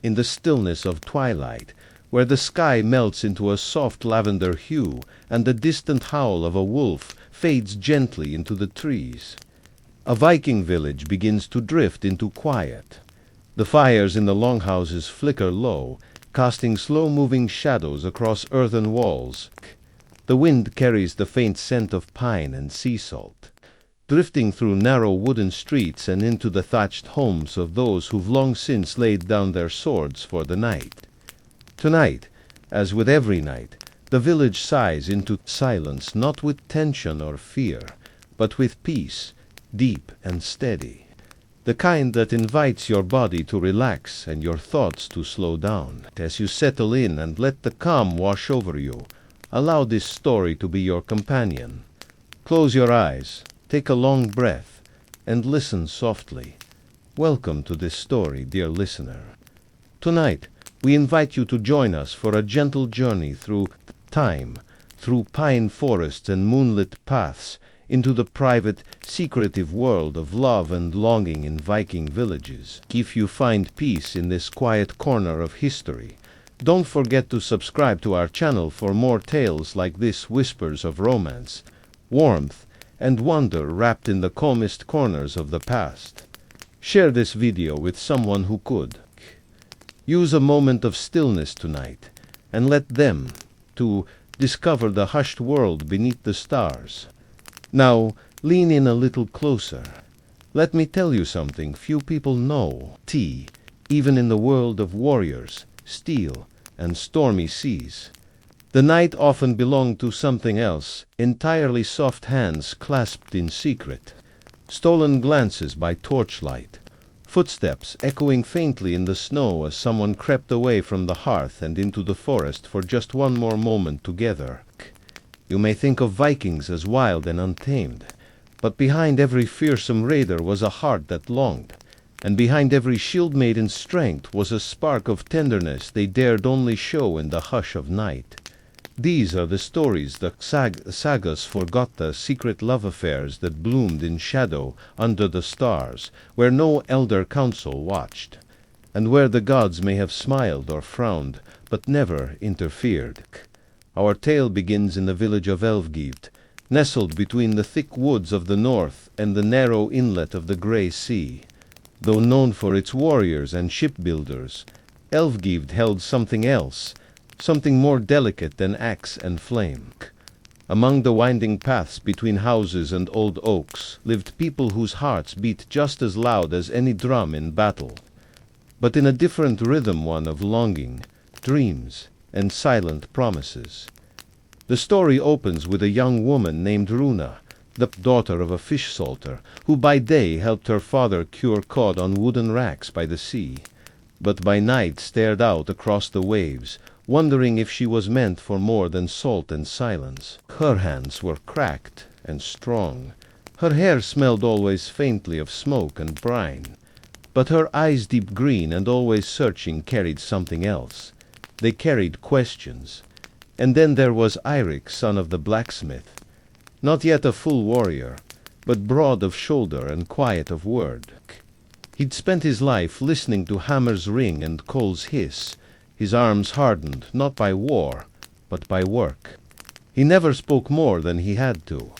in the stillness of twilight, where the sky melts into a soft lavender hue and the distant howl of a wolf fades gently into the trees. A Viking village begins to drift into quiet. The fires in the longhouses flicker low, casting slow-moving shadows across earthen walls. The wind carries the faint scent of pine and sea salt, drifting through narrow wooden streets and into the thatched homes of those who've long since laid down their swords for the night. Tonight, as with every night, the village sighs into silence, not with tension or fear, but with peace, deep and steady. The kind that invites your body to relax and your thoughts to slow down. As you settle in and let the calm wash over you, allow this story to be your companion. Close your eyes, take a long breath, and listen softly. Welcome to this story, dear listener. Tonight, we invite you to join us for a gentle journey through time, through pine forests and moonlit paths, into the private, secretive world of love and longing in Viking villages. If you find peace in this quiet corner of history, don't forget to subscribe to our channel for more tales like this, whispers of romance, warmth, and wonder wrapped in the calmest corners of the past. Share this video with someone who could. Use a moment of stillness tonight, and let them, to discover the hushed world beneath the stars. Now, lean in a little closer. Let me tell you something few people know. Even in the world of warriors, steel, and stormy seas. The night often belonged to something else, entirely soft hands clasped in secret, stolen glances by torchlight, footsteps echoing faintly in the snow as someone crept away from the hearth and into the forest for just one more moment together. You may think of Vikings as wild and untamed, but behind every fearsome raider was a heart that longed, and behind every shield-maiden's strength was a spark of tenderness they dared only show in the hush of night. These are the stories, the sagas forgot, the secret love affairs that bloomed in shadow under the stars, where no elder council watched, and where the gods may have smiled or frowned, but never interfered. Our tale begins in the village of Elvkved, nestled between the thick woods of the north and the narrow inlet of the Grey Sea. Though known for its warriors and shipbuilders, Elvkved held something else, something more delicate than axe and flame. Among the winding paths between houses and old oaks lived people whose hearts beat just as loud as any drum in battle, but in a different rhythm, one of longing, dreams, and silent promises. The story opens with a young woman named Runa, the daughter of a fish salter, who by day helped her father cure cod on wooden racks by the sea, but by night stared out across the waves, wondering if she was meant for more than salt and silence. Her hands were cracked and strong. Her hair smelled always faintly of smoke and brine, but her eyes, deep green and always searching, carried something else. They carried questions. And then there was Eirik, son of the blacksmith, not yet a full warrior, but broad of shoulder and quiet of word. He'd spent his life listening to hammers ring and coals hiss, his arms hardened not by war, but by work. He never spoke more than he had to.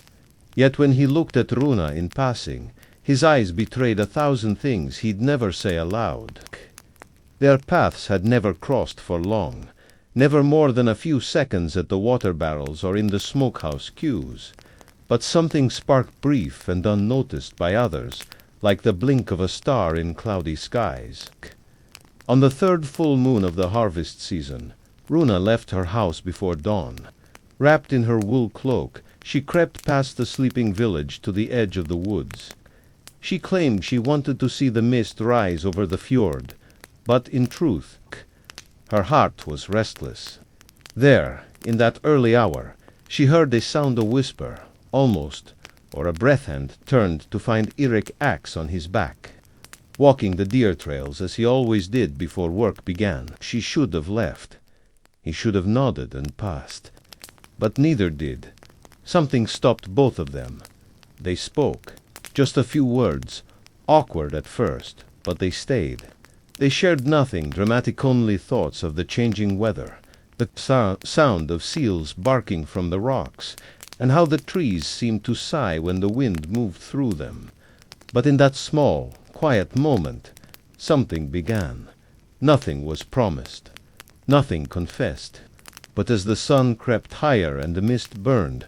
Yet when he looked at Runa in passing, his eyes betrayed 1,000 things he'd never say aloud. Their paths had never crossed for long, never more than a few seconds at the water barrels or in the smokehouse queues, but something sparked brief and unnoticed by others, like the blink of a star in cloudy skies. On the third full moon of the harvest season, Runa left her house before dawn. Wrapped in her wool cloak, she crept past the sleeping village to the edge of the woods. She claimed she wanted to see the mist rise over the fjord, but in truth, her heart was restless. There, in that early hour, she heard a sound, a whisper, almost, or a breath hand turned to find Eirik axe on his back, walking the deer trails as he always did before work began. She should have left. He should have nodded and passed. But neither did. Something stopped both of them. They spoke, just a few words, awkward at first, but they stayed. They shared nothing, dramatic only thoughts of the changing weather, the sound of seals barking from the rocks, and how the trees seemed to sigh when the wind moved through them. But in that small, quiet moment, something began. Nothing was promised, nothing confessed. But as the sun crept higher and the mist burned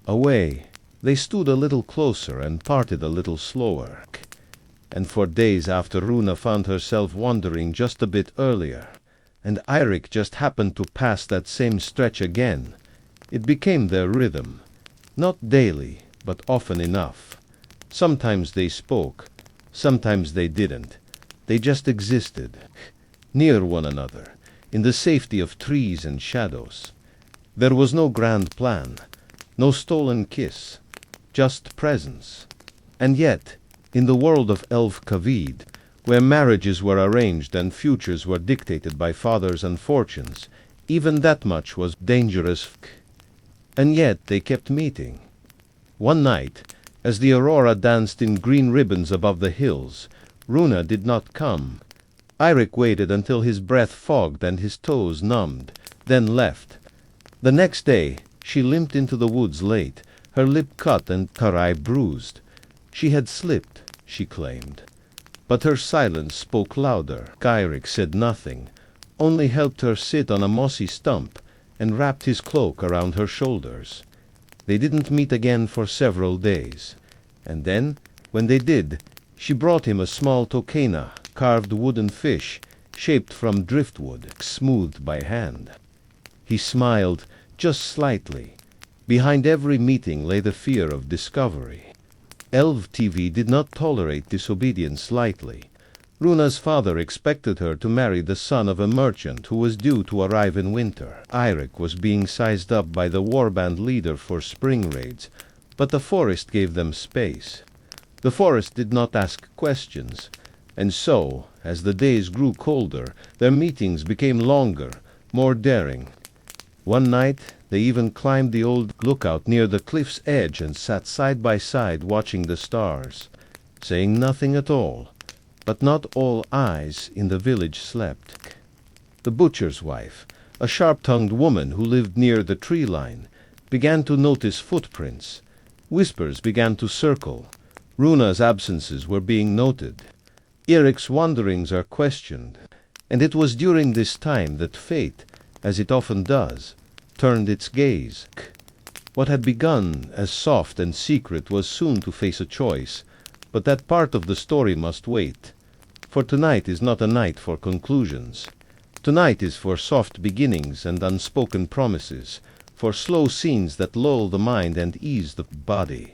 away, they stood a little closer and parted a little slower. And for days after, Runa found herself wandering just a bit earlier, and Eirik just happened to pass that same stretch again. It became their rhythm, not daily, but often enough. Sometimes they spoke, sometimes they didn't. They just existed, near one another, in the safety of trees and shadows. There was no grand plan, no stolen kiss, just presence. And yet, in the world of Elvkved, where marriages were arranged and futures were dictated by fathers and fortunes, even that much was dangerous. And yet they kept meeting. One night, as the aurora danced in green ribbons above the hills, Runa did not come. Eirik waited until his breath fogged and his toes numbed, then left. The next day, she limped into the woods late, her lip cut and her eye bruised. She had slipped, she claimed. But her silence spoke louder. Eirik said nothing, only helped her sit on a mossy stump and wrapped his cloak around her shoulders. They didn't meet again for several days. And then, when they did, she brought him a small tokena, carved wooden fish, shaped from driftwood, smoothed by hand. He smiled, just slightly. Behind every meeting lay the fear of discovery. Elvkved did not tolerate disobedience lightly. Runa's father expected her to marry the son of a merchant who was due to arrive in winter. Eirik was being sized up by the warband leader for spring raids, but the forest gave them space. The forest did not ask questions, and so, as the days grew colder, their meetings became longer, more daring. One night, they even climbed the old lookout near the cliff's edge and sat side by side watching the stars, saying nothing at all. But not all eyes in the village slept. The butcher's wife, a sharp-tongued woman who lived near the tree line, began to notice footprints. Whispers began to circle. Runa's absences were being noted. Eirik's wanderings are questioned. And it was during this time that fate, as it often does, turned its gaze. What had begun as soft and secret was soon to face a choice, but that part of the story must wait. For tonight is not a night for conclusions. Tonight is for soft beginnings and unspoken promises, for slow scenes that lull the mind and ease the body.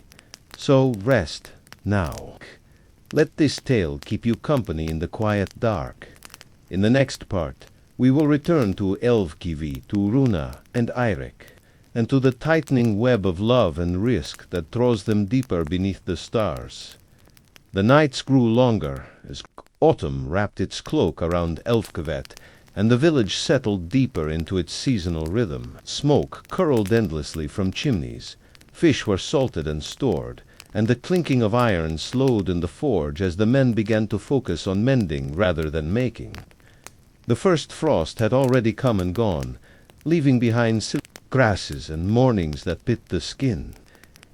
So rest now. Let this tale keep you company in the quiet dark. In the next part, we will return to Elvkved, to Runa and Eirik, and to the tightening web of love and risk that draws them deeper beneath the stars. The nights grew longer as autumn wrapped its cloak around Elvkved, and the village settled deeper into its seasonal rhythm. Smoke curled endlessly from chimneys, fish were salted and stored, and the clinking of iron slowed in the forge as the men began to focus on mending rather than making. The first frost had already come and gone, leaving behind grasses and mornings that bit the skin.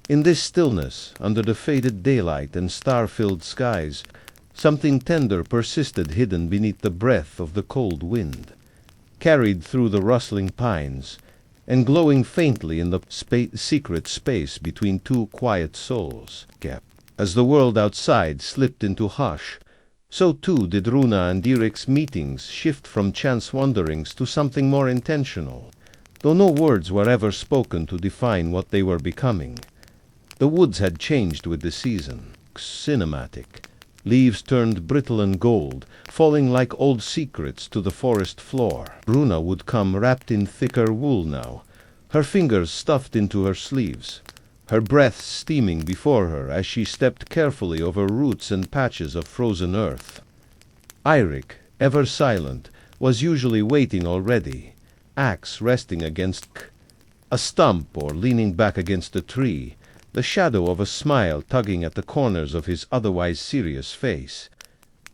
In this stillness, under the faded daylight and star-filled skies, something tender persisted hidden beneath the breath of the cold wind, carried through the rustling pines, and glowing faintly in the secret space between two quiet souls. As the world outside slipped into hush, so too did Runa and Eirik's meetings shift from chance wanderings to something more intentional, though no words were ever spoken to define what they were becoming. The woods had changed with the season, cinematic. Leaves turned brittle and gold, falling like old secrets to the forest floor. Runa would come wrapped in thicker wool now, her fingers stuffed into her sleeves, her breath steaming before her as she stepped carefully over roots and patches of frozen earth. Eirik, ever silent, was usually waiting already, axe resting against a stump or leaning back against a tree, the shadow of a smile tugging at the corners of his otherwise serious face.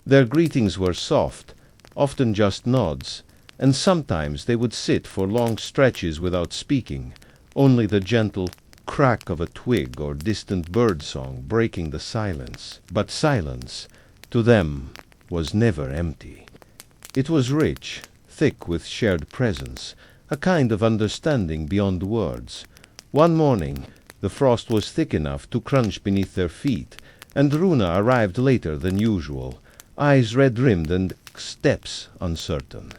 Their greetings were soft, often just nods, and sometimes they would sit for long stretches without speaking, only the gentle crack of a twig or distant bird song breaking the silence. But silence, to them, was never empty. It was rich, thick with shared presence, a kind of understanding beyond words. One morning, the frost was thick enough to crunch beneath their feet, and Runa arrived later than usual, eyes red-rimmed and steps uncertain.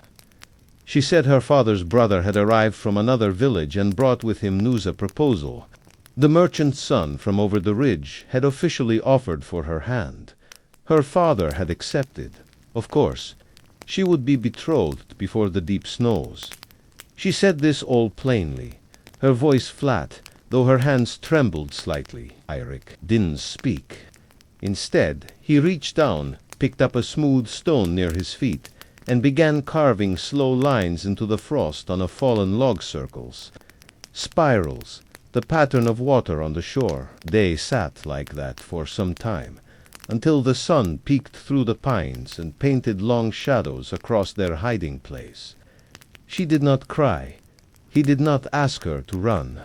She said her father's brother had arrived from another village and brought with him news of proposal. The merchant's son from over the ridge had officially offered for her hand. Her father had accepted. Of course, she would be betrothed before the deep snows. She said this all plainly, her voice flat, though her hands trembled slightly. Eirik didn't speak. Instead, he reached down, picked up a smooth stone near his feet, and began carving slow lines into the frost on a fallen log circles. Spirals, the pattern of water on the shore. They sat like that for some time, until the sun peeked through the pines and painted long shadows across their hiding place. She did not cry. He did not ask her to run.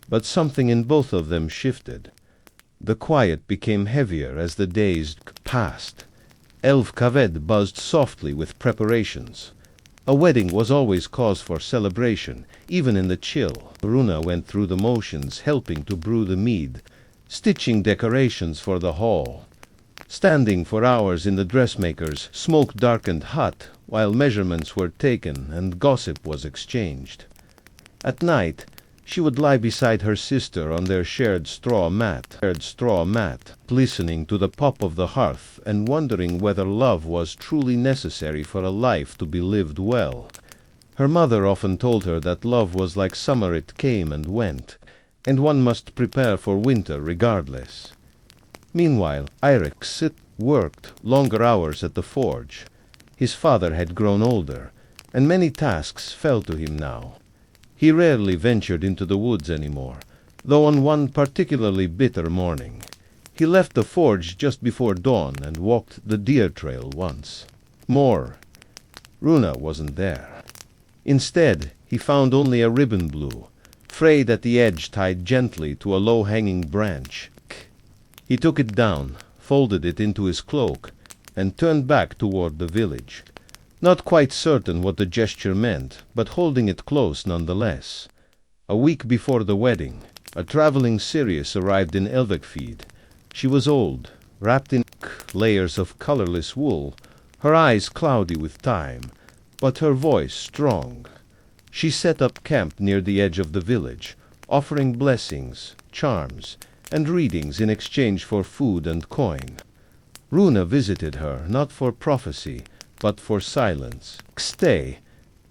But something in both of them shifted. The quiet became heavier as the days passed. Elvkved buzzed softly with preparations. A wedding was always cause for celebration, even in the chill. Runa went through the motions, helping to brew the mead, stitching decorations for the hall, standing for hours in the dressmaker's smoke-darkened hut while measurements were taken and gossip was exchanged. At night, she would lie beside her sister on their shared straw mat, listening to the pop of the hearth and wondering whether love was truly necessary for a life to be lived well. Her mother often told her that love was like summer, it came and went, and one must prepare for winter regardless. Meanwhile, Eirik worked longer hours at the forge. His father had grown older, and many tasks fell to him now. He rarely ventured into the woods anymore, though on one particularly bitter morning. He left the forge just before dawn and walked the deer trail once more. Runa wasn't there. Instead, he found only a ribbon blue, frayed at the edge, tied gently to a low-hanging branch. He took it down, folded it into his cloak, and turned back toward the village. Not quite certain what the gesture meant, but holding it close nonetheless. A week before the wedding, a traveling Sirius arrived in Elvkved. She was old, wrapped in layers of colorless wool, her eyes cloudy with time, but her voice strong. She set up camp near the edge of the village, offering blessings, charms, and readings in exchange for food and coin. Runa visited her, not for prophecy, but for silence. Stay.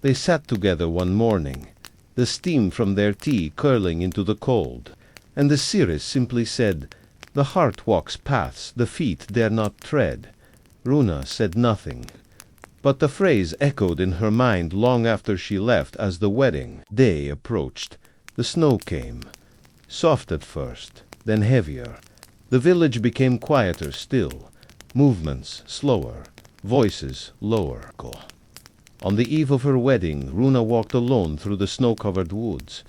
They sat together one morning, the steam from their tea curling into the cold, and the Sirius simply said, "The heart walks paths the feet dare not tread." Runa said nothing, but the phrase echoed in her mind long after she left. As the wedding day approached, the snow came, soft at first, then heavier. The village became quieter still, movements slower, voices lower. On the eve of her wedding, Runa walked alone through the snow-covered woods,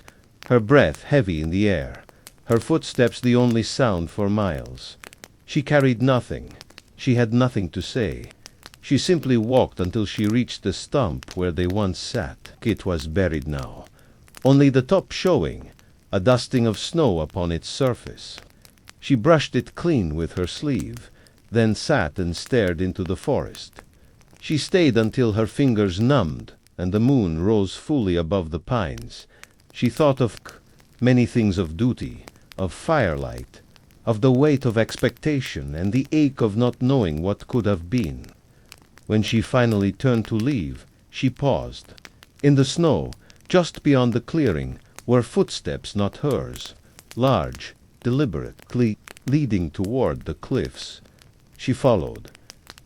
her breath heavy in the air, her footsteps the only sound for miles. She carried nothing. She had nothing to say. She simply walked until she reached the stump where they once sat. It was buried now, only the top showing, a dusting of snow upon its surface. She brushed it clean with her sleeve, then sat and stared into the forest. She stayed until her fingers numbed and the moon rose fully above the pines. She thought of many things, of duty, of firelight, of the weight of expectation and the ache of not knowing what could have been. When she finally turned to leave, she paused. In the snow, just beyond the clearing, were footsteps not hers, large, deliberately leading toward the cliffs. She followed.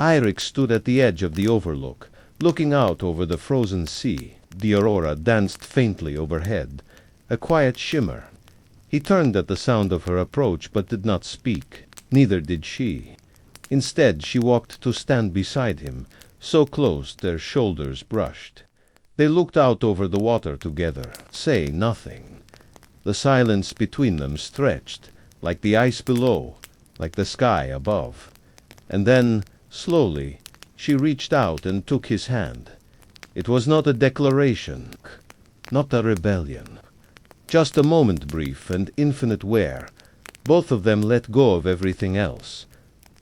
Eirik stood at the edge of the overlook, looking out over the frozen sea. The aurora danced faintly overhead, a quiet shimmer. He turned at the sound of her approach, but did not speak. Neither did she. Instead, she walked to stand beside him, so close their shoulders brushed. They looked out over the water together, saying nothing. The silence between them stretched, like the ice below, like the sky above. And then, slowly, she reached out and took his hand. It was not a declaration, not a rebellion. Just a moment brief and infinite where both of them let go of everything else.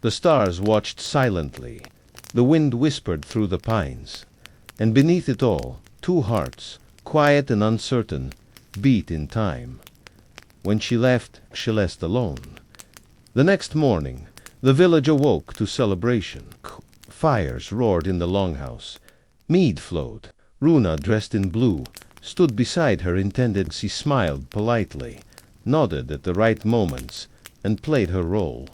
The stars watched silently. The wind whispered through the pines. And beneath it all, two hearts, quiet and uncertain, beat in time. When she left alone. The next morning, the village awoke to celebration. Fires roared in the longhouse. Mead flowed. Runa, dressed in blue, stood beside her intended. She smiled politely, nodded at the right moments, and played her role.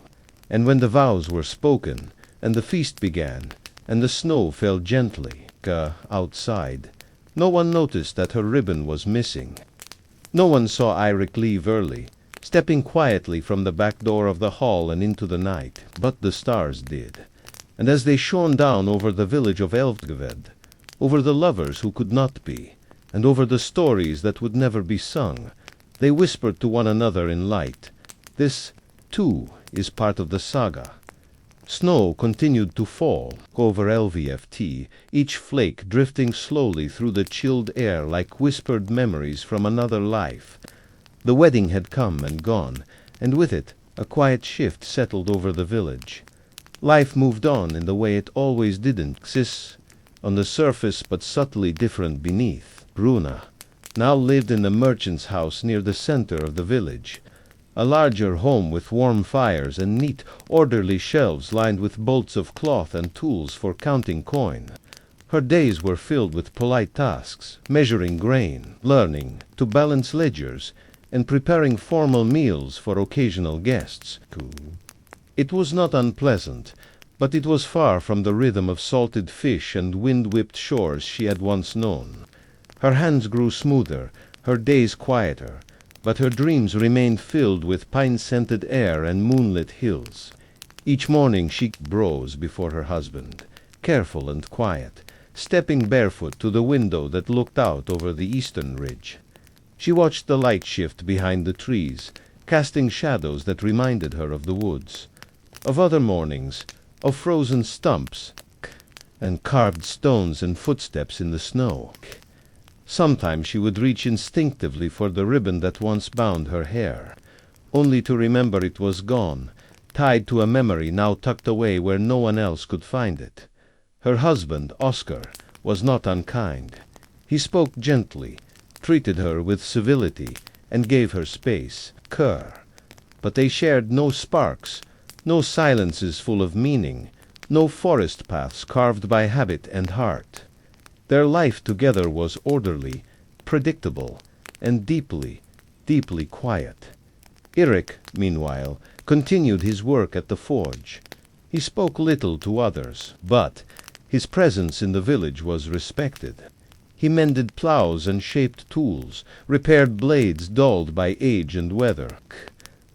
And when the vows were spoken, and the feast began, and the snow fell gently outside, no one noticed that her ribbon was missing. No one saw Eirik leave early, stepping quietly from the back door of the hall and into the night, but the stars did. And as they shone down over the village of Elvkved, over the lovers who could not be, and over the stories that would never be sung, they whispered to one another in light, "This, too, is part of the saga." Snow continued to fall over Elvkved, each flake drifting slowly through the chilled air like whispered memories from another life. The wedding had come and gone, and with it a quiet shift settled over the village. Life moved on in the way it always didn't, on the surface but subtly different beneath. Runa now lived in the merchant's house near the center of the village, a larger home with warm fires and neat, orderly shelves lined with bolts of cloth and tools for counting coin. Her days were filled with polite tasks, measuring grain, learning to balance ledgers, and preparing formal meals for occasional guests. It was not unpleasant, but it was far from the rhythm of salted fish and wind-whipped shores she had once known. Her hands grew smoother, her days quieter, but her dreams remained filled with pine-scented air and moonlit hills. Each morning she rose before her husband, careful and quiet, stepping barefoot to the window that looked out over the eastern ridge. She watched the light shift behind the trees, casting shadows that reminded her of the woods, of other mornings, of frozen stumps, and carved stones and footsteps in the snow. Sometimes she would reach instinctively for the ribbon that once bound her hair, only to remember it was gone, tied to a memory now tucked away where no one else could find it. Her husband, Oscar, was not unkind. He spoke gently, treated her with civility, and gave her space, but they shared no sparks, no silences full of meaning, no forest paths carved by habit and heart. Their life together was orderly, predictable, and deeply, deeply quiet. Eirik, meanwhile, continued his work at the forge. He spoke little to others, but his presence in the village was respected. He mended plows and shaped tools, repaired blades dulled by age and weather.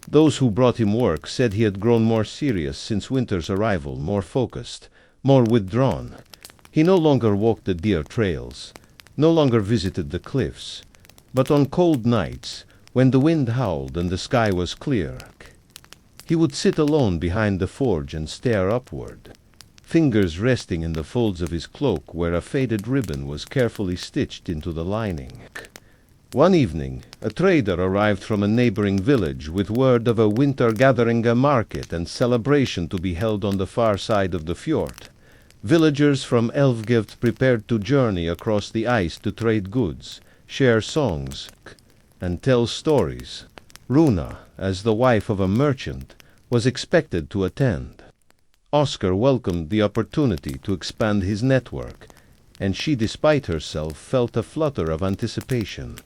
Those who brought him work said he had grown more serious since winter's arrival, more focused, more withdrawn. He no longer walked the deer trails, no longer visited the cliffs, but on cold nights, when the wind howled and the sky was clear, he would sit alone behind the forge and stare upward, fingers resting in the folds of his cloak where a faded ribbon was carefully stitched into the lining. One evening, a trader arrived from a neighboring village with word of a winter gathering, a market and celebration to be held on the far side of the fjord. Villagers from Elvkved prepared to journey across the ice to trade goods, share songs, and tell stories. Runa, as the wife of a merchant, was expected to attend. Oscar welcomed the opportunity to expand his network, and she, despite herself, felt a flutter of anticipation.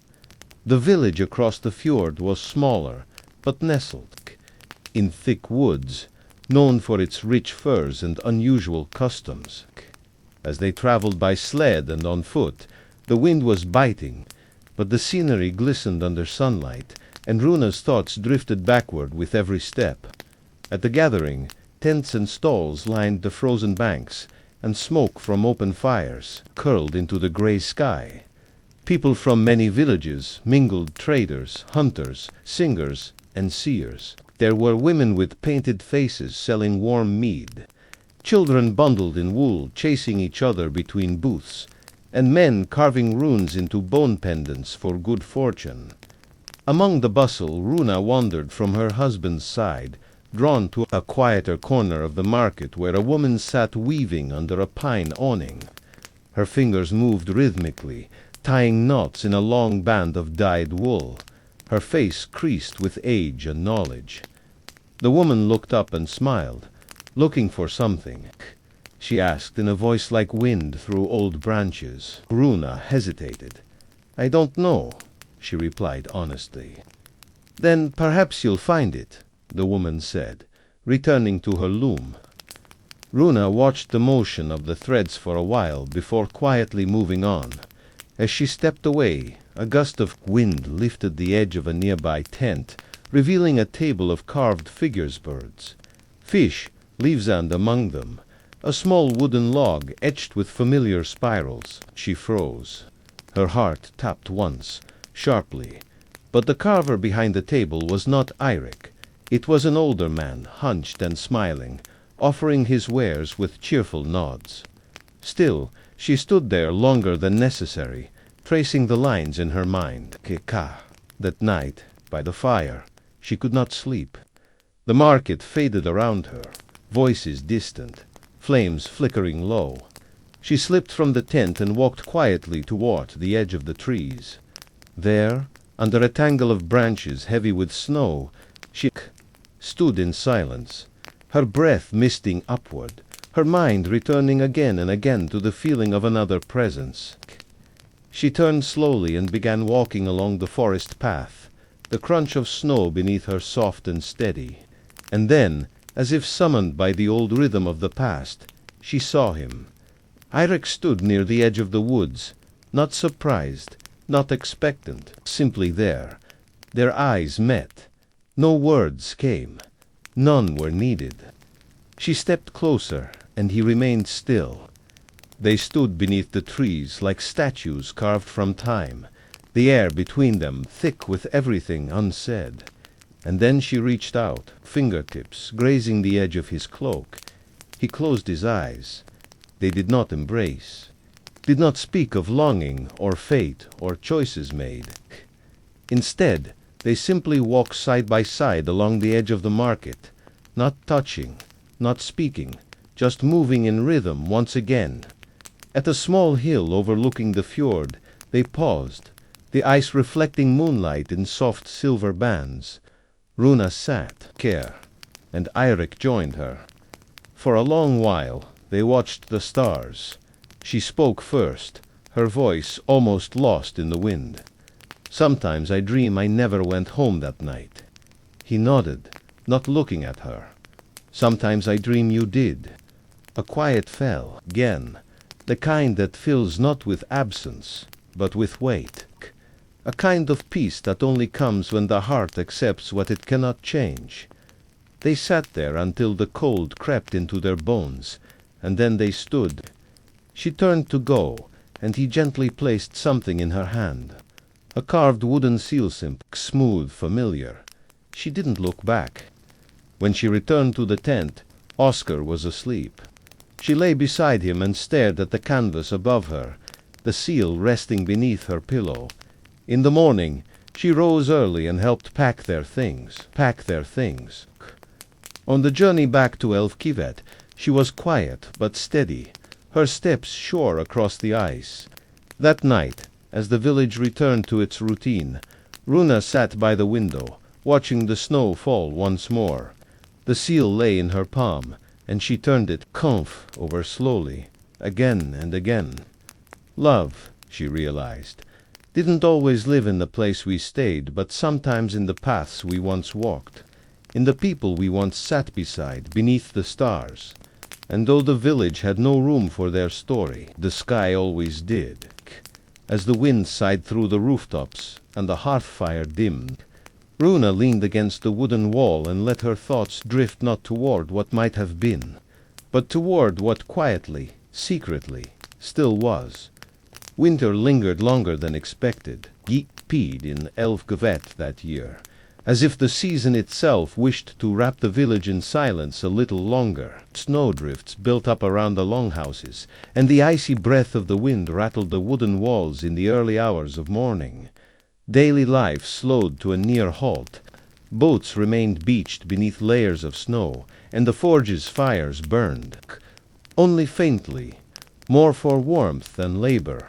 The village across the fjord was smaller, but nestled in thick woods, known for its rich furs and unusual customs. As they traveled by sled and on foot, the wind was biting, but the scenery glistened under sunlight, and Runa's thoughts drifted backward with every step. At the gathering, Tents and stalls lined the frozen banks, and smoke from open fires curled into the grey sky. People from many villages mingled, traders, hunters, singers, and seers. There were women with painted faces selling warm mead, children bundled in wool chasing each other between booths, and men carving runes into bone pendants for good fortune. Among the bustle, Runa wandered from her husband's side, drawn to a quieter corner of the market where a woman sat weaving under a pine awning. Her fingers moved rhythmically, tying knots in a long band of dyed wool. Her face creased with age and knowledge. The woman looked up and smiled, looking for something. She asked in a voice like wind through old branches. Runa hesitated. "I don't know," she replied honestly. "Then perhaps you'll find it," the woman said, returning to her loom. Runa watched the motion of the threads for a while before quietly moving on. As she stepped away, a gust of wind lifted the edge of a nearby tent, revealing a table of carved figures birds. Fish, leaves-and among them, a small wooden log etched with familiar spirals. She froze. Her heart tapped once, sharply. But the carver behind the table was not Eirik. It was an older man, hunched and smiling, offering his wares with cheerful nods. Still, she stood there longer than necessary, tracing the lines in her mind. Keka. That night, by the fire, she could not sleep. The market faded around her, voices distant, flames flickering low. She slipped from the tent and walked quietly toward the edge of the trees. There, under a tangle of branches heavy with snow, she stood in silence, her breath misting upward, her mind returning again and again to the feeling of another presence. She turned slowly and began walking along the forest path, the crunch of snow beneath her soft and steady. And then, as if summoned by the old rhythm of the past, she saw him. Eirik stood near the edge of the woods, not surprised, not expectant, simply there. Their eyes met. No words came. None were needed. She stepped closer, and he remained still. They stood beneath the trees like statues carved from time, the air between them thick with everything unsaid. And then she reached out, fingertips grazing the edge of his cloak. He closed his eyes. They did not embrace, did not speak of longing or fate or choices made. Instead, they simply walked side by side along the edge of the market, not touching, not speaking, just moving in rhythm once again. At a small hill overlooking the fjord, they paused, the ice reflecting moonlight in soft silver bands. Runa sat, and Eirik joined her. For a long while, they watched the stars. She spoke first, her voice almost lost in the wind. "Sometimes I dream I never went home that night." He nodded, not looking at her. "Sometimes I dream you did." A quiet fell, again, the kind that fills not with absence, but with weight. A kind of peace that only comes when the heart accepts what it cannot change. They sat there until the cold crept into their bones, and then they stood. She turned to go, and he gently placed something in her hand. A carved wooden seal symbol, smooth, familiar. She didn't look back. When she returned to the tent, Oscar was asleep. She lay beside him and stared at the canvas above her, the seal resting beneath her pillow. In the morning, she rose early and helped pack their things. On the journey back to Elvkved, she was quiet but steady, her steps sure across the ice. That night, as the village returned to its routine, Runa sat by the window, watching the snow fall once more. The seal lay in her palm, and she turned it over slowly, again and again. Love, she realized, didn't always live in the place we stayed, but sometimes in the paths we once walked, in the people we once sat beside, beneath the stars. And though the village had no room for their story, the sky always did. As the wind sighed through the rooftops and the hearth fire dimmed, Runa leaned against the wooden wall and let her thoughts drift not toward what might have been, but toward what quietly, secretly, still was. Winter lingered longer than expected. Peed in Elvkved that year, as if the season itself wished to wrap the village in silence a little longer. Snowdrifts built up around the longhouses, and the icy breath of the wind rattled the wooden walls in the early hours of morning. Daily life slowed to a near halt. Boats remained beached beneath layers of snow, and the forge's fires burned, only faintly, more for warmth than labor.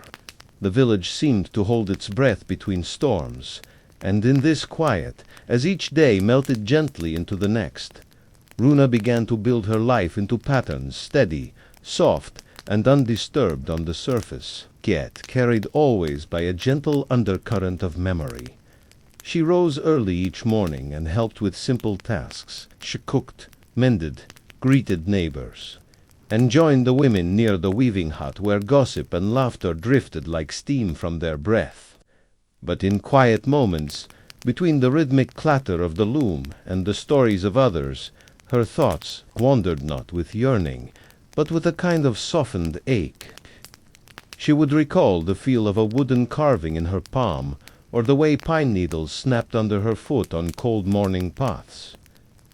The village seemed to hold its breath between storms, and in this quiet, as each day melted gently into the next, Runa began to build her life into patterns steady, soft, and undisturbed on the surface, yet carried always by a gentle undercurrent of memory. She rose early each morning and helped with simple tasks. She cooked, mended, greeted neighbors, and joined the women near the weaving hut where gossip and laughter drifted like steam from their breath. But in quiet moments, between the rhythmic clatter of the loom and the stories of others, her thoughts wandered not with yearning, but with a kind of softened ache. She would recall the feel of a wooden carving in her palm, or the way pine needles snapped under her foot on cold morning paths.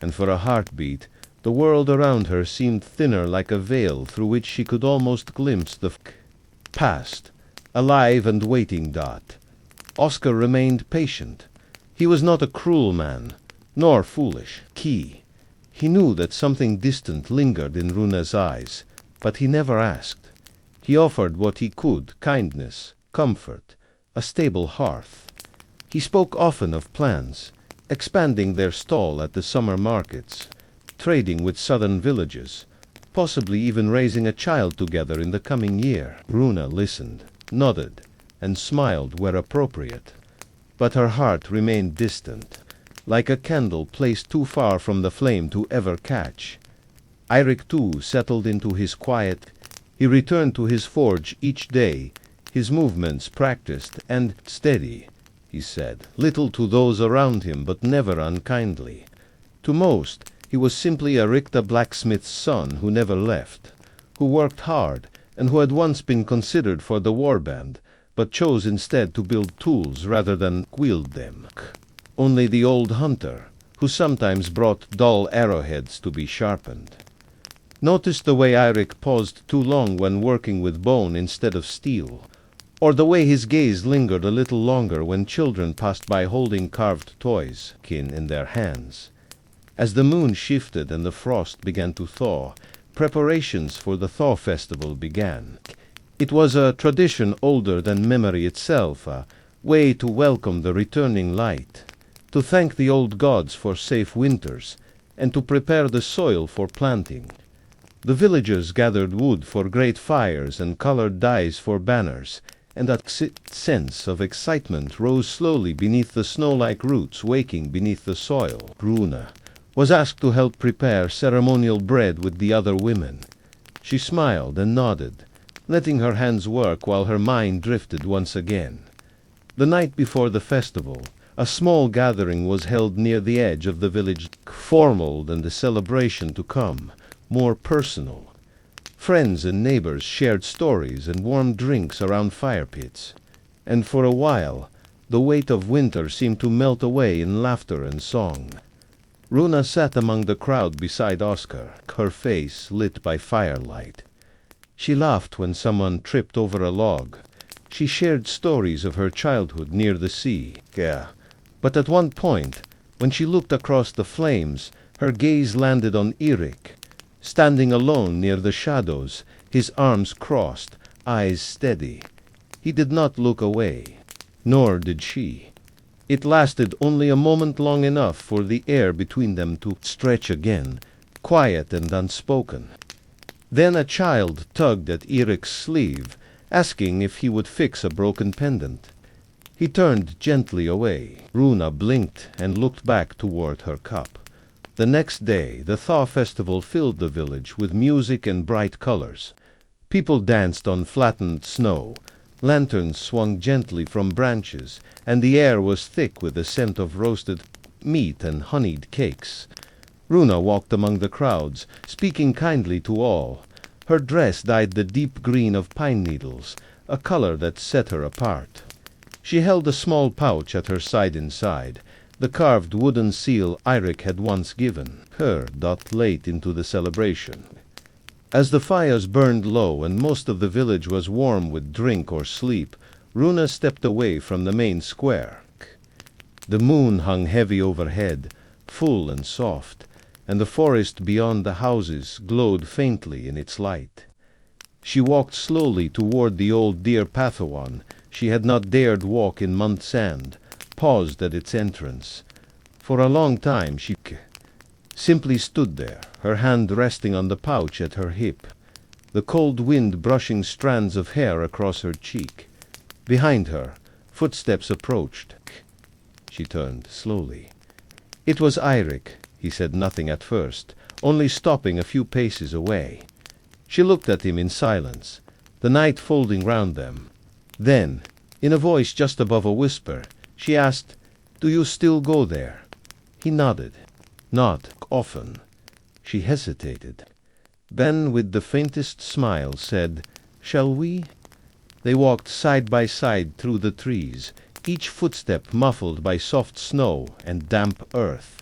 And for a heartbeat, the world around her seemed thinner like a veil through which she could almost glimpse the past, alive and waiting. Oscar remained patient. He was not a cruel man, nor foolish. He knew that something distant lingered in Runa's eyes, but he never asked. He offered what he could: kindness, comfort, a stable hearth. He spoke often of plans, expanding their stall at the summer markets, trading with southern villages, possibly even raising a child together in the coming year. Runa listened, nodded, and smiled where appropriate, but her heart remained distant, like a candle placed too far from the flame to ever catch. Eirik too settled into his quiet. He returned to his forge each day, his movements practiced and steady, he said, little to those around him but never unkindly. To most, he was simply Eirik the blacksmith's son who never left, who worked hard, and who had once been considered for the warband, but chose instead to build tools rather than wield them. Only the old hunter, who sometimes brought dull arrowheads to be sharpened. Notice the way Eirik paused too long when working with bone instead of steel, or the way his gaze lingered a little longer when children passed by holding carved toys in their hands. As the moon shifted and the frost began to thaw, preparations for the Thaw festival began. It was a tradition older than memory itself, a way to welcome the returning light, to thank the old gods for safe winters, and to prepare the soil for planting. The villagers gathered wood for great fires and colored dyes for banners, and a sense of excitement rose slowly beneath the snow-like roots waking beneath the soil. Runa was asked to help prepare ceremonial bread with the other women. She smiled and nodded, letting her hands work while her mind drifted once again. The night before the festival, a small gathering was held near the edge of the village, formal than the celebration to come, more personal. Friends and neighbors shared stories and warm drinks around fire pits, and for a while the weight of winter seemed to melt away in laughter and song. Runa sat among the crowd beside Oscar, her face lit by firelight. She laughed when someone tripped over a log. She shared stories of her childhood near the sea. But at one point, when she looked across the flames, her gaze landed on Eirik, standing alone near the shadows, his arms crossed, eyes steady. He did not look away, nor did she. It lasted only a moment long enough for the air between them to stretch again, quiet and unspoken. Then a child tugged at Eirik's sleeve, asking if he would fix a broken pendant. He turned gently away. Runa blinked and looked back toward her cup. The next day, the Thaw festival filled the village with music and bright colors. People danced on flattened snow. Lanterns swung gently from branches, and the air was thick with the scent of roasted meat and honeyed cakes. Runa walked among the crowds, speaking kindly to all. Her dress dyed the deep green of pine needles, a color that set her apart. She held a small pouch at her side inside, the carved wooden seal Eirik had once given her late into the celebration. As the fires burned low and most of the village was warm with drink or sleep, Runa stepped away from the main square. The moon hung heavy overhead, full and soft, and the forest beyond the houses glowed faintly in its light. She walked slowly toward the old deer pathwan she had not dared walk in months and paused at its entrance. For a long time she simply stood there, her hand resting on the pouch at her hip, the cold wind brushing strands of hair across her cheek. Behind her, footsteps approached. She turned slowly. It was Eirik. He said nothing at first, only stopping a few paces away. She looked at him in silence, the night folding round them. Then, in a voice just above a whisper, she asked, "Do you still go there?" He nodded. "Not often." She hesitated. Then, with the faintest smile, said, "Shall we?" They walked side by side through the trees, each footstep muffled by soft snow and damp earth.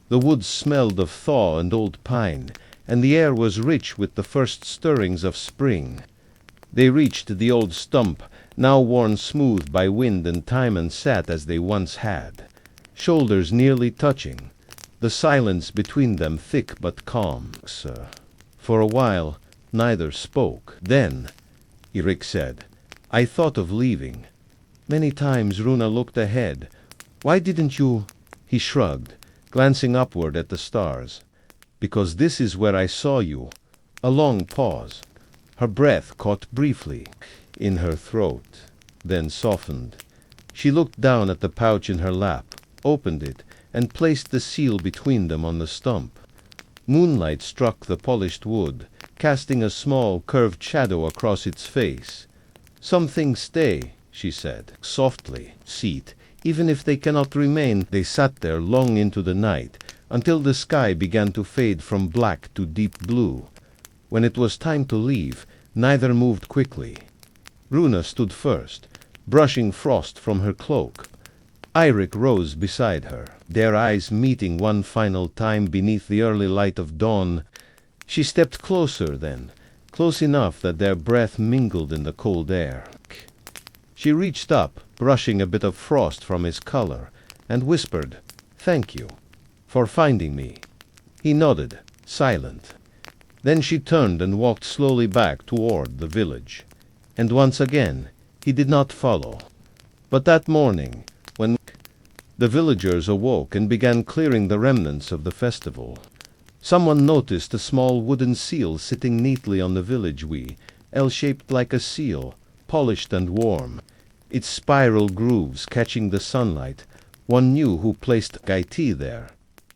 The woods smelled of thaw and old pine, and the air was rich with the first stirrings of spring. They reached the old stump, now worn smooth by wind and time, and sat as they once had, shoulders nearly touching, the silence between them thick but calm. For a while, neither spoke. Then, Eirik said, "I thought of leaving." Many times Runa looked ahead. "Why didn't you?" He shrugged, glancing upward at the stars. "Because this is where I saw you." A long pause. Her breath caught briefly in her throat, then softened. She looked down at the pouch in her lap, opened it, and placed the seal between them on the stump. Moonlight struck the polished wood, casting a small, curved shadow across its face. "Some things stay," she said, softly. "Seat. Even if they cannot remain." They sat there long into the night, until the sky began to fade from black to deep blue. When it was time to leave, neither moved quickly. Runa stood first, brushing frost from her cloak. Eirik rose beside her, their eyes meeting one final time beneath the early light of dawn. She stepped closer then, close enough that their breath mingled in the cold air. She reached up, brushing a bit of frost from his collar, and whispered, "Thank you for finding me." He nodded, silent. Then she turned and walked slowly back toward the village. And once again, he did not follow. But that morning, when the villagers awoke and began clearing the remnants of the festival, someone noticed a small wooden seal sitting neatly on the village wheel, L-shaped like a seal, polished and warm, its spiral grooves catching the sunlight. One knew who placed it there.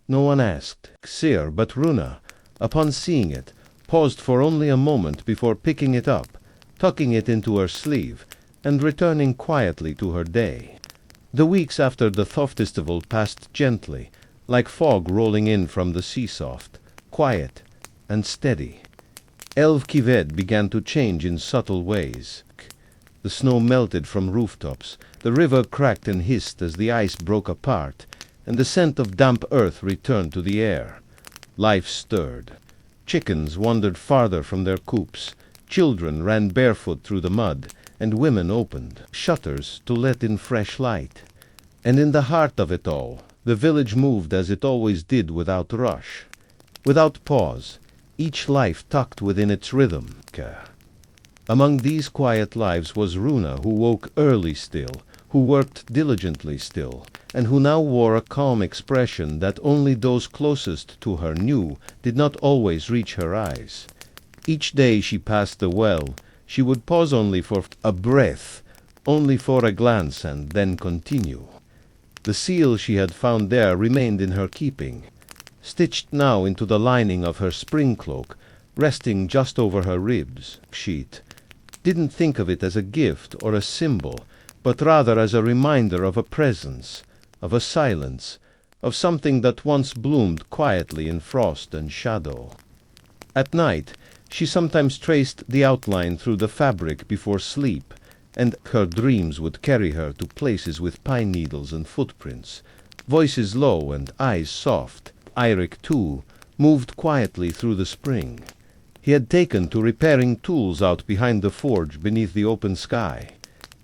No one asked Xir, but Runa, upon seeing it, paused for only a moment before picking it up, tucking it into her sleeve, and returning quietly to her day. The weeks after the Thaw festival passed gently, like fog rolling in from the sea, soft, quiet, and steady. Elvkved began to change in subtle ways. The snow melted from rooftops, the river cracked and hissed as the ice broke apart, and the scent of damp earth returned to the air. Life stirred. Chickens wandered farther from their coops, children ran barefoot through the mud, and women opened shutters to let in fresh light. And in the heart of it all, the village moved as it always did, without rush, without pause, each life tucked within its rhythm. Among these quiet lives was Runa, who woke early still, who worked diligently still, and who now wore a calm expression that only those closest to her knew did not always reach her eyes. Each day she passed the well, she would pause only for a breath, only for a glance, and then continue. The seal she had found there remained in her keeping, stitched now into the lining of her spring cloak, resting just over her ribs. She didn't think of it as a gift or a symbol, but rather as a reminder of a presence, of a silence, of something that once bloomed quietly in frost and shadow. At night, she sometimes traced the outline through the fabric before sleep, and her dreams would carry her to places with pine needles and footprints, voices low and eyes soft. Eirik, too, moved quietly through the spring. He had taken to repairing tools out behind the forge beneath the open sky.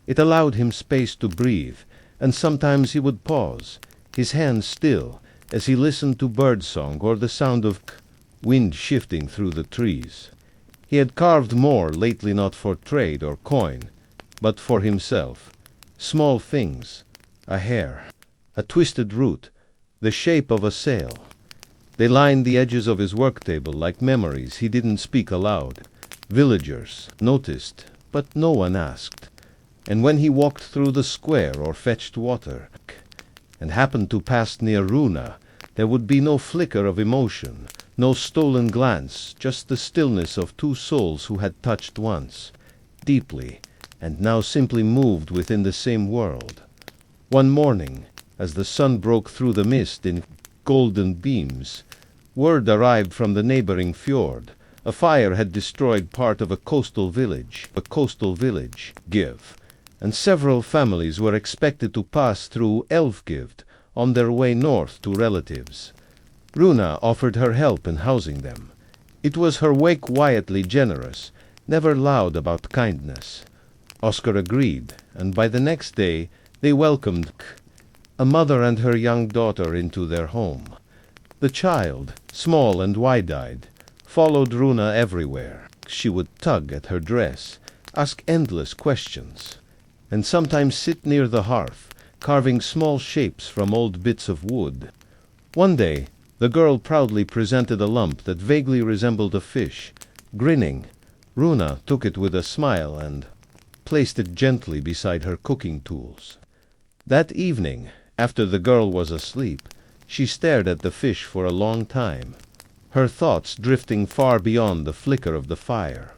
It allowed him space to breathe, and sometimes he would pause, his hands still, as he listened to birdsong or the sound of wind shifting through the trees. He had carved more lately, not for trade or coin, but for himself. Small things, a hair, a twisted root, the shape of a sail. They lined the edges of his work table like memories he didn't speak aloud. Villagers noticed, but no one asked. And when he walked through the square or fetched water, and happened to pass near Runa, there would be no flicker of emotion, no stolen glance, just the stillness of two souls who had touched once, deeply, and now simply moved within the same world. One morning, as the sun broke through the mist in golden beams, word arrived from the neighboring fjord. A fire had destroyed part of a coastal village, Give, and several families were expected to pass through Elvkved on their way north to relatives. Runa offered her help in housing them. It was her way quietly generous, never loud about kindness. Oscar agreed, and by the next day they welcomed a mother and her young daughter into their home. The child, small and wide-eyed, followed Runa everywhere. She would tug at her dress, ask endless questions, and sometimes sit near the hearth, carving small shapes from old bits of wood. One day, the girl proudly presented a lump that vaguely resembled a fish. Grinning, Runa took it with a smile and placed it gently beside her cooking tools. That evening, after the girl was asleep, she stared at the fish for a long time, her thoughts drifting far beyond the flicker of the fire.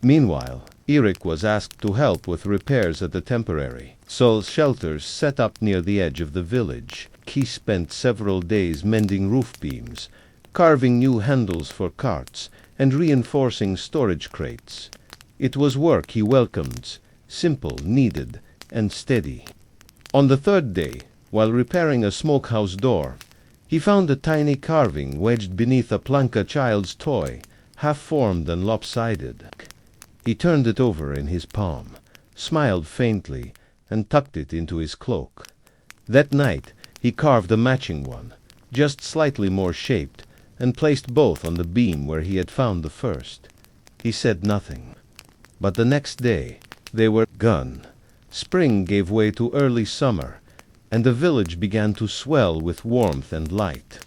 Meanwhile, Eirik was asked to help with repairs at the temporary shelters set up near the edge of the village. He spent several days mending roof beams, carving new handles for carts, and reinforcing storage crates. It was work he welcomed, simple, needed, and steady. On the third day, while repairing a smokehouse door, he found a tiny carving wedged beneath a planka child's toy, half-formed and lopsided. He turned it over in his palm, smiled faintly, and tucked it into his cloak. That night, he carved a matching one, just slightly more shaped, and placed both on the beam where he had found the first. He said nothing. But the next day, they were gone. Spring gave way to early summer, and the village began to swell with warmth and light.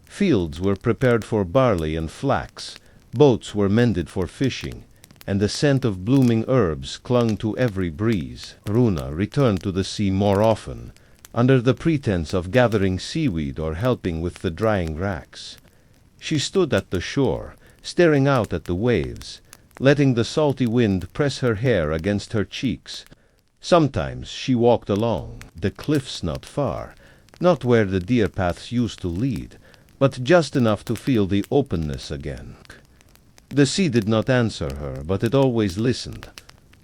Fields were prepared for barley and flax, boats were mended for fishing, and the scent of blooming herbs clung to every breeze. Runa returned to the sea more often, under the pretense of gathering seaweed or helping with the drying racks. She stood at the shore, staring out at the waves, letting the salty wind press her hair against her cheeks. Sometimes she walked along the cliffs not far, not where the deer paths used to lead, but just enough to feel the openness again. The sea did not answer her, but it always listened.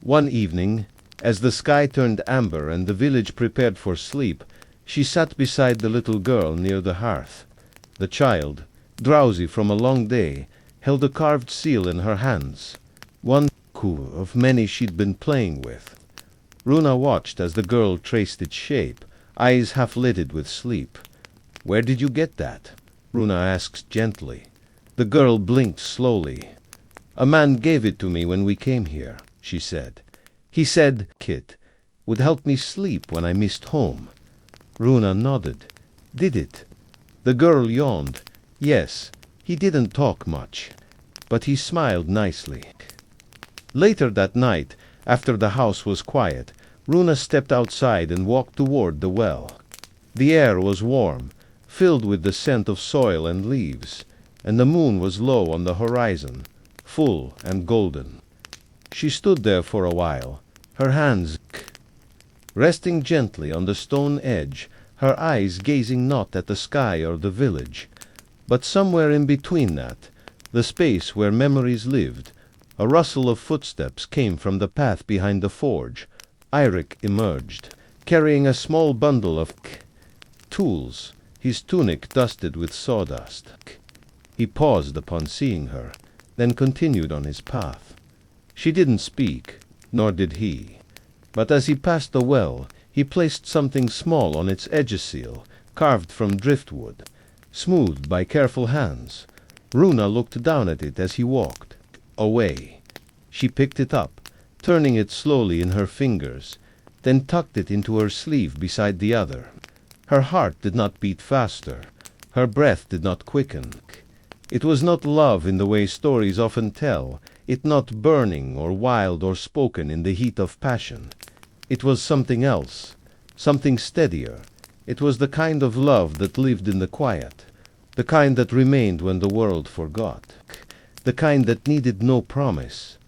One evening, as the sky turned amber and the village prepared for sleep, she sat beside the little girl near the hearth. The child, drowsy from a long day, held a carved seal in her hands, one of many she'd been playing with. Runa watched as the girl traced its shape, eyes half-lidded with sleep. "Where did you get that?" Runa asked gently. The girl blinked slowly. "A man gave it to me when we came here," she said. "He said Kit would help me sleep when I missed home." Runa nodded. "Did it?" The girl yawned. "Yes, he didn't talk much, but he smiled nicely." Later that night, after the house was quiet, Runa stepped outside and walked toward the well. The air was warm, filled with the scent of soil and leaves, and the moon was low on the horizon, full and golden. She stood there for a while, her hands resting gently on the stone edge, her eyes gazing not at the sky or the village, but somewhere in between that, the space where memories lived. A rustle of footsteps came from the path behind the forge. Eirik emerged, carrying a small bundle of tools, his tunic dusted with sawdust. He paused upon seeing her, then continued on his path. She didn't speak, nor did he. But as he passed the well, he placed something small on its edge-seal, carved from driftwood, smoothed by careful hands. Runa looked down at it as he walked away. She picked it up, turning it slowly in her fingers, then tucked it into her sleeve beside the other. Her heart did not beat faster. Her breath did not quicken. It was not love in the way stories often tell, it not burning or wild or spoken in the heat of passion. It was something else, something steadier. It was the kind of love that lived in the quiet, the kind that remained when the world forgot, the kind that needed no promise.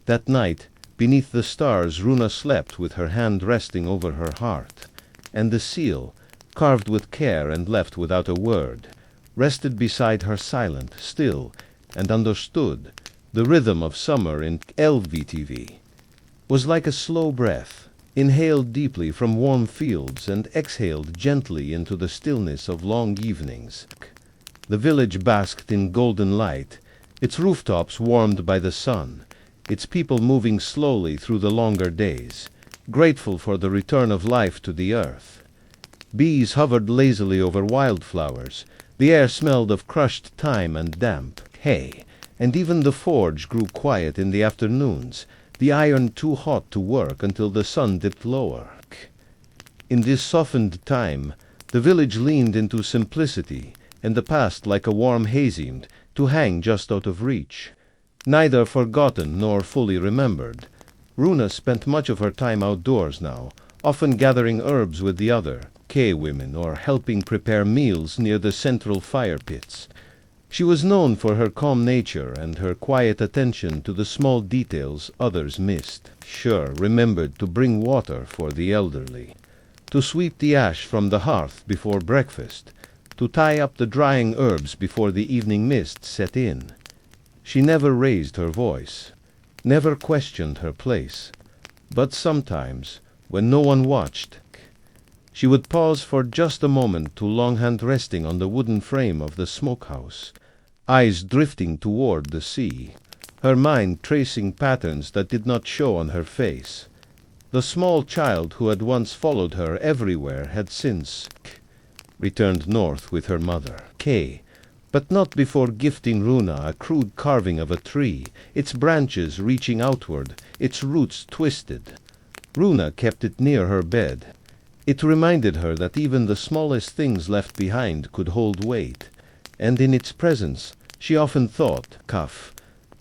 That night, beneath the stars, Runa slept with her hand resting over her heart, and the seal, carved with care and left without a word, rested beside her silent, still, and understood. The rhythm of summer in Elvkved was like a slow breath, inhaled deeply from warm fields and exhaled gently into the stillness of long evenings. The village basked in golden light, its rooftops warmed by the sun, its people moving slowly through the longer days, grateful for the return of life to the earth. Bees hovered lazily over wildflowers, the air smelled of crushed thyme and damp hay, and even the forge grew quiet in the afternoons, the iron too hot to work until the sun dipped lower. In this softened time, the village leaned into simplicity, and the past like a warm hay seemed to hang just out of reach, neither forgotten nor fully remembered. Runa spent much of her time outdoors now, often gathering herbs with the other women or helping prepare meals near the central fire pits. She was known for her calm nature and her quiet attention to the small details others missed. Sure remembered to bring water for the elderly, to sweep the ash from the hearth before breakfast, to tie up the drying herbs before the evening mist set in. She never raised her voice, never questioned her place, but sometimes, when no one watched, she would pause for just a moment to longhand resting on the wooden frame of the smokehouse, eyes drifting toward the sea, her mind tracing patterns that did not show on her face. The small child who had once followed her everywhere had since returned north with her mother, but not before gifting Runa a crude carving of a tree, its branches reaching outward, its roots twisted. Runa kept it near her bed. It reminded her that even the smallest things left behind could hold weight, and in its presence she often thought,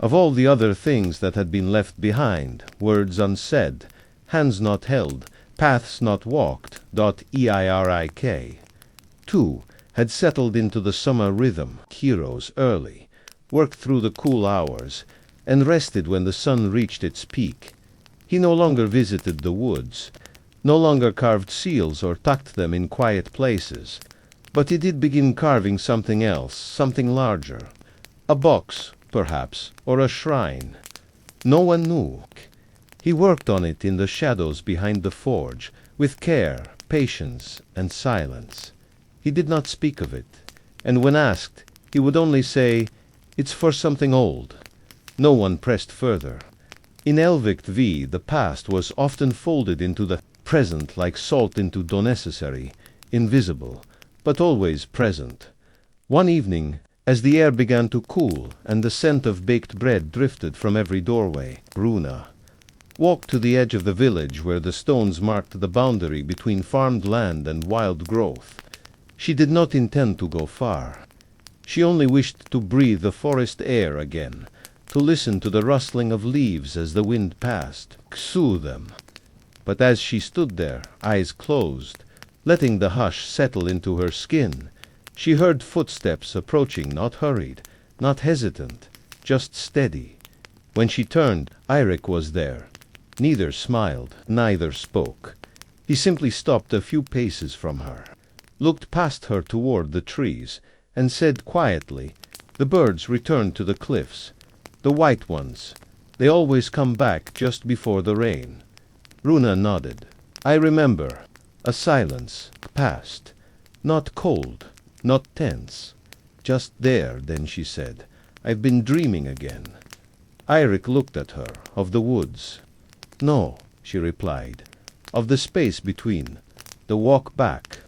of all the other things that had been left behind, words unsaid, hands not held, paths not walked. Eirik, too, had settled into the summer rhythm, heroes early, worked through the cool hours, and rested when the sun reached its peak. He no longer visited the woods, no longer carved seals or tucked them in quiet places, but he did begin carving something else, something larger. A box, perhaps, or a shrine. No one knew. He worked on it in the shadows behind the forge, with care, patience, and silence. He did not speak of it, and when asked, he would only say, "It's for something old." No one pressed further. In Elvkved, the past was often folded into the present like salt into dough, necessary, invisible, but always present. One evening, as the air began to cool and the scent of baked bread drifted from every doorway, Runa walked to the edge of the village where the stones marked the boundary between farmed land and wild growth. She did not intend to go far. She only wished to breathe the forest air again, to listen to the rustling of leaves as the wind passed, soothe them. But as she stood there, eyes closed, letting the hush settle into her skin, she heard footsteps approaching, not hurried, not hesitant, just steady. When she turned, Eirik was there. Neither smiled, neither spoke. He simply stopped a few paces from her. looked past her toward the trees, and said quietly, "The birds return to the cliffs. The white ones. They always come back just before the rain." Runa nodded. "I remember." A silence passed. Not cold, not tense. "Just there," then she said. "I've been dreaming again." Eirik looked at her, of the woods. "No," she replied. "Of the space between. The walk back."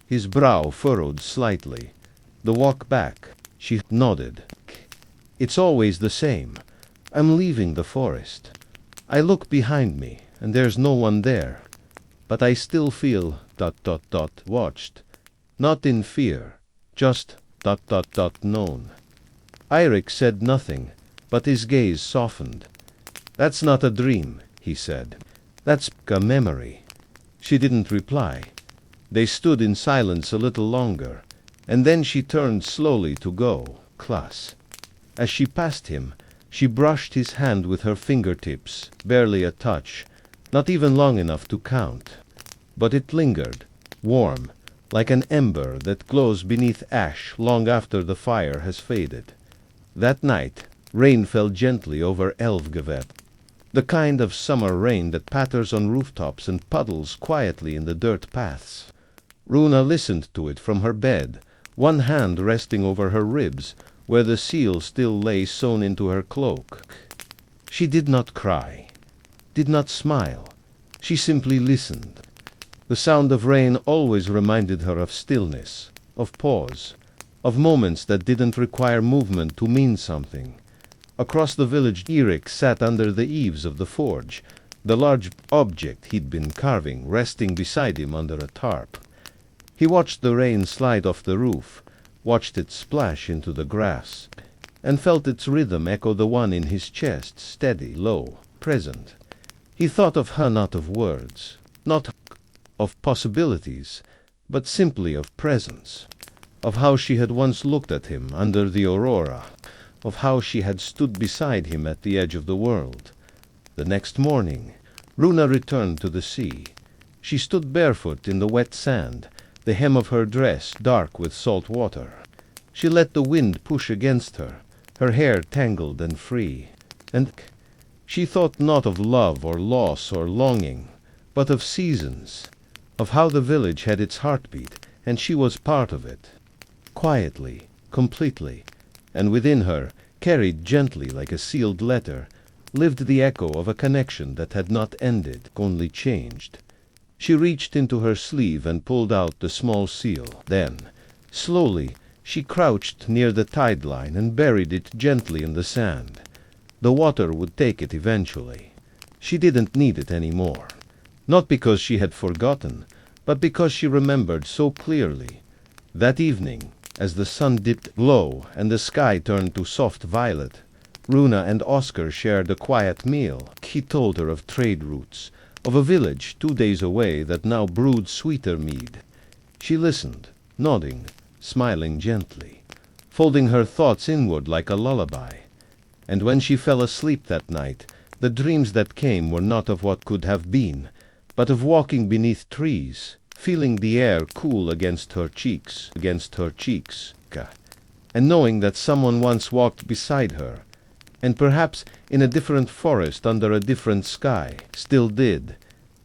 His brow furrowed slightly. "The walk back." She nodded. "It's always the same. I'm leaving the forest. I look behind me, and there's no one there. But I still feel ... watched. Not in fear, just ... known." Eirik said nothing, but his gaze softened. "That's not a dream," he said. "That's a memory." She didn't reply. They stood in silence a little longer, and then she turned slowly to go. Class. As she passed him, she brushed his hand with her fingertips, barely a touch, not even long enough to count. But it lingered, warm, like an ember that glows beneath ash long after the fire has faded. That night, rain fell gently over Elvkved, the kind of summer rain that patters on rooftops and puddles quietly in the dirt paths. Runa listened to it from her bed, one hand resting over her ribs, where the seal still lay sewn into her cloak. She did not cry, did not smile. She simply listened. The sound of rain always reminded her of stillness, of pause, of moments that didn't require movement to mean something. Across the village, Eirik sat under the eaves of the forge, the large object he'd been carving resting beside him under a tarp. He watched the rain slide off the roof, watched it splash into the grass, and felt its rhythm echo the one in his chest, steady, low, present. He thought of her, not of words, not of possibilities, but simply of presence, of how she had once looked at him under the aurora, of how she had stood beside him at the edge of the world. The next morning, Runa returned to the sea. She stood barefoot in the wet sand, the hem of her dress dark with salt water. She let the wind push against her, her hair tangled and free. And she thought not of love or loss or longing, but of seasons, of how the village had its heartbeat, and she was part of it. Quietly, completely, and within her, carried gently like a sealed letter, lived the echo of a connection that had not ended, only changed. She reached into her sleeve and pulled out the small seal. Then, slowly, she crouched near the tide line and buried it gently in the sand. The water would take it eventually. She didn't need it anymore. Not because she had forgotten, but because she remembered so clearly. That evening, as the sun dipped low and the sky turned to soft violet, Runa and Oscar shared a quiet meal. He told her of trade routes, of a village 2 days away that now brewed sweeter mead. She listened, nodding, smiling gently, folding her thoughts inward like a lullaby. And when she fell asleep that night, the dreams that came were not of what could have been, but of walking beneath trees, feeling the air cool against her cheeks, and knowing that someone once walked beside her, and perhaps in a different forest under a different sky, still did.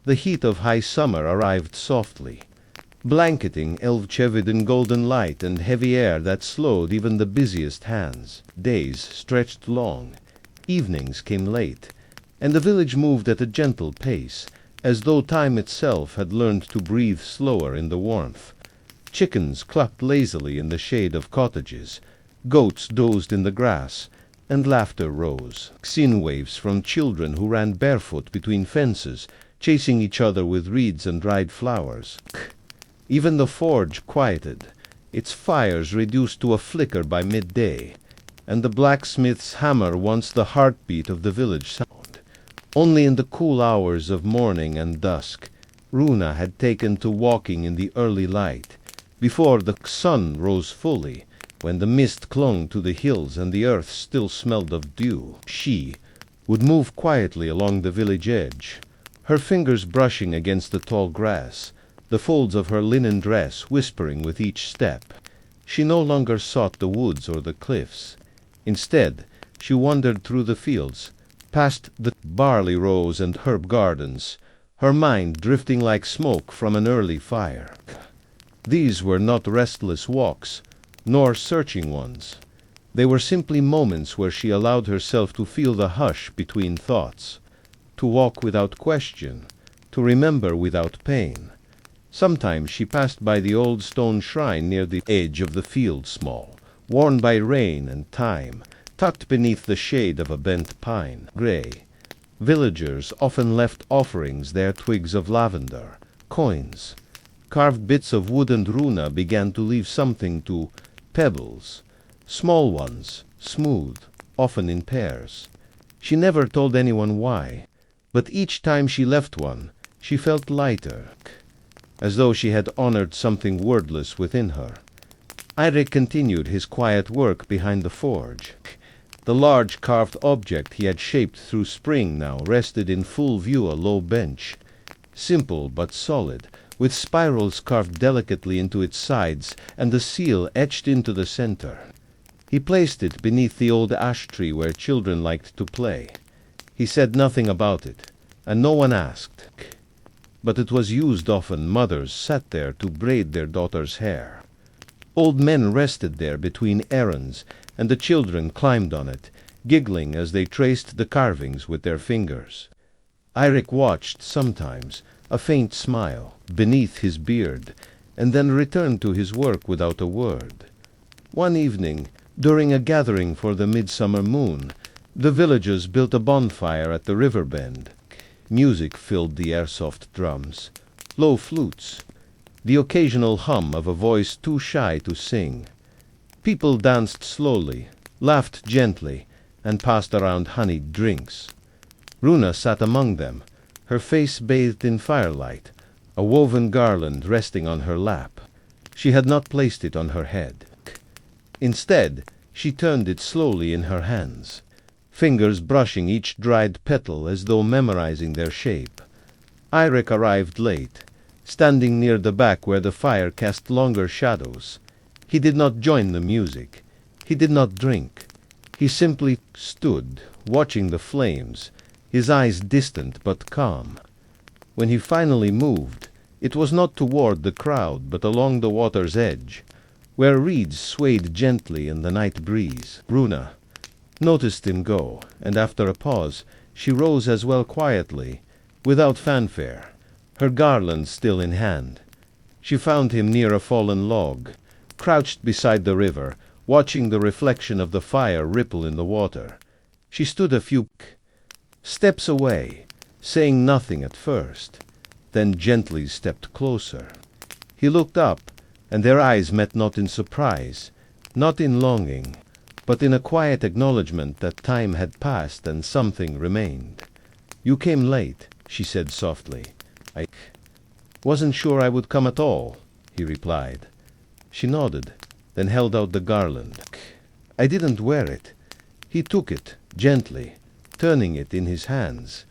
The heat of high summer arrived softly, blanketing Elvkved in golden light and heavy air that slowed even the busiest hands. Days stretched long, evenings came late, and the village moved at a gentle pace, as though time itself had learned to breathe slower in the warmth. Chickens clucked lazily in the shade of cottages, goats dozed in the grass, and laughter rose, sin waves from children who ran barefoot between fences, chasing each other with reeds and dried flowers. Even the forge quieted, its fires reduced to a flicker by midday, and the blacksmith's hammer once the heartbeat of the village sound. Only in the cool hours of morning and dusk, Runa had taken to walking in the early light, before the sun rose fully, when the mist clung to the hills and the earth still smelled of dew. She would move quietly along the village edge, her fingers brushing against the tall grass, the folds of her linen dress whispering with each step. She no longer sought the woods or the cliffs. Instead, she wandered through the fields, past the barley rows and herb gardens, her mind drifting like smoke from an early fire. These were not restless walks, nor searching ones. They were simply moments where she allowed herself to feel the hush between thoughts, to walk without question, to remember without pain. Sometimes she passed by the old stone shrine near the edge of the field small, worn by rain and time, tucked beneath the shade of a bent pine. Gray. Villagers often left offerings there, twigs of lavender, coins. Carved bits of wood and runa began to leave something to pebbles, small ones, smooth, often in pairs. She never told anyone why, but each time she left one, she felt lighter, as though she had honored something wordless within her. Eirik continued his quiet work behind the forge. The large carved object he had shaped through spring now rested in full view, a low bench, simple but solid, with spirals carved delicately into its sides and the seal etched into the center. He placed it beneath the old ash tree where children liked to play. He said nothing about it, and no one asked. But it was used often. Mothers sat there to braid their daughters' hair. Old men rested there between errands, and the children climbed on it, giggling as they traced the carvings with their fingers. Eirik watched sometimes, a faint smile, beneath his beard, and then returned to his work without a word. One evening, during a gathering for the midsummer moon, the villagers built a bonfire at the river bend. Music filled the airsoft drums, low flutes, the occasional hum of a voice too shy to sing. People danced slowly, laughed gently, and passed around honeyed drinks. Runa sat among them, her face bathed in firelight, a woven garland resting on her lap. She had not placed it on her head. Instead, she turned it slowly in her hands, fingers brushing each dried petal as though memorizing their shape. Eirik arrived late, standing near the back where the fire cast longer shadows. He did not join the music. He did not drink. He simply stood, watching the flames, his eyes distant but calm. When he finally moved, it was not toward the crowd but along the water's edge, where reeds swayed gently in the night breeze. Runa noticed him go, and after a pause, she rose as well quietly, without fanfare, her garland still in hand. She found him near a fallen log, crouched beside the river, watching the reflection of the fire ripple in the water. She stood a few steps away, saying nothing at first, then gently stepped closer. He looked up, and their eyes met, not in surprise, not in longing, but in a quiet acknowledgement that time had passed and something remained. "You came late," she said softly. "I wasn't sure I would come at all," he replied. She nodded, then held out the garland. "I didn't wear it." He took it, gently, turning it in his hands.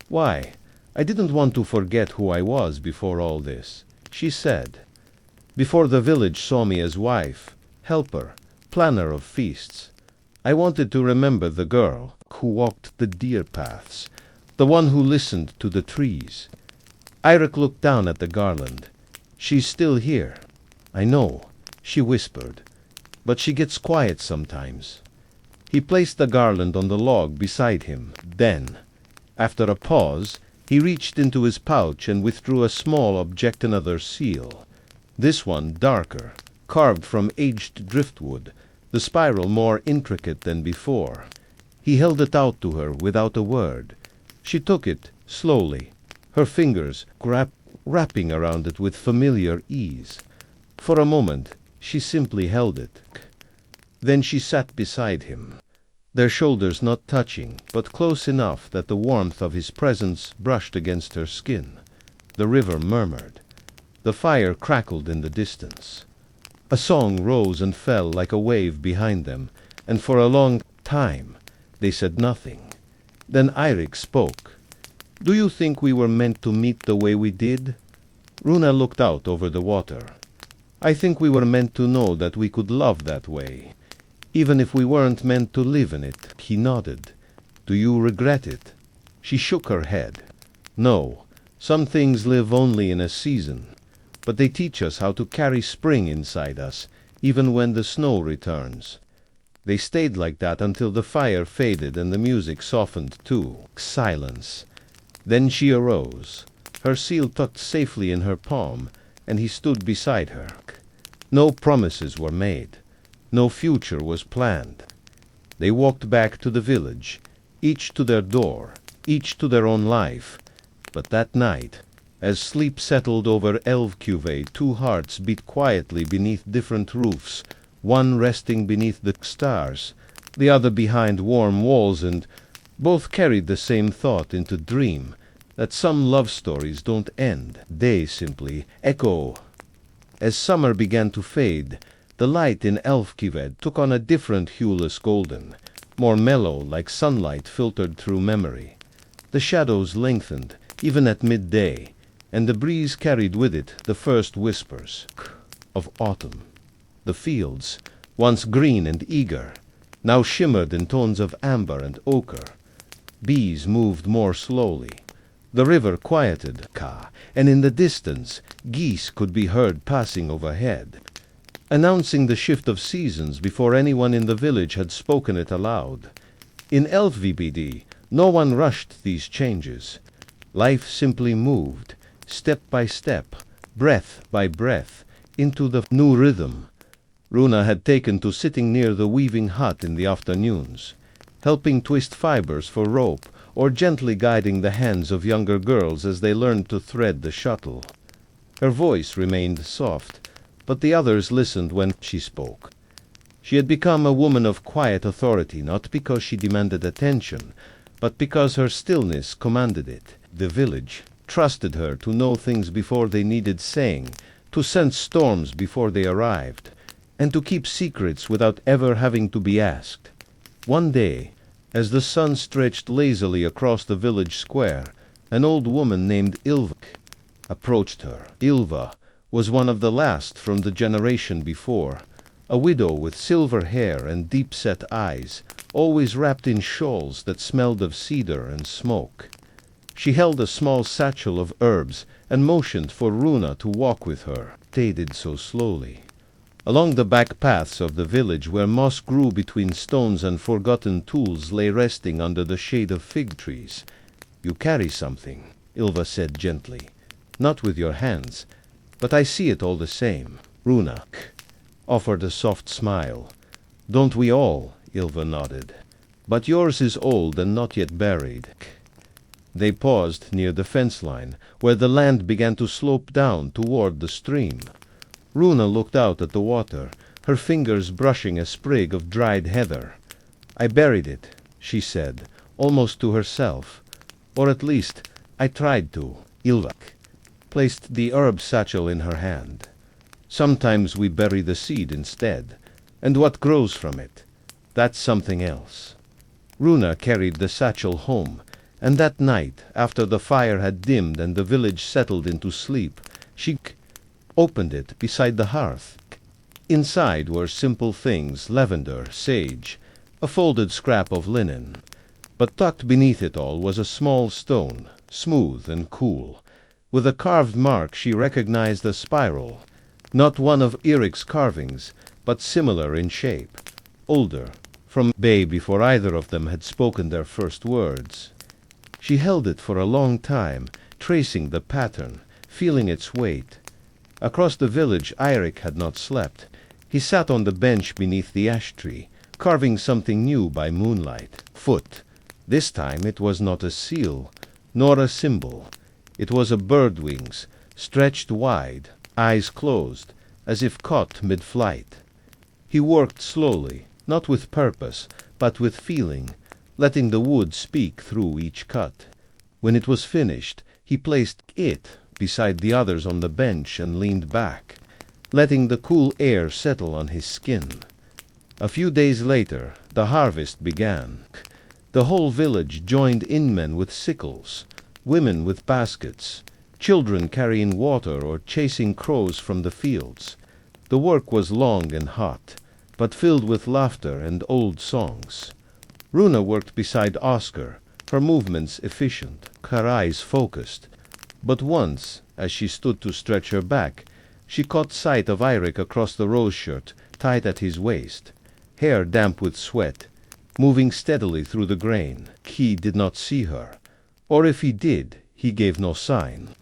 "Why? I didn't want to forget who I was before all this," she said. "Before the village saw me as wife, helper, planner of feasts. I wanted to remember the girl who walked the deer paths, the one who listened to the trees." Eirik looked down at the garland. "She's still here." "I know," she whispered, "but she gets quiet sometimes." He placed the garland on the log beside him. Then, after a pause, he reached into his pouch and withdrew a small object, another seal. This one darker, carved from aged driftwood, the spiral more intricate than before. He held it out to her without a word. She took it slowly, her fingers wrapping around it with familiar ease. For a moment, she simply held it. Then she sat beside him, their shoulders not touching, but close enough that the warmth of his presence brushed against her skin. The river murmured. The fire crackled in the distance. A song rose and fell like a wave behind them, and for a long time they said nothing. Then Eirik spoke. "Do you think we were meant to meet the way we did? Runa looked out over the water. I think we were meant to know that we could love that way, even if we weren't meant to live in it. He nodded. Do you regret it? She shook her head. No, some things live only in a season, but they teach us how to carry spring inside us, even when the snow returns. They stayed like that until the fire faded and the music softened too. Silence. Then she arose, her seal tucked safely in her palm, and he stood beside her. No promises were made. No future was planned. They walked back to the village, each to their door, each to their own life. But that night, as sleep settled over Elvkved, two hearts beat quietly beneath different roofs, one resting beneath the stars, the other behind warm walls, and both carried the same thought into dream, that some love stories don't end. They simply echo. As summer began to fade, the light in Elvkved took on a different hueless golden, more mellow, like sunlight filtered through memory. The shadows lengthened, even at midday, and the breeze carried with it the first whispers of autumn. The fields, once green and eager, now shimmered in tones of amber and ochre. Bees moved more slowly. The river quieted, and in the distance geese could be heard passing overhead, announcing the shift of seasons before anyone in the village had spoken it aloud. In Elvkved, no one rushed these changes. Life simply moved, step by step, breath by breath, into the new rhythm. Runa had taken to sitting near the weaving hut in the afternoons, helping twist fibers for rope, or gently guiding the hands of younger girls as they learned to thread the shuttle. Her voice remained soft, but the others listened when she spoke. She had become a woman of quiet authority, not because she demanded attention, but because her stillness commanded it. The village trusted her to know things before they needed saying, to sense storms before they arrived, and to keep secrets without ever having to be asked. One day, as the sun stretched lazily across the village square, an old woman named Elvkved approached her. Ylva was one of the last from the generation before, a widow with silver hair and deep-set eyes, always wrapped in shawls that smelled of cedar and smoke. She held a small satchel of herbs and motioned for Runa to walk with her. They did so slowly. Along the back paths of the village, where moss grew between stones and forgotten tools lay resting under the shade of fig trees. You carry something, Ylva said gently. Not with your hands, but I see it all the same. Runa offered a soft smile. Don't we all? Ylva nodded. But yours is old and not yet buried. They paused near the fence line, where the land began to slope down toward the stream. Runa looked out at the water, her fingers brushing a sprig of dried heather. I buried it, she said, almost to herself. Or at least, I tried to. Ylva placed the herb satchel in her hand. Sometimes we bury the seed instead, and what grows from it, that's something else. Runa carried the satchel home, and that night, after the fire had dimmed and the village settled into sleep, she opened it beside the hearth. Inside were simple things, lavender, sage, a folded scrap of linen. But tucked beneath it all was a small stone, smooth and cool. With a carved mark she recognized a spiral, not one of Eirik's carvings, but similar in shape, older, from bay before either of them had spoken their first words. She held it for a long time, tracing the pattern, feeling its weight. Across the village Eirik had not slept. He sat on the bench beneath the ash tree, carving something new by moonlight. Foot. This time it was not a seal, nor a symbol. It was a bird's wings, stretched wide, eyes closed, as if caught mid-flight. He worked slowly, not with purpose, but with feeling, letting the wood speak through each cut. When it was finished, he placed it beside the others on the bench and leaned back, letting the cool air settle on his skin. A few days later, the harvest began. The whole village joined in, men with sickles, women with baskets. children carrying water or chasing crows from the fields. The work was long and hot, but filled with laughter and old songs. Runa worked beside Oscar, her movements efficient, her eyes focused. But once, as she stood to stretch her back, she caught sight of Eirik across the rose shirt, tight at his waist, hair damp with sweat, moving steadily through the grain. He did not see her, or if he did, he gave no sign.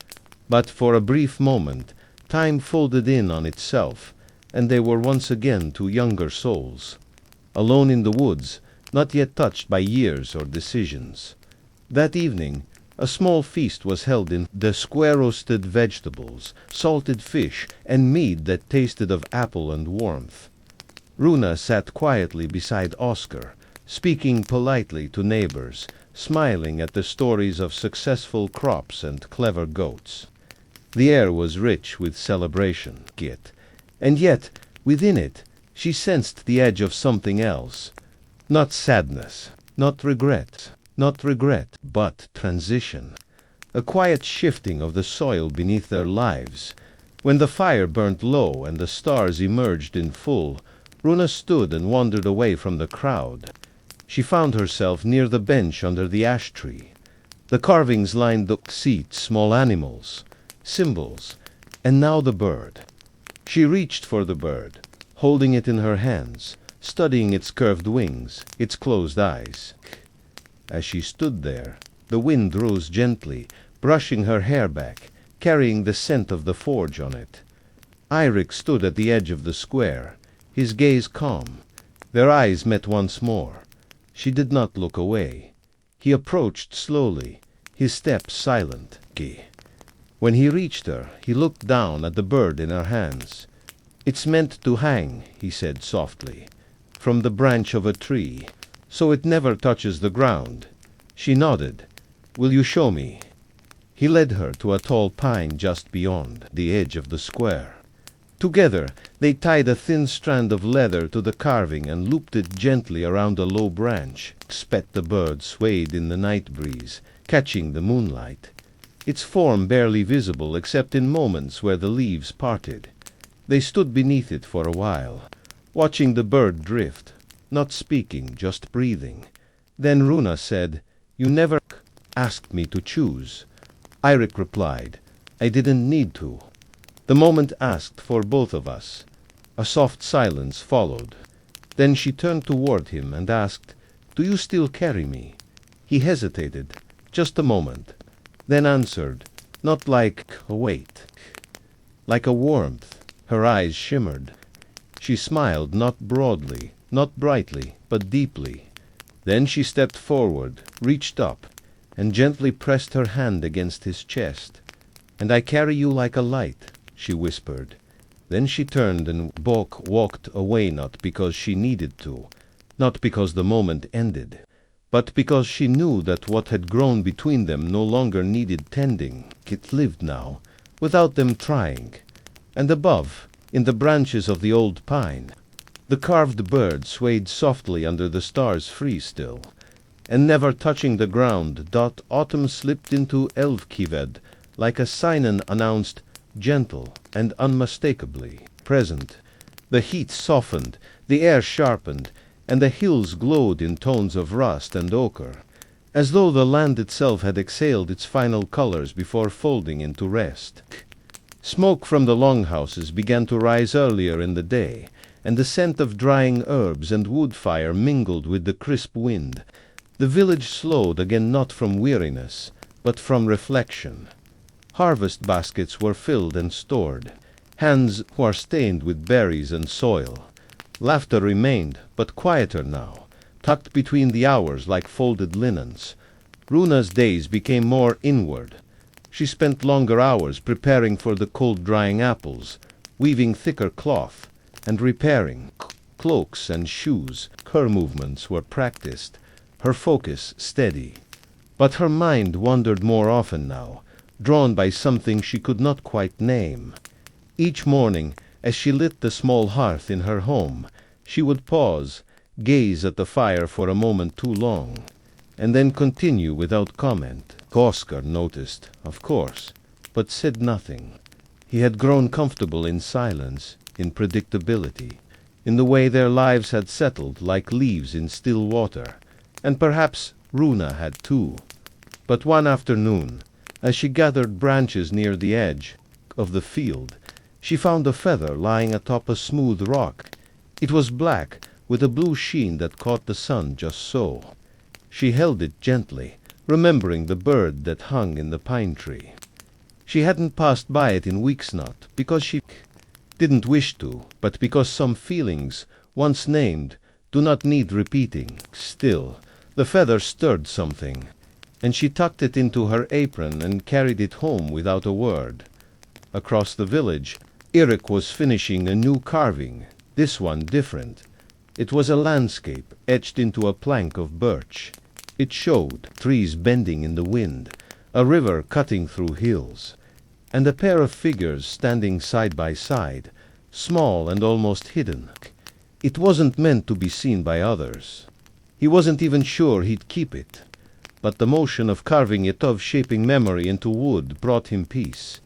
But for a brief moment, time folded in on itself, and they were once again two younger souls, alone in the woods, not yet touched by years or decisions. That evening, a small feast was held in the square roasted vegetables, salted fish, and mead that tasted of apple and warmth. Runa sat quietly beside Oscar, speaking politely to neighbors, smiling at the stories of successful crops and clever goats. The air was rich with celebration, and yet, within it, she sensed the edge of something else. Not sadness, not regret, but transition. A quiet shifting of the soil beneath their lives. When the fire burnt low and the stars emerged in full, Runa stood and wandered away from the crowd. She found herself near the bench under the ash tree. The carvings lined the seat, small animals, symbols, and now the bird. She reached for the bird, holding it in her hands, studying its curved wings, its closed eyes. As she stood there, the wind rose gently, brushing her hair back, carrying the scent of the forge on it. Eirik stood at the edge of the square, his gaze calm. Their eyes met once more. She did not look away. He approached slowly, his steps silent. When he reached her, he looked down at the bird in her hands. "It's meant to hang," he said softly, "from the branch of a tree, so it never touches the ground." She nodded. "Will you show me?" He led her to a tall pine just beyond the edge of the square. Together they tied a thin strand of leather to the carving and looped it gently around a low branch. The bird swayed in the night breeze, catching the moonlight, its form barely visible except in moments where the leaves parted. They stood beneath it for a while, watching the bird drift, not speaking, just breathing. Then Runa said, "You never asked me to choose." Eirik replied, "I didn't need to." The moment asked for both of us. A soft silence followed. Then she turned toward him and asked, "Do you still carry me?" He hesitated, just a moment, then answered, not like a weight, like a warmth. Her eyes shimmered. She smiled, not broadly, not brightly, but deeply. Then she stepped forward, reached up, and gently pressed her hand against his chest. "And I carry you like a light," she whispered. Then she turned and walked away, not because she needed to, not because the moment ended, but because she knew that what had grown between them no longer needed tending. It lived now, without them trying. And above, in the branches of the old pine, the carved bird swayed softly under the stars free still, and never touching the ground. Autumn slipped into Elvkved like a sign and announced, gentle and unmistakably present. The heat softened, the air sharpened, and the hills glowed in tones of rust and ochre, as though the land itself had exhaled its final colors before folding into rest. Smoke from the longhouses began to rise earlier in the day, and the scent of drying herbs and wood fire mingled with the crisp wind. The village slowed again, not from weariness, but from reflection. Harvest baskets were filled and stored, hands were stained with berries and soil. Laughter remained, but quieter now, tucked between the hours like folded linens. Runa's days became more inward. She spent longer hours preparing for the cold-drying apples, weaving thicker cloth, and repairing cloaks and shoes. Her movements were practiced, her focus steady. But her mind wandered more often now, drawn by something she could not quite name. Each morning, as she lit the small hearth in her home, she would pause, gaze at the fire for a moment too long, and then continue without comment. Oscar noticed, of course. but said nothing. He had grown comfortable in silence, in predictability, in the way their lives had settled like leaves in still water, and perhaps Runa had too. But one afternoon, as she gathered branches near the edge of the field, she found a feather lying atop a smooth rock. It was black, with a blue sheen that caught the sun just so. She held it gently, remembering the bird that hung in the pine tree. She hadn't passed by it in weeks, not because she didn't wish to, but because some feelings, once named, do not need repeating. Still, the feather stirred something, and she tucked it into her apron and carried it home without a word. Across the village, Eirik was finishing a new carving, this one different. It was a landscape etched into a plank of birch. It showed trees bending in the wind, a river cutting through hills, and a pair of figures standing side by side, small and almost hidden. It wasn't meant to be seen by others. He wasn't even sure he'd keep it, but the motion of carving it, of shaping memory into wood, brought him peace.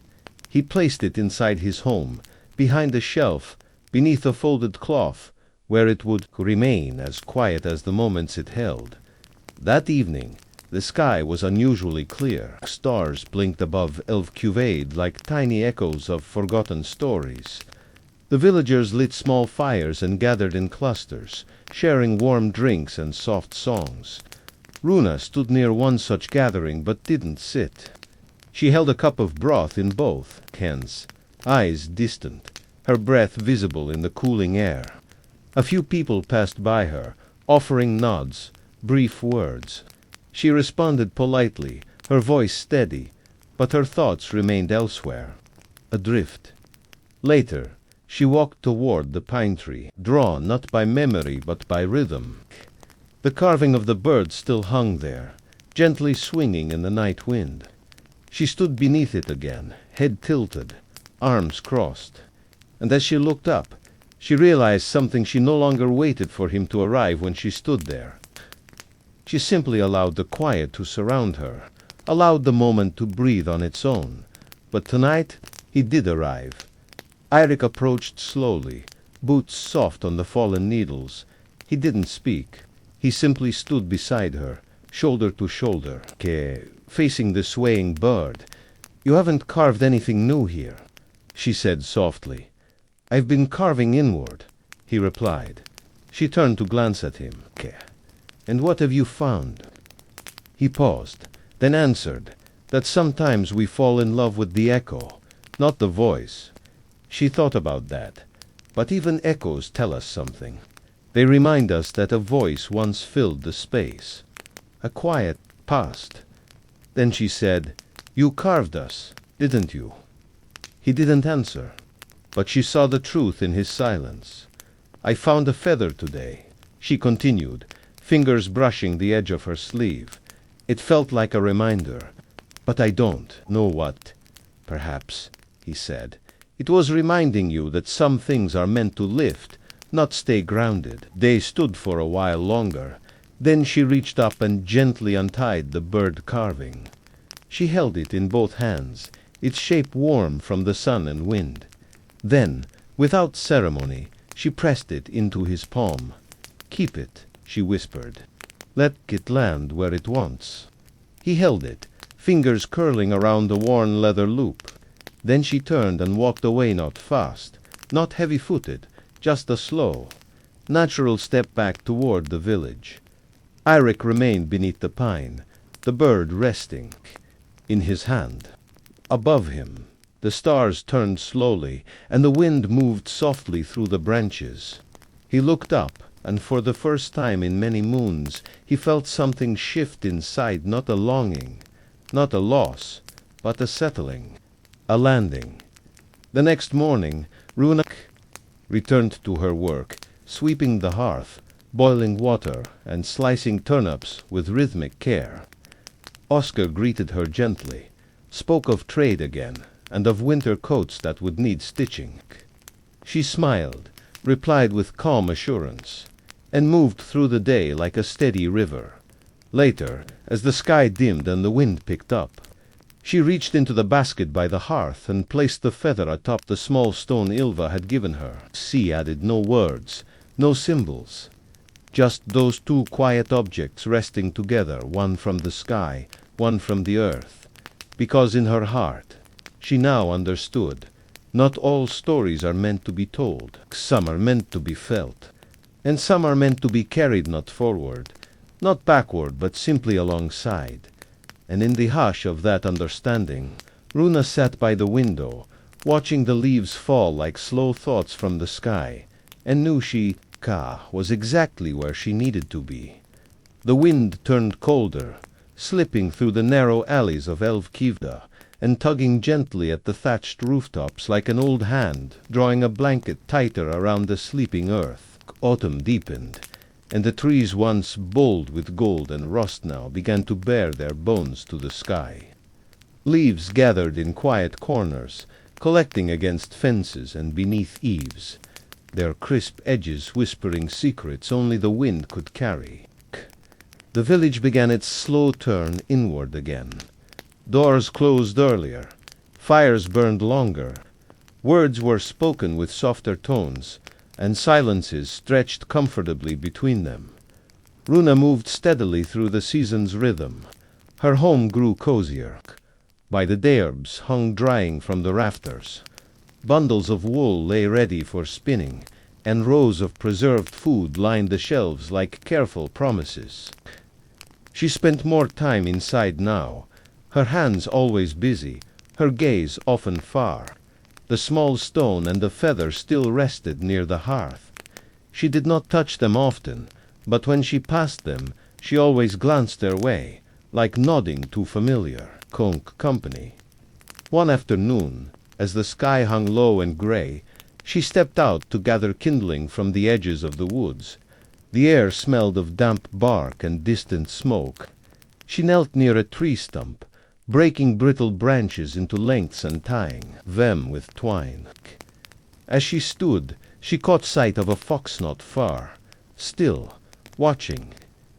He placed it inside his home, behind a shelf, beneath a folded cloth, where it would remain as quiet as the moments it held. That evening, the sky was unusually clear. Stars blinked above Elvkved like tiny echoes of forgotten stories. The villagers lit small fires and gathered in clusters, sharing warm drinks and soft songs. Runa stood near one such gathering but didn't sit. She held a cup of broth in both hands, eyes distant, her breath visible in the cooling air. A few people passed by her, offering nods, brief words. She responded politely, her voice steady, but her thoughts remained elsewhere, adrift. Later, she walked toward the pine tree, drawn not by memory but by rhythm. The carving of the bird still hung there, gently swinging in the night wind. She stood beneath it again, head tilted, arms crossed, and as she looked up, she realized something. She no longer waited for him to arrive when she stood there. She simply allowed the quiet to surround her, allowed the moment to breathe on its own. But tonight, he did arrive. Eirik approached slowly, boots soft on the fallen needles. He didn't speak. He simply stood beside her, shoulder to shoulder, facing the swaying bird. "You haven't carved anything new here," she said softly. "I've been carving inward," he replied. She turned to glance at him. "And what have you found?" He paused, then answered that sometimes we fall in love with the echo, not the voice. She thought about that. But even echoes tell us something. They remind us that a voice once filled the space. A quiet past. Then she said, "You carved us, didn't you?" He didn't answer, but she saw the truth in his silence. "I found a feather today," she continued, fingers brushing the edge of her sleeve. "It felt like a reminder, but I don't know what." "Perhaps," he said, "it was reminding you that some things are meant to lift, not stay grounded." They stood for a while longer. Then she reached up and gently untied the bird carving. She held it in both hands, its shape warm from the sun and wind. Then, without ceremony, she pressed it into his palm. "Keep it," she whispered. "Let it land where it wants." He held it, fingers curling around the worn leather loop. Then she turned and walked away, not fast, not heavy-footed, just a slow, natural step back toward the village. Eirik remained beneath the pine, the bird resting in his hand. Above him, the stars turned slowly, and the wind moved softly through the branches. He looked up, and for the first time in many moons, he felt something shift inside, not a longing, not a loss, but a settling, a landing. The next morning, Runa returned to her work, sweeping the hearth, boiling water, and slicing turnips with rhythmic care. Oscar greeted her gently, spoke of trade again, and of winter coats that would need stitching. She smiled, replied with calm assurance, and moved through the day like a steady river. Later, as the sky dimmed and the wind picked up, She reached into the basket by the hearth and placed the feather atop the small stone Ylva had given her. She added no words, no symbols. Just those two quiet objects resting together, one from the sky, one from the earth. Because in her heart, she now understood, not all stories are meant to be told. Some are meant to be felt. And some are meant to be carried not forward, not backward, but simply alongside. And in the hush of that understanding, Runa sat by the window, watching the leaves fall like slow thoughts from the sky, and knew was exactly where she needed to be. The wind turned colder, slipping through the narrow alleys of Elvkved, and tugging gently at the thatched rooftops like an old hand, drawing a blanket tighter around the sleeping earth. Autumn deepened, and the trees once bold with gold and rust now began to bare their bones to the sky. Leaves gathered in quiet corners, collecting against fences and beneath eaves, their crisp edges whispering secrets only the wind could carry. The village began its slow turn inward again. Doors closed earlier, fires burned longer, words were spoken with softer tones, and silences stretched comfortably between them. Runa moved steadily through the season's rhythm. Her home grew cozier. By the herbs hung drying from the rafters. Bundles of wool lay ready for spinning, and rows of preserved food lined the shelves like careful promises. She spent more time inside now, her hands always busy, her gaze often far. The small stone and the feather still rested near the hearth. She did not touch them often, but when she passed them, she always glanced their way, like nodding to familiar company. One afternoon, as the sky hung low and gray, she stepped out to gather kindling from the edges of the woods. The air smelled of damp bark and distant smoke. She knelt near a tree stump, breaking brittle branches into lengths and tying them with twine. As she stood, she caught sight of a fox not far, still, watching.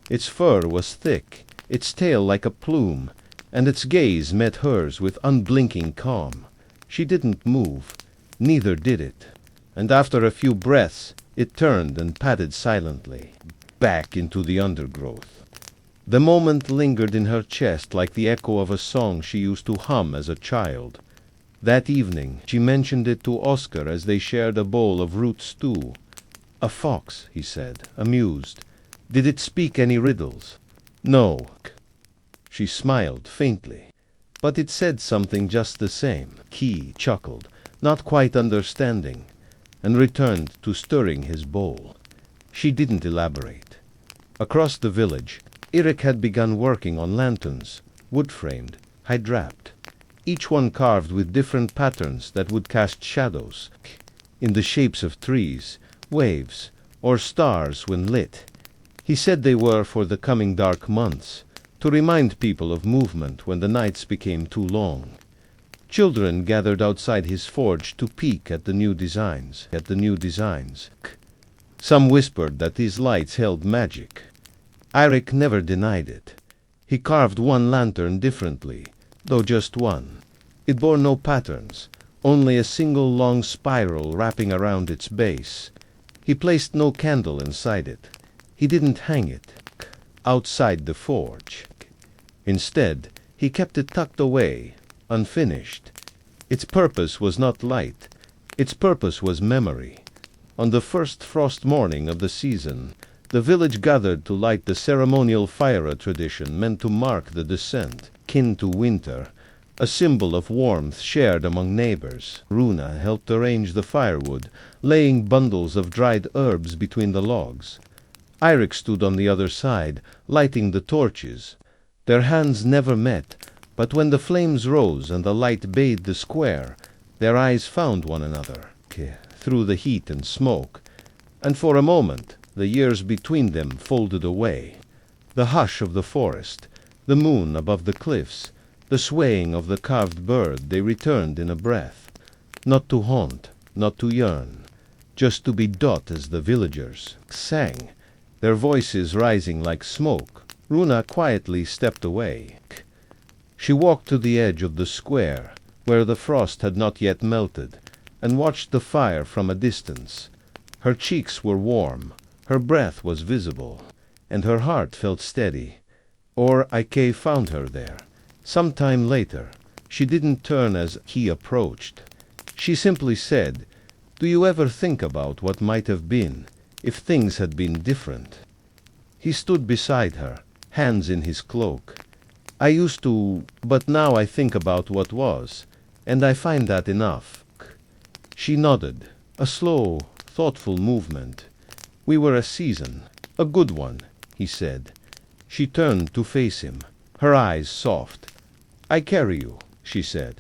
Its fur was thick, its tail like a plume, and its gaze met hers with unblinking calm. She didn't move, neither did it, and after a few breaths it turned and padded silently back into the undergrowth. The moment lingered in her chest like the echo of a song she used to hum as a child. That evening she mentioned it to Oscar as they shared a bowl of root stew. "A fox," he said, amused. "Did it speak any riddles?" "No." She smiled faintly. "But it said something just the same." He chuckled, not quite understanding, and returned to stirring his bowl. She didn't elaborate. Across the village, Eirik had begun working on lanterns, wood-framed, high-draped, each one carved with different patterns that would cast shadows, in the shapes of trees, waves, or stars when lit. He said they were for the coming dark months, to remind people of movement when the nights became too long. Children gathered outside his forge to peek at the new designs. Some whispered that these lights held magic. Eirik never denied it. He carved one lantern differently, though just one. It bore no patterns, only a single long spiral wrapping around its base. He placed no candle inside it. He didn't hang it outside the forge. Instead, he kept it tucked away, unfinished. Its purpose was not light. Its purpose was memory. On the first frost morning of the season, the village gathered to light the ceremonial fire, a tradition meant to mark the descent, kin to winter, a symbol of warmth shared among neighbors. Runa helped arrange the firewood, laying bundles of dried herbs between the logs. Eirik stood on the other side, lighting the torches. Their hands never met, but when the flames rose and the light bathed the square, their eyes found one another, through the heat and smoke, and for a moment the years between them folded away. The hush of the forest, the moon above the cliffs, the swaying of the carved bird, they returned in a breath, not to haunt, not to yearn, just to be dot as the villagers sang, their voices rising like smoke. Runa quietly stepped away. She walked to the edge of the square, where the frost had not yet melted, and watched the fire from a distance. Her cheeks were warm, her breath was visible, and her heart felt steady. Or Eirik found her there. Some time later, she didn't turn as he approached. She simply said, "Do you ever think about what might have been, if things had been different?" He stood beside her, hands in his cloak. "I used to, but now I think about what was, and I find that enough." She nodded, a slow, thoughtful movement. "We were a season, a good one," he said. She turned to face him, her eyes soft. "I carry you," she said,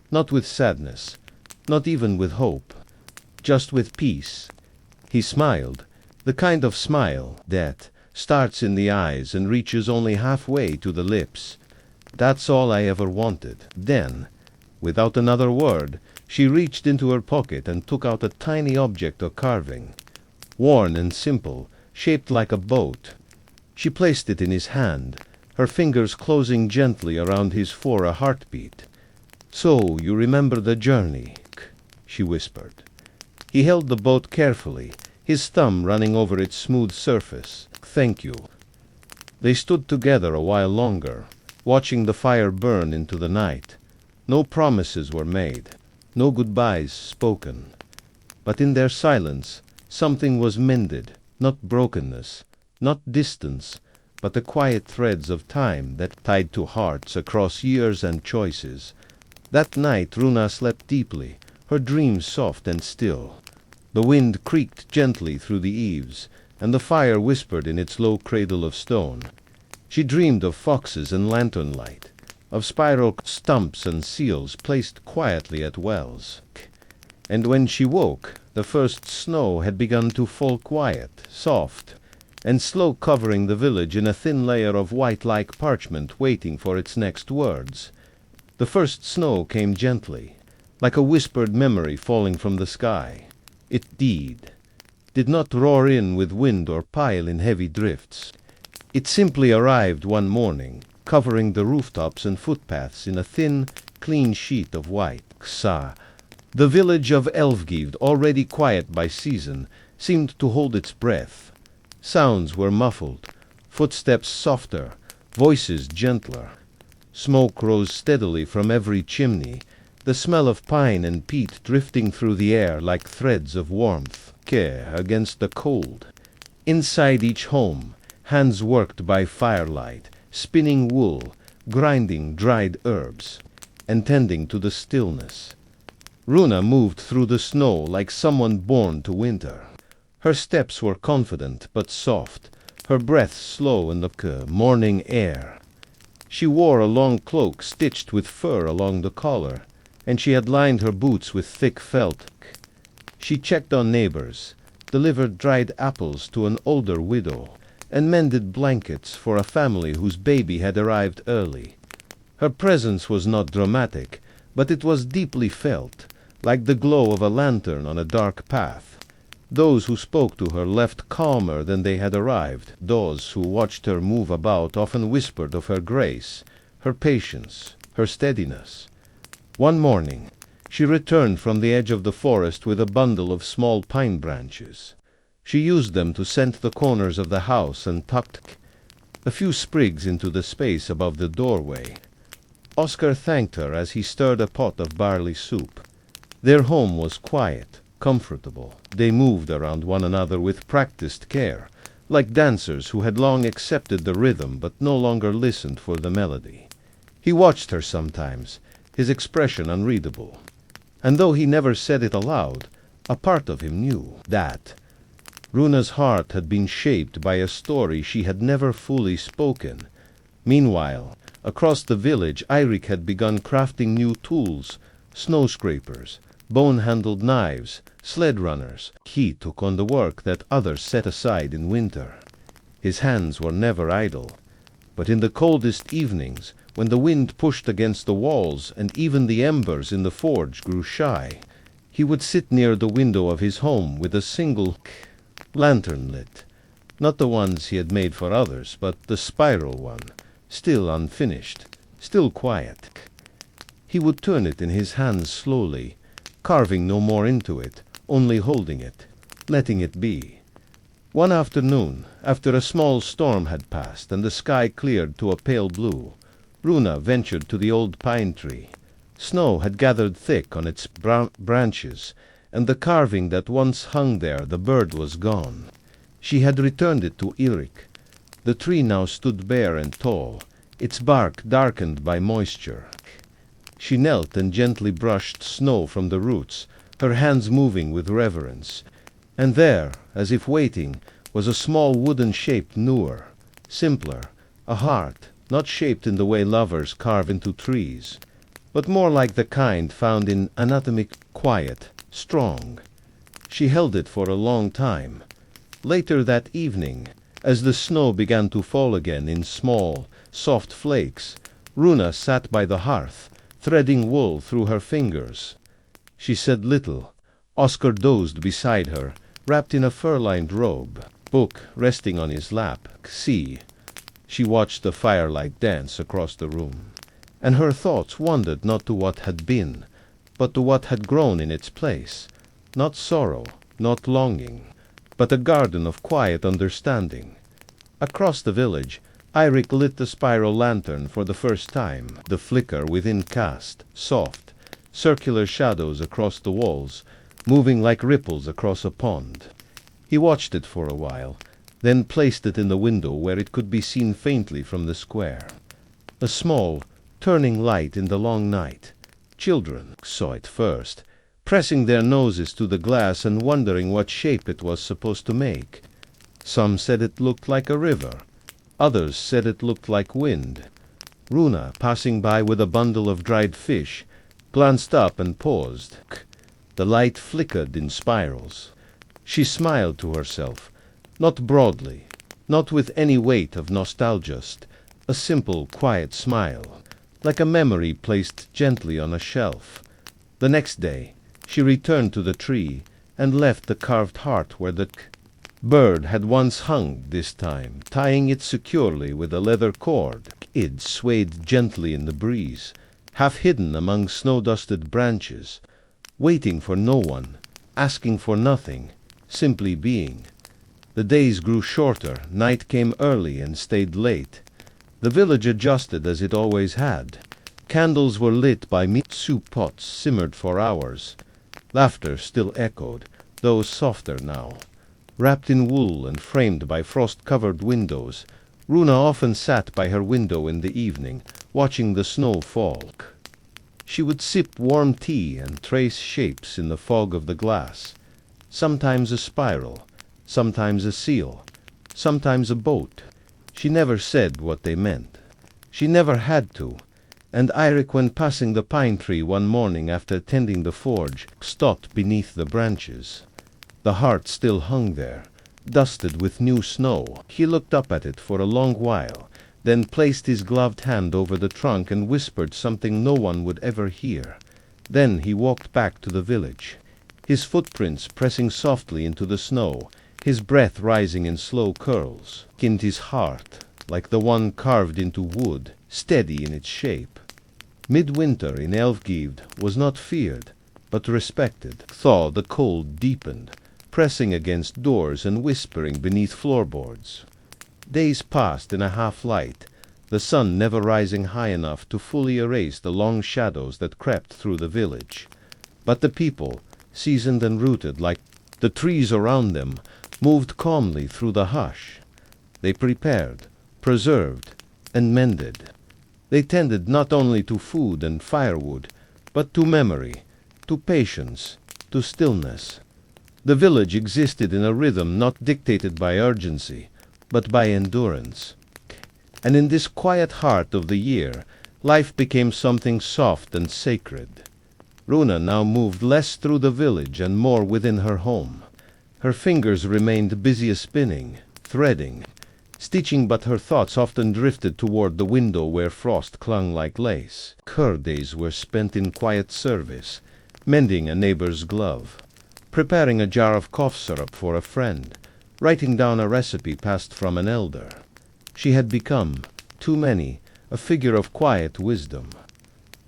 "not with sadness, not even with hope, just with peace." He smiled, the kind of smile that starts in the eyes and reaches only halfway to the lips. "That's all I ever wanted." Then, without another word, she reached into her pocket and took out a tiny object of carving, worn and simple, shaped like a boat. She placed it in his hand, her fingers closing gently around his for a heartbeat. "So you remember the journey," she whispered. He held the boat carefully, his thumb running over its smooth surface. "Thank you." They stood together a while longer, watching the fire burn into the night. No promises were made, no goodbyes spoken. But in their silence, something was mended, not brokenness, not distance, but the quiet threads of time that tied two hearts across years and choices. That night Runa slept deeply, her dreams soft and still. The wind creaked gently through the eaves, and the fire whispered in its low cradle of stone. She dreamed of foxes and lantern light, of spiral stumps and seals placed quietly at wells. And when she woke, the first snow had begun to fall quiet, soft, and slow, covering the village in a thin layer of white like parchment waiting for its next words. The first snow came gently, like a whispered memory falling from the sky. It did not roar in with wind or pile in heavy drifts. It simply arrived one morning, covering the rooftops and footpaths in a thin, clean sheet of white. The village of Elvkved, already quiet by season, seemed to hold its breath. Sounds were muffled, footsteps softer, voices gentler. Smoke rose steadily from every chimney, the smell of pine and peat drifting through the air like threads of warmth, care against the cold. Inside each home, hands worked by firelight, spinning wool, grinding dried herbs, and tending to the stillness. Runa moved through the snow like someone born to winter. Her steps were confident but soft, her breath slow in the morning air. She wore a long cloak stitched with fur along the collar, and she had lined her boots with thick felt. She checked on neighbors, delivered dried apples to an older widow, and mended blankets for a family whose baby had arrived early. Her presence was not dramatic, but it was deeply felt, like the glow of a lantern on a dark path. Those who spoke to her left calmer than they had arrived. Those who watched her move about often whispered of her grace, her patience, her steadiness. One morning, she returned from the edge of the forest with a bundle of small pine branches. She used them to scent the corners of the house and tucked a few sprigs into the space above the doorway. Oscar thanked her as he stirred a pot of barley soup. Their home was quiet, comfortable. They moved around one another with practiced care, like dancers who had long accepted the rhythm but no longer listened for the melody. He watched her sometimes, his expression unreadable. And though he never said it aloud, a part of him knew that Runa's heart had been shaped by a story she had never fully spoken. Meanwhile, across the village, Eirik had begun crafting new tools, snow scrapers, bone-handled knives, sled runners. He took on the work that others set aside in winter. His hands were never idle. But in the coldest evenings, when the wind pushed against the walls and even the embers in the forge grew shy, he would sit near the window of his home with a single lantern lit. Not the ones he had made for others, but the spiral one, still unfinished, still quiet. He would turn it in his hands slowly, carving no more into it, only holding it, letting it be. One afternoon, after a small storm had passed and the sky cleared to a pale blue, Runa ventured to the old pine tree. Snow had gathered thick on its branches, and the carving that once hung there, the bird, was gone. She had returned it to Eirik. The tree now stood bare and tall, its bark darkened by moisture. She knelt and gently brushed snow from the roots, her hands moving with reverence. And there, as if waiting, was a small wooden shape, newer, simpler, a heart, not shaped in the way lovers carve into trees, but more like the kind found in anatomy, quiet, strong. She held it for a long time. Later that evening, as the snow began to fall again in small, soft flakes, Runa sat by the hearth, threading wool through her fingers. She said little. Oscar dozed beside her, wrapped in a fur-lined robe, book resting on his lap. See. She watched the firelight dance across the room, and her thoughts wandered not to what had been, but to what had grown in its place. Not sorrow, not longing, but a garden of quiet understanding. Across the village, Eirik lit the spiral lantern for the first time. The flicker within cast, soft, circular shadows across the walls, moving like ripples across a pond. He watched it for a while, then placed it in the window where it could be seen faintly from the square. A small, turning light in the long night. Children saw it first, pressing their noses to the glass and wondering what shape it was supposed to make. Some said it looked like a river. Others said it looked like wind. Runa, passing by with a bundle of dried fish, glanced up and paused. The light flickered in spirals. She smiled to herself, not broadly, not with any weight of nostalgia, a simple, quiet smile, like a memory placed gently on a shelf. The next day, she returned to the tree and left the carved heart where the bird had once hung, this time, tying it securely with a leather cord. It swayed gently in the breeze, half hidden among snow-dusted branches, waiting for no one, asking for nothing, simply being. The days grew shorter, night came early and stayed late. The village adjusted as it always had. Candles were lit by meat soup pots simmered for hours. Laughter still echoed, though softer now. Wrapped in wool and framed by frost-covered windows, Runa often sat by her window in the evening, watching the snow fall. She would sip warm tea and trace shapes in the fog of the glass. Sometimes a spiral, sometimes a seal, sometimes a boat. She never said what they meant. She never had to. And Eirik, when passing the pine tree one morning after tending the forge, stopped beneath the branches. The heart still hung there, dusted with new snow. He looked up at it for a long while, then placed his gloved hand over the trunk and whispered something no one would ever hear. Then he walked back to the village, his footprints pressing softly into the snow, his breath rising in slow curls. In his heart, like the one carved into wood, steady in its shape. Midwinter in Elvkved was not feared, but respected. Thaw, the cold, deepened, pressing against doors and whispering beneath floorboards. Days passed in a half-light, the sun never rising high enough to fully erase the long shadows that crept through the village. But the people, seasoned and rooted like the trees around them, moved calmly through the hush. They prepared, preserved, and mended. They tended not only to food and firewood, but to memory, to patience, to stillness. The village existed in a rhythm not dictated by urgency, but by endurance. And in this quiet heart of the year, life became something soft and sacred. Runa now moved less through the village and more within her home. Her fingers remained busy spinning, threading, stitching, but her thoughts often drifted toward the window where frost clung like lace. Her days were spent in quiet service, mending a neighbor's glove, preparing a jar of cough syrup for a friend, writing down a recipe passed from an elder. She had become, too many, a figure of quiet wisdom.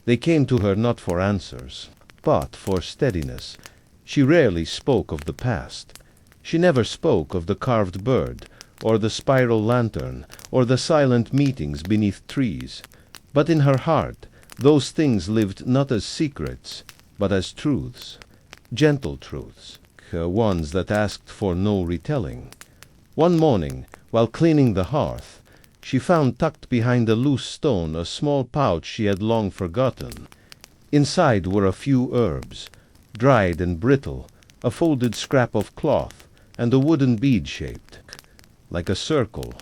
They came to her not for answers, but for steadiness. She rarely spoke of the past. She never spoke of the carved bird, or the spiral lantern, or the silent meetings beneath trees. But in her heart, those things lived not as secrets, but as truths. Gentle truths, ones that asked for no retelling. One morning, while cleaning the hearth, she found tucked behind a loose stone a small pouch she had long forgotten. Inside were a few herbs, dried and brittle, a folded scrap of cloth, and a wooden bead shaped like a circle.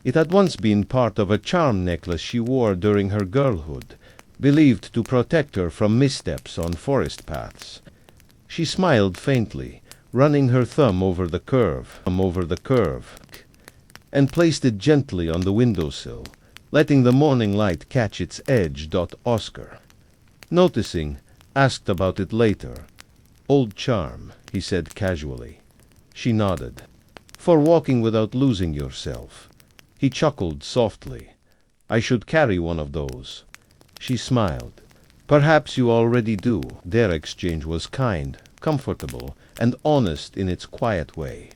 It had once been part of a charm necklace she wore during her girlhood, believed to protect her from missteps on forest paths. She smiled faintly, running her thumb over the curve, and placed it gently on the windowsill, letting the morning light catch its edge. Oscar, noticing, asked about it later. "Old charm," he said casually. She nodded. "For walking without losing yourself." He chuckled softly. "I should carry one of those." She smiled. "Perhaps you already do." Their exchange was kind, comfortable, and honest in its quiet way.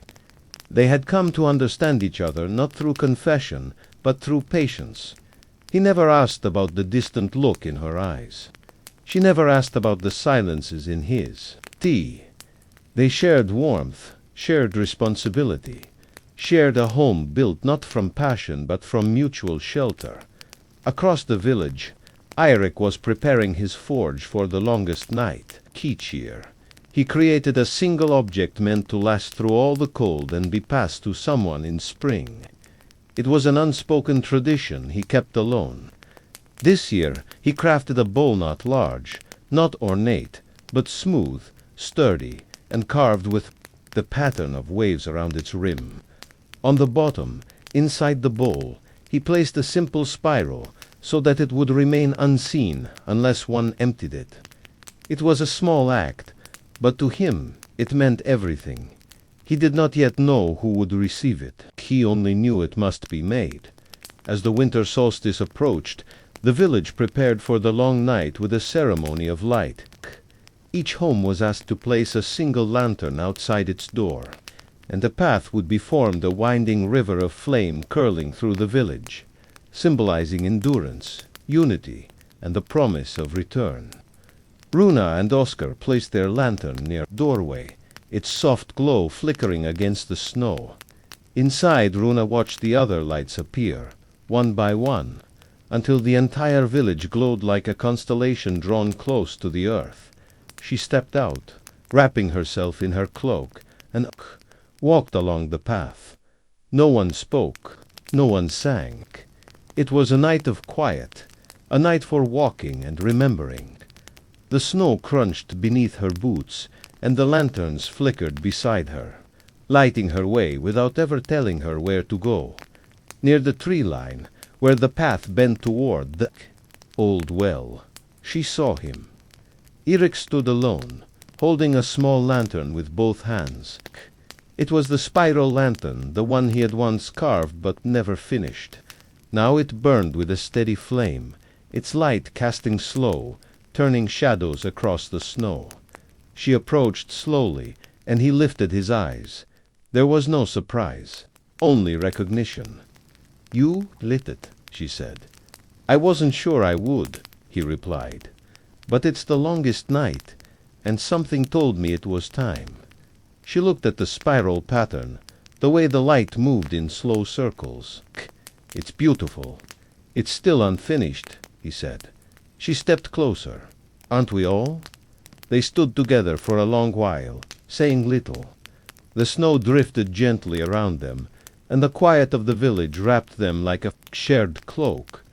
They had come to understand each other not through confession, but through patience. He never asked about the distant look in her eyes. She never asked about the silences in his. Tea. They shared warmth, shared responsibility, shared a home built not from passion but from mutual shelter. Across the village, Eirik was preparing his forge for the longest night. Each year, he created a single object meant to last through all the cold and be passed to someone in spring. It was an unspoken tradition he kept alone. This year, he crafted a bowl not large, not ornate, but smooth, sturdy, and carved with the pattern of waves around its rim. On the bottom, inside the bowl, he placed a simple spiral so that it would remain unseen unless one emptied it. It was a small act, but to him it meant everything. He did not yet know who would receive it. He only knew it must be made. As the winter solstice approached, the village prepared for the long night with a ceremony of light. Each home was asked to place a single lantern outside its door, and a path would be formed, a winding river of flame curling through the village, symbolizing endurance, unity, and the promise of return. Runa and Oscar placed their lantern near the doorway, its soft glow flickering against the snow. Inside, Runa watched the other lights appear, one by one, until the entire village glowed like a constellation drawn close to the earth. She stepped out, wrapping herself in her cloak, and walked along the path. No one spoke, no one sang. It was a night of quiet, a night for walking and remembering. The snow crunched beneath her boots, and the lanterns flickered beside her, lighting her way without ever telling her where to go. Near the tree line, where the path bent toward the old well, she saw him. Eirik stood alone, holding a small lantern with both hands. It was the spiral lantern, the one he had once carved but never finished. Now it burned with a steady flame, its light casting slow, turning shadows across the snow. She approached slowly, and he lifted his eyes. There was no surprise, only recognition. "You lit it," she said. "I wasn't sure I would," he replied. "But it's the longest night, and something told me it was time." She looked at the spiral pattern, the way the light moved in slow circles. "It's beautiful. It's still unfinished," he said. She stepped closer. "Aren't we all?" They stood together for a long while, saying little. The snow drifted gently around them, and the quiet of the village wrapped them like a shared cloak.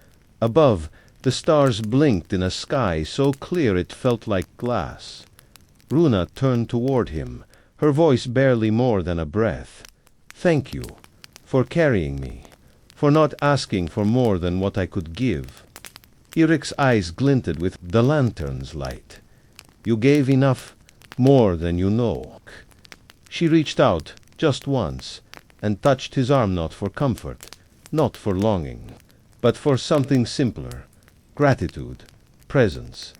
Above, the stars blinked in a sky so clear it felt like glass. Runa turned toward him, her voice barely more than a breath. "Thank you for carrying me, for not asking for more than what I could give." Eirik's eyes glinted with the lantern's light. "You gave enough, more than you know." She reached out, just once, and touched his arm, not for comfort, not for longing, but for something simpler: gratitude, presence,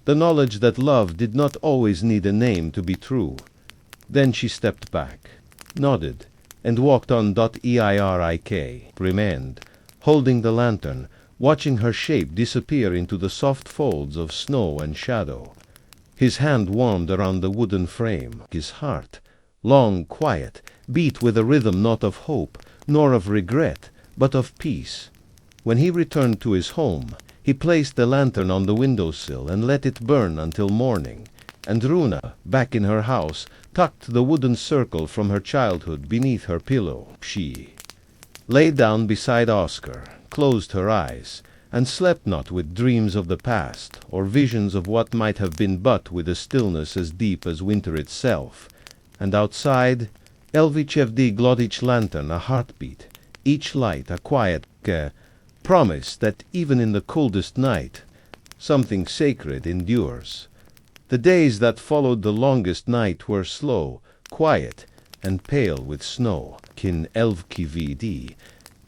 the knowledge that love did not always need a name to be true. Then she stepped back, nodded, and walked on. Eirik remained, holding the lantern, watching her shape disappear into the soft folds of snow and shadow. His hand warmed around the wooden frame. His heart, long, quiet, beat with a rhythm not of hope, nor of regret, but of peace. When he returned to his home, he placed the lantern on the windowsill and let it burn until morning, and Runa, back in her house, tucked the wooden circle from her childhood beneath her pillow. She lay down beside Oscar, closed her eyes, and slept not with dreams of the past, or visions of what might have been, but with a stillness as deep as winter itself. And outside, Elvkved glowed, each lantern a heartbeat, each light a quiet promise that even in the coldest night, something sacred endures. The days that followed the longest night were slow, quiet, and pale with snow. In Elvkved,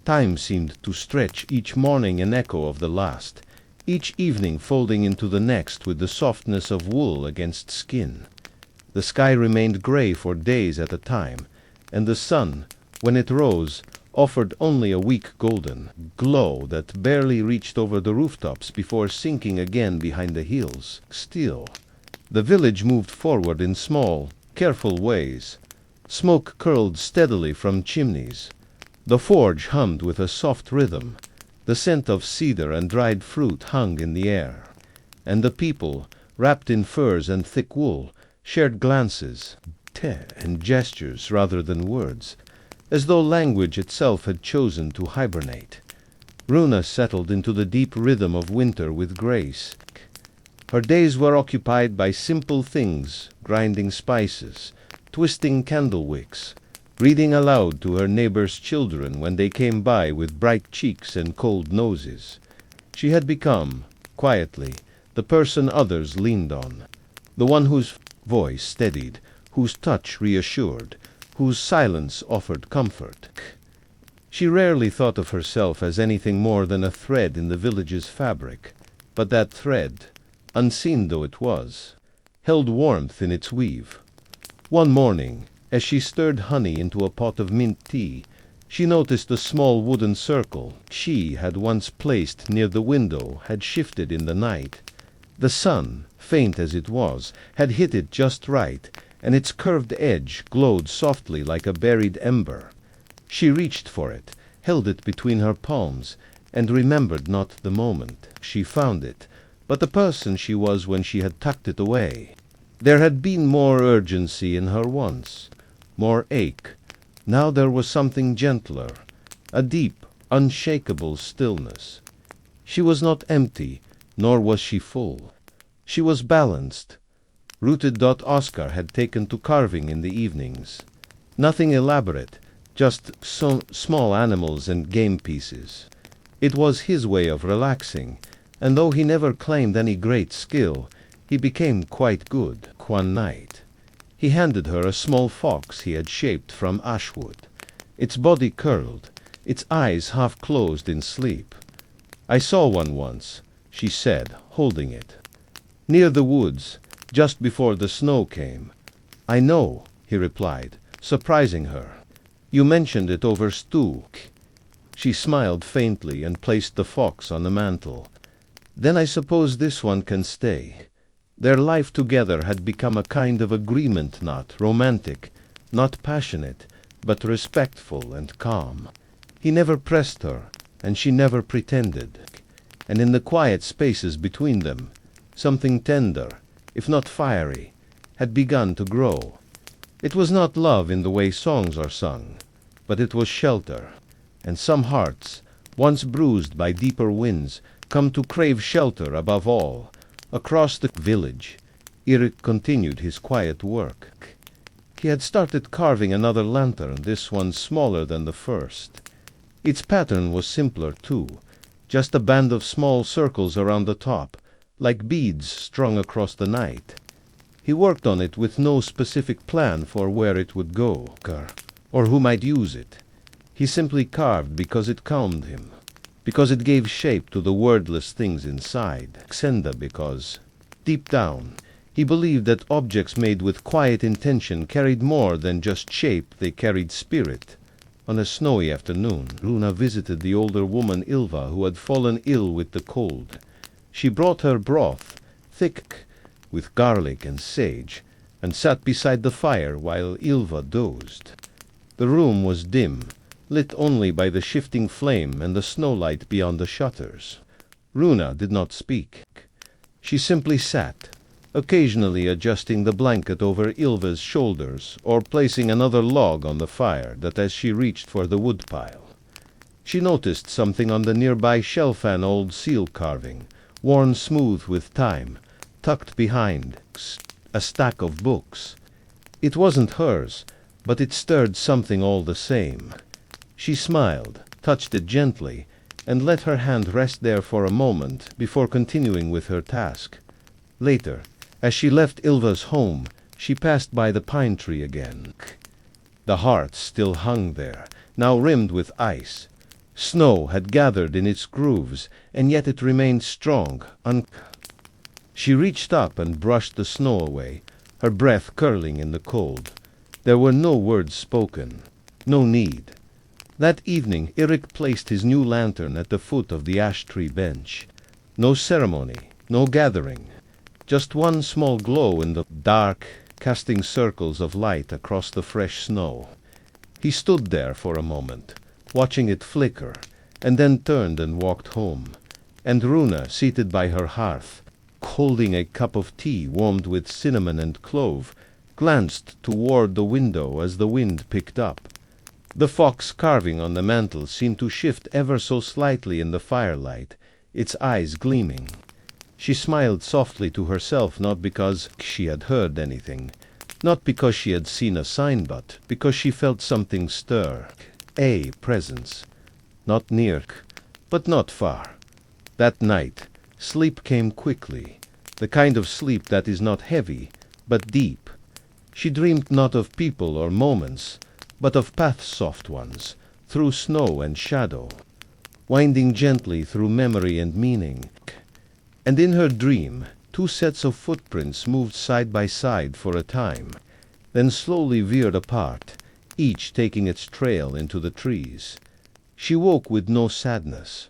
time seemed to stretch, each morning an echo of the last, each evening folding into the next with the softness of wool against skin. The sky remained gray for days at a time, and the sun, when it rose, offered only a weak golden glow that barely reached over the rooftops before sinking again behind the hills. Still, the village moved forward in small, careful ways. Smoke curled steadily from chimneys. The forge hummed with a soft rhythm. The scent of cedar and dried fruit hung in the air. And the people, wrapped in furs and thick wool, shared glances, and gestures rather than words, as though language itself had chosen to hibernate. Runa settled into the deep rhythm of winter with grace. Her days were occupied by simple things: grinding spices, twisting candle wicks, reading aloud to her neighbors' children when they came by with bright cheeks and cold noses. She had become, quietly, the person others leaned on, the one whose voice steadied, whose touch reassured, whose silence offered comfort. She rarely thought of herself as anything more than a thread in the village's fabric, but that thread, unseen though it was, held warmth in its weave. One morning, as she stirred honey into a pot of mint tea, she noticed a small wooden circle she had once placed near the window had shifted in the night. The sun, faint as it was, had hit it just right, and its curved edge glowed softly like a buried ember. She reached for it, held it between her palms, and remembered not the moment she found it, but the person she was when she had tucked it away. There had been more urgency in her once, more ache. Now there was something gentler, a deep, unshakable stillness. She was not empty, nor was she full. She was balanced, rooted. Oscar had taken to carving in the evenings. Nothing elaborate, just some small animals and game pieces. It was his way of relaxing, and though he never claimed any great skill, he became quite good. One night, he handed her a small fox he had shaped from ashwood. Its body curled, its eyes half closed in sleep. "I saw one once," she said, holding it, "near the woods, just before the snow came." "I know," he replied, surprising her. "You mentioned it over stew." She smiled faintly and placed the fox on the mantel. "Then I suppose this one can stay." Their life together had become a kind of agreement, not romantic, not passionate, but respectful and calm. He never pressed her, and she never pretended. And in the quiet spaces between them, something tender, if not fiery, had begun to grow. It was not love in the way songs are sung, but it was shelter. And some hearts, once bruised by deeper winds, come to crave shelter above all. Across the village, Eirik continued his quiet work. He had started carving another lantern, this one smaller than the first. Its pattern was simpler too, just a band of small circles around the top, like beads strung across the night. He worked on it with no specific plan for where it would go, or who might use it. He simply carved because it calmed him, because it gave shape to the wordless things inside. Xenda because, deep down, he believed that objects made with quiet intention carried more than just shape, they carried spirit. On a snowy afternoon, Runa visited the older woman Ylva, who had fallen ill with the cold. She brought her broth, thick with garlic and sage, and sat beside the fire while Ylva dozed. The room was dim, lit only by the shifting flame and the snowlight beyond the shutters. Runa did not speak. She simply sat, occasionally adjusting the blanket over Ylva's shoulders or placing another log on the fire that as she reached for the woodpile. She noticed something on the nearby shelf, an old seal carving, worn smooth with time, tucked behind a stack of books. It wasn't hers, but it stirred something all the same. She smiled, touched it gently, and let her hand rest there for a moment before continuing with her task. Later, as she left Ylva's home, she passed by the pine tree again. The heart still hung there, now rimmed with ice. Snow had gathered in its grooves, and yet it remained strong. She reached up and brushed the snow away, her breath curling in the cold. There were no words spoken, no need. That evening Eirik placed his new lantern at the foot of the ash tree bench. No ceremony, no gathering. Just one small glow in the dark, casting circles of light across the fresh snow. He stood there for a moment, watching it flicker, and then turned and walked home. And Runa, seated by her hearth, holding a cup of tea warmed with cinnamon and clove, glanced toward the window as the wind picked up. The fox carving on the mantel seemed to shift ever so slightly in the firelight, its eyes gleaming. She smiled softly to herself, not because she had heard anything, not because she had seen a sign, but because she felt something stir. A presence. Not near, but not far. That night, sleep came quickly, the kind of sleep that is not heavy, but deep. She dreamed not of people or moments, but of paths, soft ones, through snow and shadow, winding gently through memory and meaning. And in her dream, two sets of footprints moved side by side for a time, then slowly veered apart, each taking its trail into the trees. She woke with no sadness,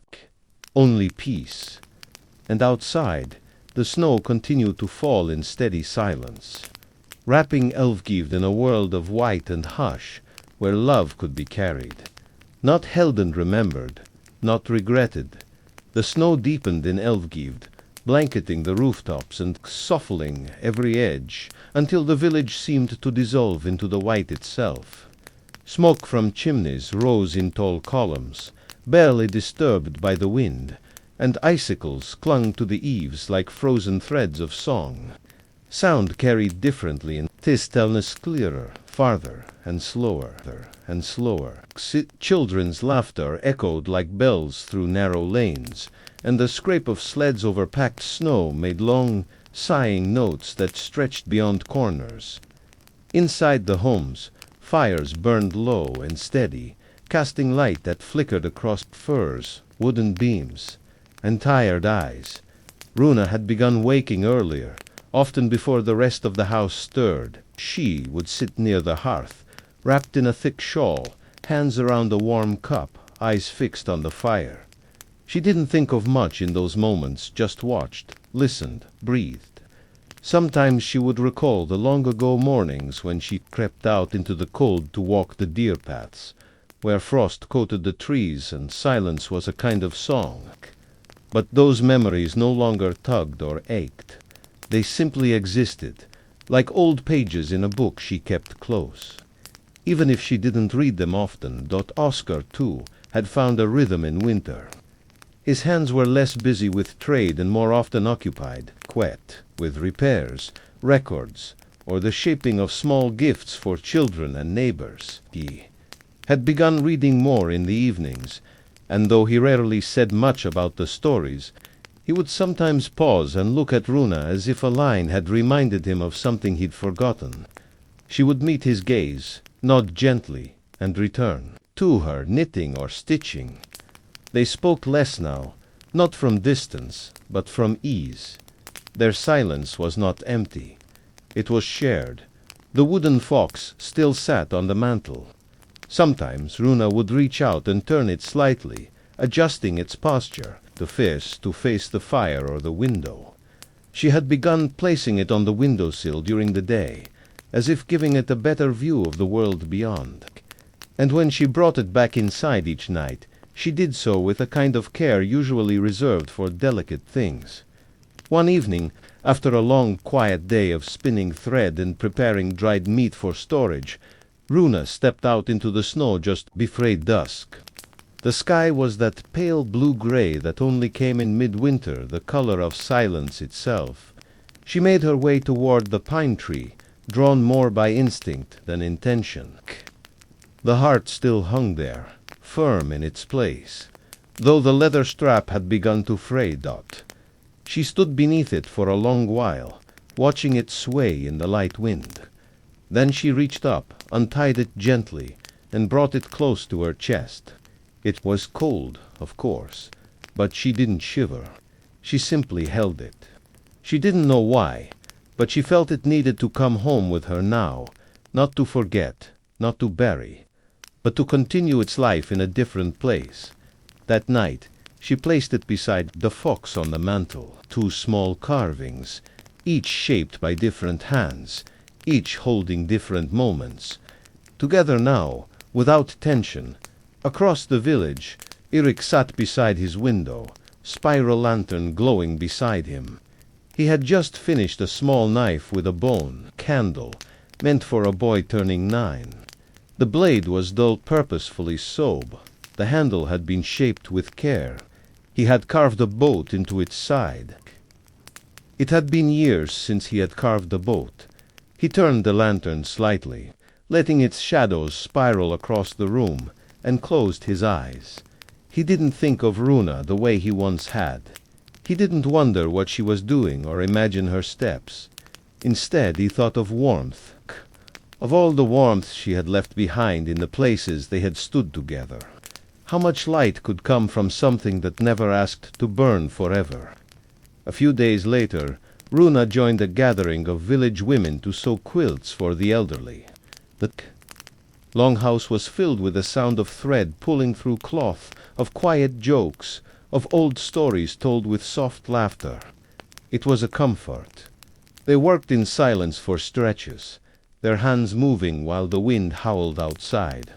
only peace. And outside, the snow continued to fall in steady silence, wrapping Elvkved in a world of white and hush, where love could be carried. Not held and remembered, not regretted. The snow deepened in Elvkved, blanketing the rooftops and softening every edge, until the village seemed to dissolve into the white itself. Smoke from chimneys rose in tall columns, barely disturbed by the wind, and icicles clung to the eaves like frozen threads of song. Sound carried differently, and stillness clearer, farther, and slower, and slower. Children's laughter echoed like bells through narrow lanes, and the scrape of sleds over packed snow made long, sighing notes that stretched beyond corners. Inside the homes, fires burned low and steady, casting light that flickered across furs, wooden beams, and tired eyes. Runa had begun waking earlier, often before the rest of the house stirred. She would sit near the hearth, wrapped in a thick shawl, hands around a warm cup, eyes fixed on the fire. She didn't think of much in those moments, just watched, listened, breathed. Sometimes she would recall the long-ago mornings when she crept out into the cold to walk the deer paths, where frost coated the trees and silence was a kind of song. But those memories no longer tugged or ached. They simply existed, like old pages in a book she kept close. Even if she didn't read them often, Oscar, too, had found a rhythm in winter. His hands were less busy with trade and more often occupied, with repairs, records, or the shaping of small gifts for children and neighbors. He had begun reading more in the evenings, and though he rarely said much about the stories, he would sometimes pause and look at Runa as if a line had reminded him of something he'd forgotten. She would meet his gaze, nod gently, and return to her knitting or stitching. They spoke less now, not from distance, but from ease. Their silence was not empty. It was shared. The wooden fox still sat on the mantel. Sometimes Runa would reach out and turn it slightly, adjusting its posture to face the fire or the window. She had begun placing it on the windowsill during the day, as if giving it a better view of the world beyond. And when she brought it back inside each night, she did so with a kind of care usually reserved for delicate things. One evening, after a long, quiet day of spinning thread and preparing dried meat for storage, Runa stepped out into the snow just before dusk. The sky was that pale blue-gray that only came in midwinter, the color of silence itself. She made her way toward the pine tree, drawn more by instinct than intention. The heart still hung there, firm in its place, though the leather strap had begun to fray. She stood beneath it for a long while, watching it sway in the light wind. Then she reached up, untied it gently, and brought it close to her chest. It was cold, of course, but she didn't shiver. She simply held it. She didn't know why, but she felt it needed to come home with her now, not to forget, not to bury, but to continue its life in a different place. That night, she placed it beside the fox on the mantel, 2 small carvings, each shaped by different hands, each holding different moments. Together now, without tension, across the village, Eirik sat beside his window, spiral lantern glowing beside him. He had just finished a small knife with a bone candle, meant for a boy turning 9. The blade was dull, purposefully so. The handle had been shaped with care. He had carved a boat into its side. It had been years since he had carved a boat. He turned the lantern slightly, letting its shadows spiral across the room, and closed his eyes. He didn't think of Runa the way he once had. He didn't wonder what she was doing or imagine her steps. Instead, he thought of warmth. Of all the warmth she had left behind in the places they had stood together. How much light could come from something that never asked to burn forever? A few days later, Runa joined a gathering of village women to sew quilts for the elderly. The longhouse was filled with the sound of thread pulling through cloth, of quiet jokes, of old stories told with soft laughter. It was a comfort. They worked in silence for stretches, their hands moving while the wind howled outside.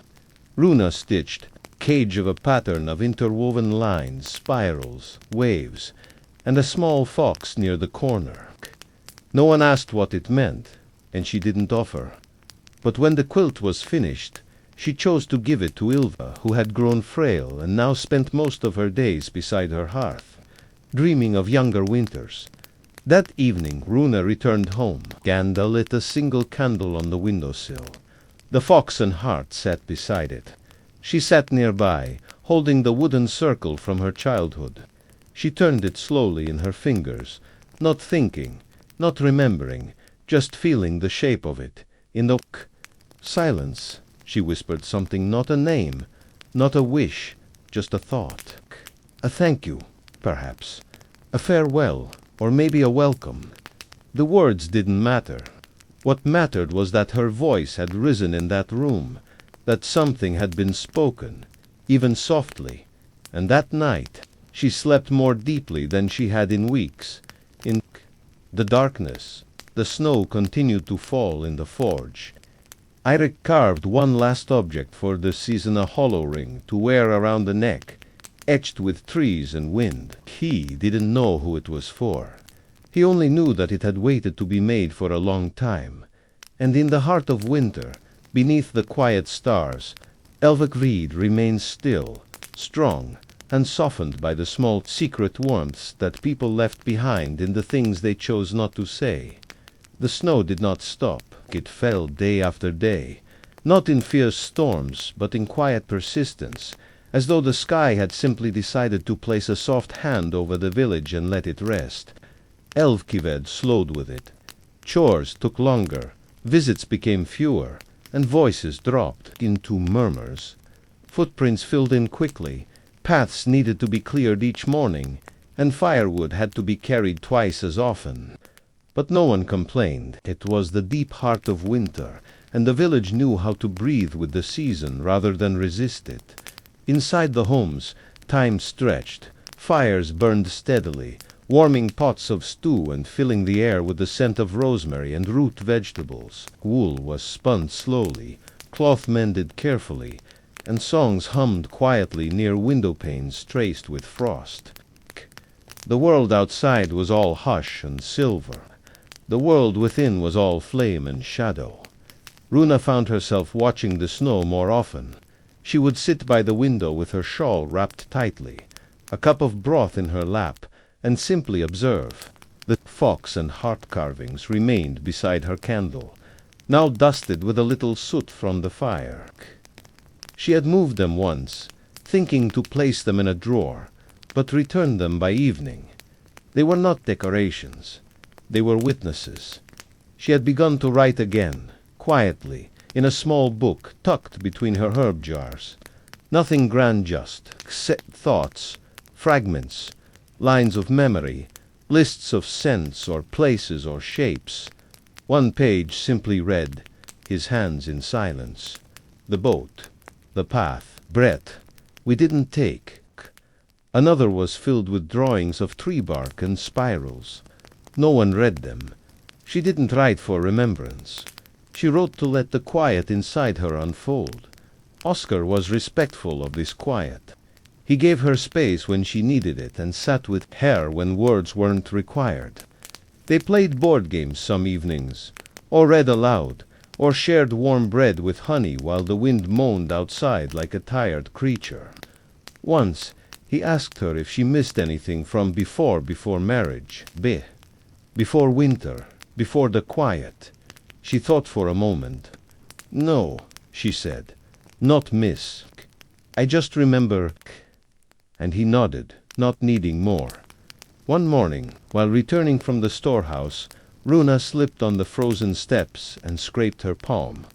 Runa stitched cage of a pattern of interwoven lines, spirals, waves, and a small fox near the corner. No one asked what it meant, and she didn't offer. But when the quilt was finished, she chose to give it to Ylva, who had grown frail and now spent most of her days beside her hearth, dreaming of younger winters. That evening Runa returned home. Ganda lit a single candle on the windowsill. The fox and Hart sat beside it. She sat nearby, holding the wooden circle from her childhood. She turned it slowly in her fingers, not thinking, not remembering, just feeling the shape of it. In the silence, she whispered something, not a name, not a wish, just a thought. A thank you, perhaps. A farewell, or maybe a welcome. The words didn't matter. What mattered was that her voice had risen in that room, that something had been spoken, even softly, and that night she slept more deeply than she had in weeks. In the darkness, the snow continued to fall in the forge. Eirik carved one last object for the season, a hollow ring to wear around the neck, etched with trees and wind. He didn't know who it was for. He only knew that it had waited to be made for a long time. And in the heart of winter, beneath the quiet stars, Elvkved remains still, strong, and softened by the small secret warmths that people left behind in the things they chose not to say. The snow did not stop. It fell day after day, not in fierce storms, but in quiet persistence, as though the sky had simply decided to place a soft hand over the village and let it rest. Elvkved slowed with it. Chores took longer, visits became fewer, and voices dropped into murmurs. Footprints filled in quickly, Paths needed to be cleared each morning, and firewood had to be carried twice as often. But no one complained. It was the deep heart of winter, and the village knew how to breathe with the season rather than resist it. Inside the homes, time stretched. Fires burned steadily, warming pots of stew and filling the air with the scent of rosemary and root vegetables. Wool was spun slowly, cloth mended carefully, and songs hummed quietly near window panes traced with frost. The world outside was all hush and silver. The world within was all flame and shadow. Runa found herself watching the snow more often. She would sit by the window with her shawl wrapped tightly, a cup of broth in her lap, and simply observe. The fox and heart carvings remained beside her candle, now dusted with a little soot from the fire. She had moved them once, thinking to place them in a drawer, but returned them by evening. They were not decorations. They were witnesses. She had begun to write again, quietly, in a small book tucked between her herb jars. Nothing grand, just thoughts, fragments, lines of memory, lists of scents or places or shapes. One page simply read, his hands in silence. The boat, the path, breath we didn't take. Another was filled with drawings of tree bark and spirals. No one read them. She didn't write for remembrance. She wrote to let the quiet inside her unfold. Oscar was respectful of this quiet. He gave her space when she needed it and sat with her when words weren't required. They played board games some evenings, or read aloud, or shared warm bread with honey while the wind moaned outside like a tired creature. Once, he asked her if she missed anything from before marriage. Before winter, before the quiet. She thought for a moment. No, she said, not miss. I just remember. And he nodded, not needing more. One morning, while returning from the storehouse, Runa slipped on the frozen steps and scraped her palm.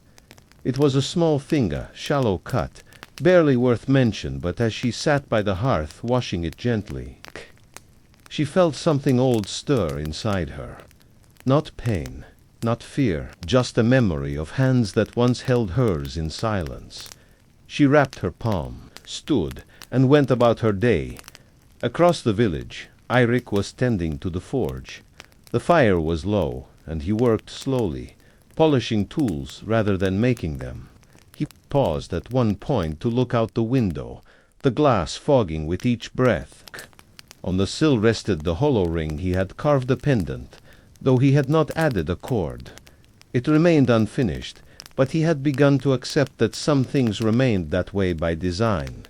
It was a small finger, shallow cut, barely worth mention, but as she sat by the hearth washing it gently, she felt something old stir inside her. Not pain, not fear, just a memory of hands that once held hers in silence. She wrapped her palm, stood, and went about her day. Across the village, Eirik was tending to the forge. The fire was low, and he worked slowly, polishing tools rather than making them. He paused at one point to look out the window, the glass fogging with each breath. On the sill rested the hollow ring he had carved a pendant, though he had not added a cord. It remained unfinished, but he had begun to accept that some things remained that way by design.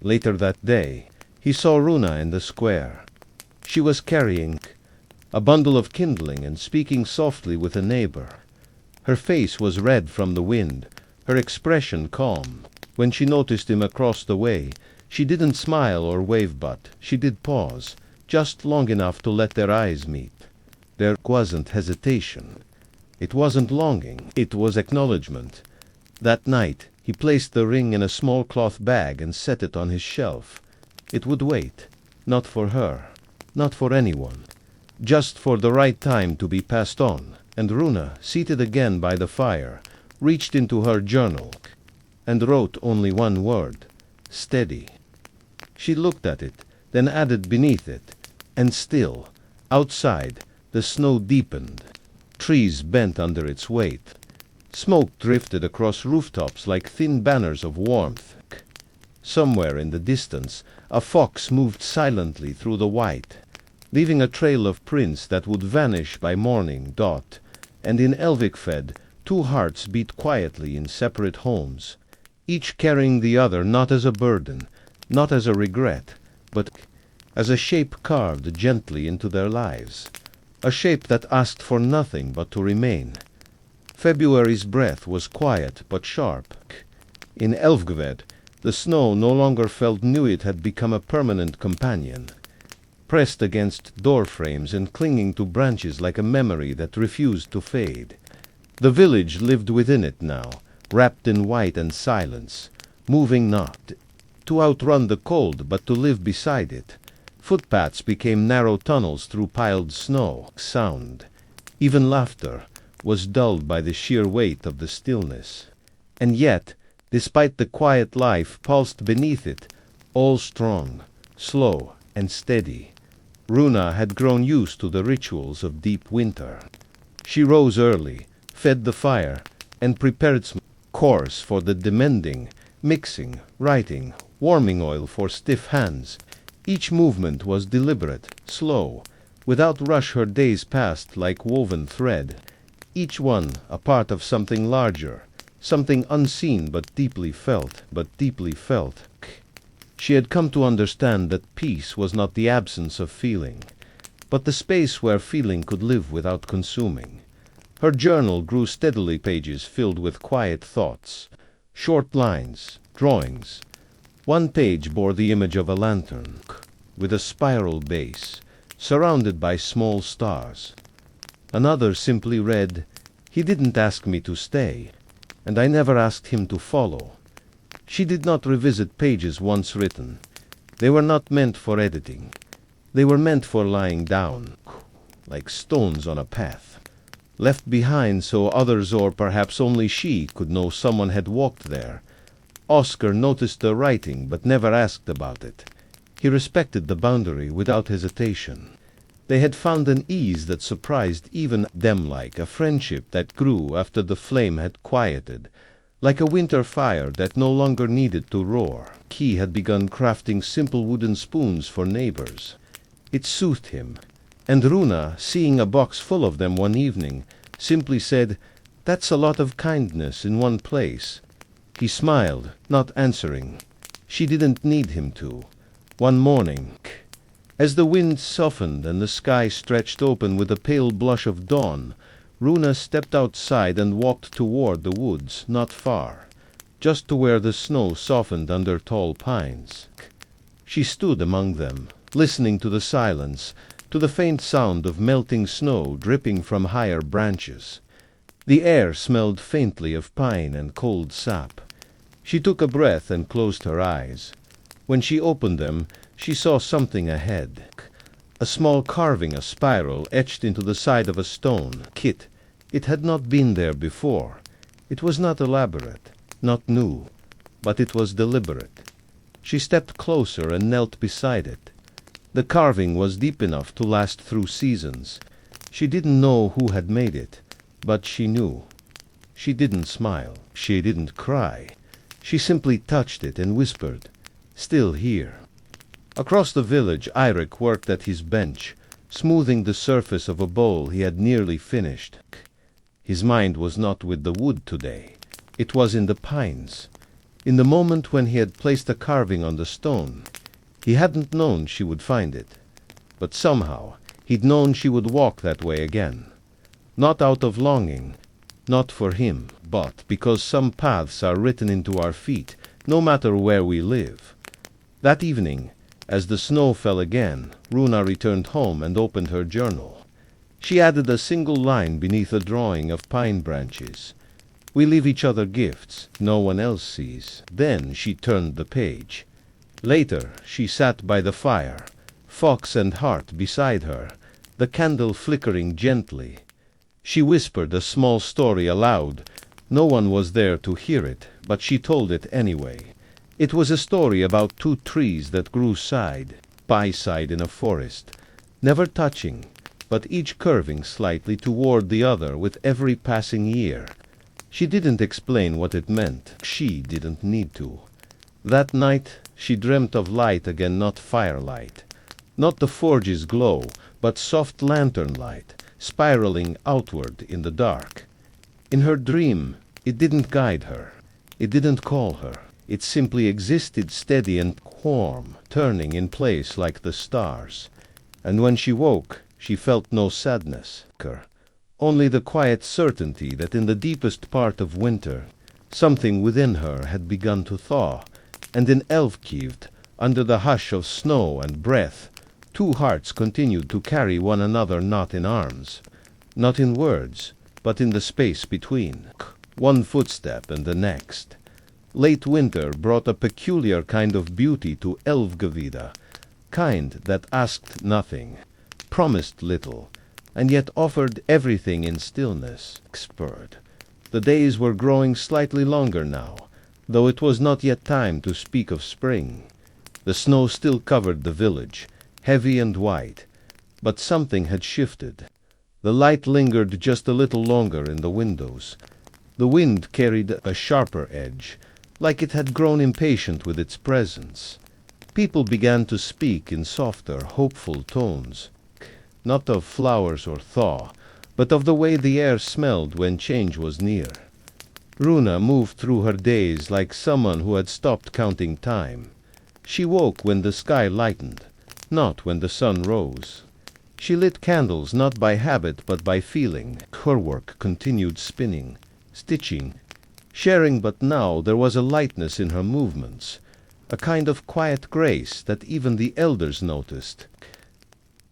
Later that day, he saw Runa in the square. She was carrying a bundle of kindling and speaking softly with a neighbor. Her face was red from the wind, her expression calm. When she noticed him across the way, she didn't smile or wave, but she did pause, just long enough to let their eyes meet. There wasn't hesitation. It wasn't longing, it was acknowledgement. That night, he placed the ring in a small cloth bag and set it on his shelf. It would wait, not for her, not for anyone, just for the right time to be passed on. And Runa, seated again by the fire, reached into her journal and wrote only one word, steady. She looked at it, then added beneath it, and still, outside, the snow deepened. Trees bent under its weight. Smoke drifted across rooftops like thin banners of warmth. Somewhere in the distance, a fox moved silently through the white, leaving a trail of prints that would vanish by morning. And in Elvkved, two hearts beat quietly in separate homes, each carrying the other not as a burden, not as a regret, but as a shape carved gently into their lives, a shape that asked for nothing but to remain. February's breath was quiet but sharp. In Elvkved, the snow no longer felt new, it had become a permanent companion, pressed against door frames and clinging to branches like a memory that refused to fade. The village lived within it now, wrapped in white and silence, moving not to outrun the cold, but to live beside it. Footpaths became narrow tunnels through piled snow. Sound, even laughter, was dulled by the sheer weight of the stillness. And yet, despite the quiet life pulsed beneath it, all strong, slow, and steady, Runa had grown used to the rituals of deep winter. She rose early, fed the fire, and prepared some course for the demending, mixing, writing, warming oil for stiff hands. Each movement was deliberate, slow. Without rush her days passed like woven thread, each one a part of something larger, something unseen but deeply felt. She had come to understand that peace was not the absence of feeling, but the space where feeling could live without consuming. Her journal grew steadily, pages filled with quiet thoughts, short lines, drawings. One page bore the image of a lantern, with a spiral base, surrounded by small stars. Another simply read, "He didn't ask me to stay, and I never asked him to follow." She did not revisit pages once written. They were not meant for editing. They were meant for lying down, like stones on a path, left behind so others, or perhaps only she, could know someone had walked there. Oscar noticed the writing but never asked about it. He respected the boundary without hesitation. They had found an ease that surprised even them, like a friendship that grew after the flame had quieted, like a winter fire that no longer needed to roar. He had begun crafting simple wooden spoons for neighbors. It soothed him, and Runa, seeing a box full of them one evening, simply said, "That's a lot of kindness in one place." He smiled, not answering. She didn't need him to. One morning, as the wind softened and the sky stretched open with a pale blush of dawn, Runa stepped outside and walked toward the woods, not far, just to where the snow softened under tall pines. She stood among them, listening to the silence, to the faint sound of melting snow dripping from higher branches. The air smelled faintly of pine and cold sap. She took a breath and closed her eyes. When she opened them, she saw something ahead. A small carving, a spiral etched into the side of a stone. It had not been there before. It was not elaborate, not new, but it was deliberate. She stepped closer and knelt beside it. The carving was deep enough to last through seasons. She didn't know who had made it, but she knew. She didn't smile. She didn't cry. She simply touched it and whispered, "Still here." Across the village, Eirik worked at his bench, smoothing the surface of a bowl he had nearly finished. His mind was not with the wood today. It was in the pines. In the moment when he had placed the carving on the stone, he hadn't known she would find it. But somehow, he'd known she would walk that way again. Not out of longing, not for him, but because some paths are written into our feet, no matter where we live. That evening, as the snow fell again, Runa returned home and opened her journal. She added a single line beneath a drawing of pine branches. "We leave each other gifts no one else sees." Then she turned the page. Later, she sat by the fire, fox and heart beside her, the candle flickering gently. She whispered a small story aloud. No one was there to hear it, but she told it anyway. It was a story about two trees that grew side by side in a forest, never touching, but each curving slightly toward the other with every passing year. She didn't explain what it meant. She didn't need to. That night, she dreamt of light again, not firelight. Not the forge's glow, but soft lantern light, spiraling outward in the dark. In her dream, it didn't guide her. It didn't call her. It simply existed steady and warm, turning in place like the stars. And when she woke, she felt no sadness, only the quiet certainty that in the deepest part of winter, something within her had begun to thaw, and in Elvkved, under the hush of snow and breath, two hearts continued to carry one another, not in arms, not in words, but in the space between. One footstep and the next. Late winter brought a peculiar kind of beauty to Elvkved, kind that asked nothing, promised little, and yet offered everything in stillness. Expert. The days were growing slightly longer now, though it was not yet time to speak of spring. The snow still covered the village, heavy and white, but something had shifted. The light lingered just a little longer in the windows. The wind carried a sharper edge, like it had grown impatient with its presence. People began to speak in softer, hopeful tones, not of flowers or thaw, but of the way the air smelled when change was near. Runa moved through her days like someone who had stopped counting time. She woke when the sky lightened, not when the sun rose. She lit candles not by habit but by feeling. Her work continued spinning, stitching, sharing, but now there was a lightness in her movements, a kind of quiet grace that even the elders noticed.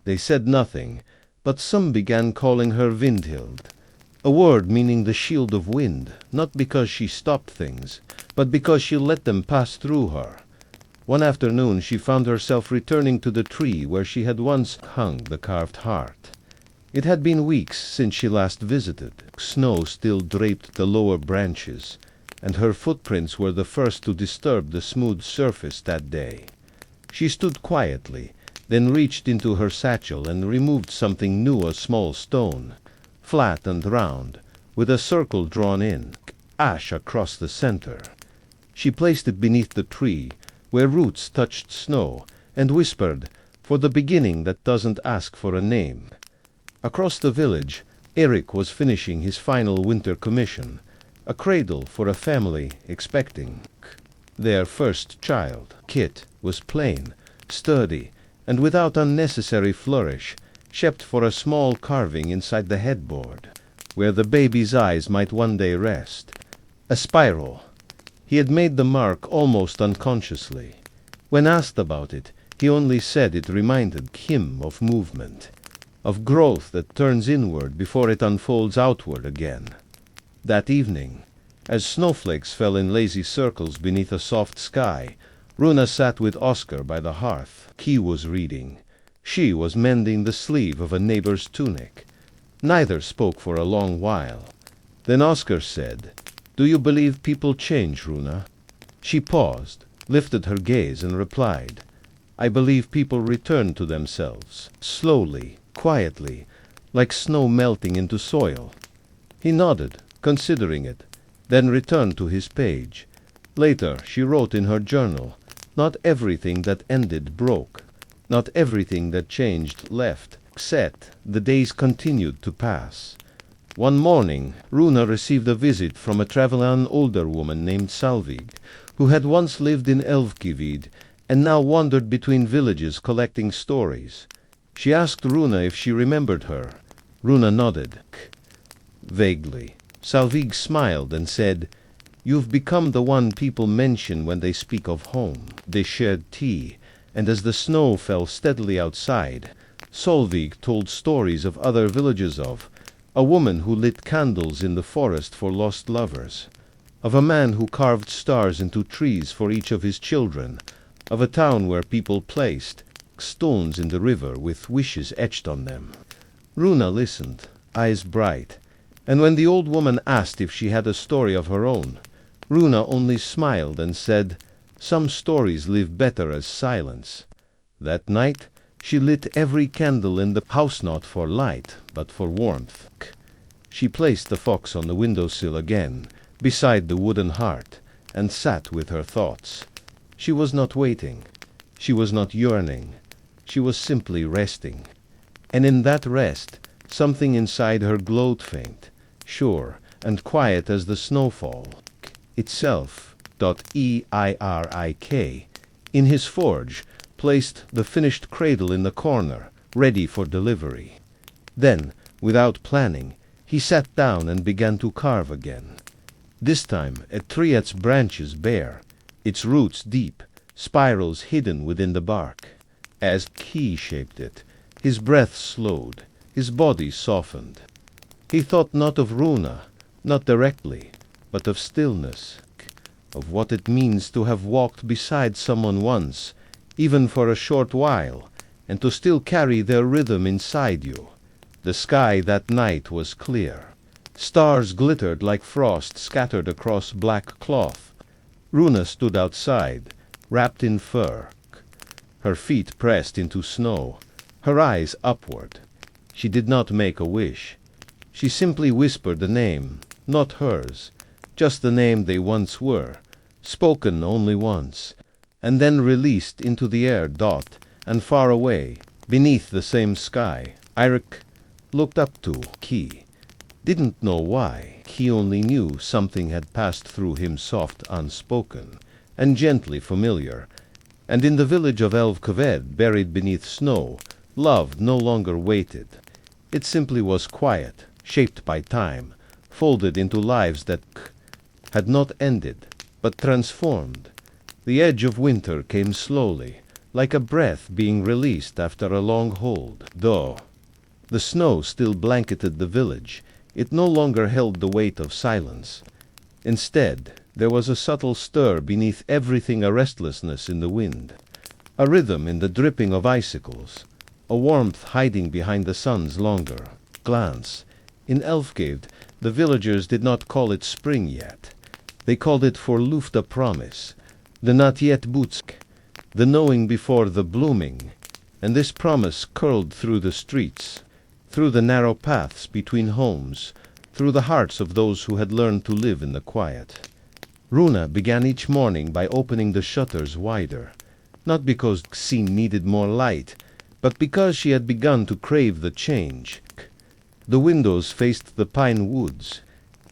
They said nothing, but some began calling her Windhild, a word meaning the shield of wind, not because she stopped things, but because she let them pass through her. One afternoon she found herself returning to the tree where she had once hung the carved heart. It had been weeks since she last visited. Snow still draped the lower branches, and her footprints were the first to disturb the smooth surface that day. She stood quietly, then reached into her satchel and removed something new, a small stone, flat and round, with a circle drawn in, ash across the center. She placed it beneath the tree, where roots touched snow, and whispered, "For the beginning that doesn't ask for a name." Across the village, Eirik was finishing his final winter commission, a cradle for a family expecting their first child. Kit was plain, sturdy, and without unnecessary flourish, shaped for a small carving inside the headboard, where the baby's eyes might one day rest. A spiral. He had made the mark almost unconsciously. When asked about it, he only said it reminded him of movement, of growth that turns inward before it unfolds outward again. That evening, as snowflakes fell in lazy circles beneath a soft sky, Runa sat with Oscar by the hearth. He was reading. She was mending the sleeve of a neighbor's tunic. Neither spoke for a long while. Then Oscar said, "Do you believe people change, Runa?" She paused, lifted her gaze, and replied, "I believe people return to themselves, slowly, quietly, like snow melting into soil." He nodded, considering it, then returned to his page. Later she wrote in her journal, "Not everything that ended broke. Not everything that changed left. Except the days continued to pass." One morning, Runa received a visit from a traveling older woman named Salvig, who had once lived in Elvkved and now wandered between villages collecting stories. She asked Runa if she remembered her. Runa nodded vaguely. Salvig smiled and said, "You've become the one people mention when they speak of home." They shared tea, and as the snow fell steadily outside, Solvig told stories of other villages, of a woman who lit candles in the forest for lost lovers, of a man who carved stars into trees for each of his children, of a town where people placed stones in the river with wishes etched on them. Runa listened, eyes bright, and when the old woman asked if she had a story of her own, Runa only smiled and said, "Some stories live better as silence." That night she lit every candle in the house, not for light, but for warmth. She placed the fox on the windowsill again, beside the wooden heart, and sat with her thoughts. She was not waiting. She was not yearning. She was simply resting. And in that rest, something inside her glowed faint, sure, and quiet as the snowfall itself. Eirik, in his forge, placed the finished cradle in the corner, ready for delivery. Then, without planning, he sat down and began to carve again. This time a tree, its branches bare, its roots deep, spirals hidden within the bark. As he shaped it, his breath slowed, his body softened. He thought not of Runa, not directly, but of stillness. of what it means to have walked beside someone once, even for a short while, and to still carry their rhythm inside you. The sky that night was clear. Stars glittered like frost scattered across black cloth. Runa stood outside, wrapped in fur, her feet pressed into snow, her eyes upward. She did not make a wish. She simply whispered a name, not hers, just the name they once were, spoken only once, and then released into the air. And far away, beneath the same sky, Eirik looked up to Ki. Didn't know why. He only knew something had passed through him, soft, unspoken, and gently familiar. And in the village of Elvkved, buried beneath snow, love no longer waited. It simply was quiet, shaped by time, folded into lives that had not ended, but transformed. The edge of winter came slowly, like a breath being released after a long hold. Though the snow still blanketed the village, it no longer held the weight of silence. Instead, there was a subtle stir beneath everything, a restlessness in the wind, a rhythm in the dripping of icicles, a warmth hiding behind the sun's longer glance. In Elvkved, the villagers did not call it spring yet. They called it forlufta promise, the not yet butsk, the knowing before the blooming. And this promise curled through the streets, through the narrow paths between homes, through the hearts of those who had learned to live in the quiet. Runa began each morning by opening the shutters wider, not because the scene needed more light, but because she had begun to crave the change. The windows faced the pine woods,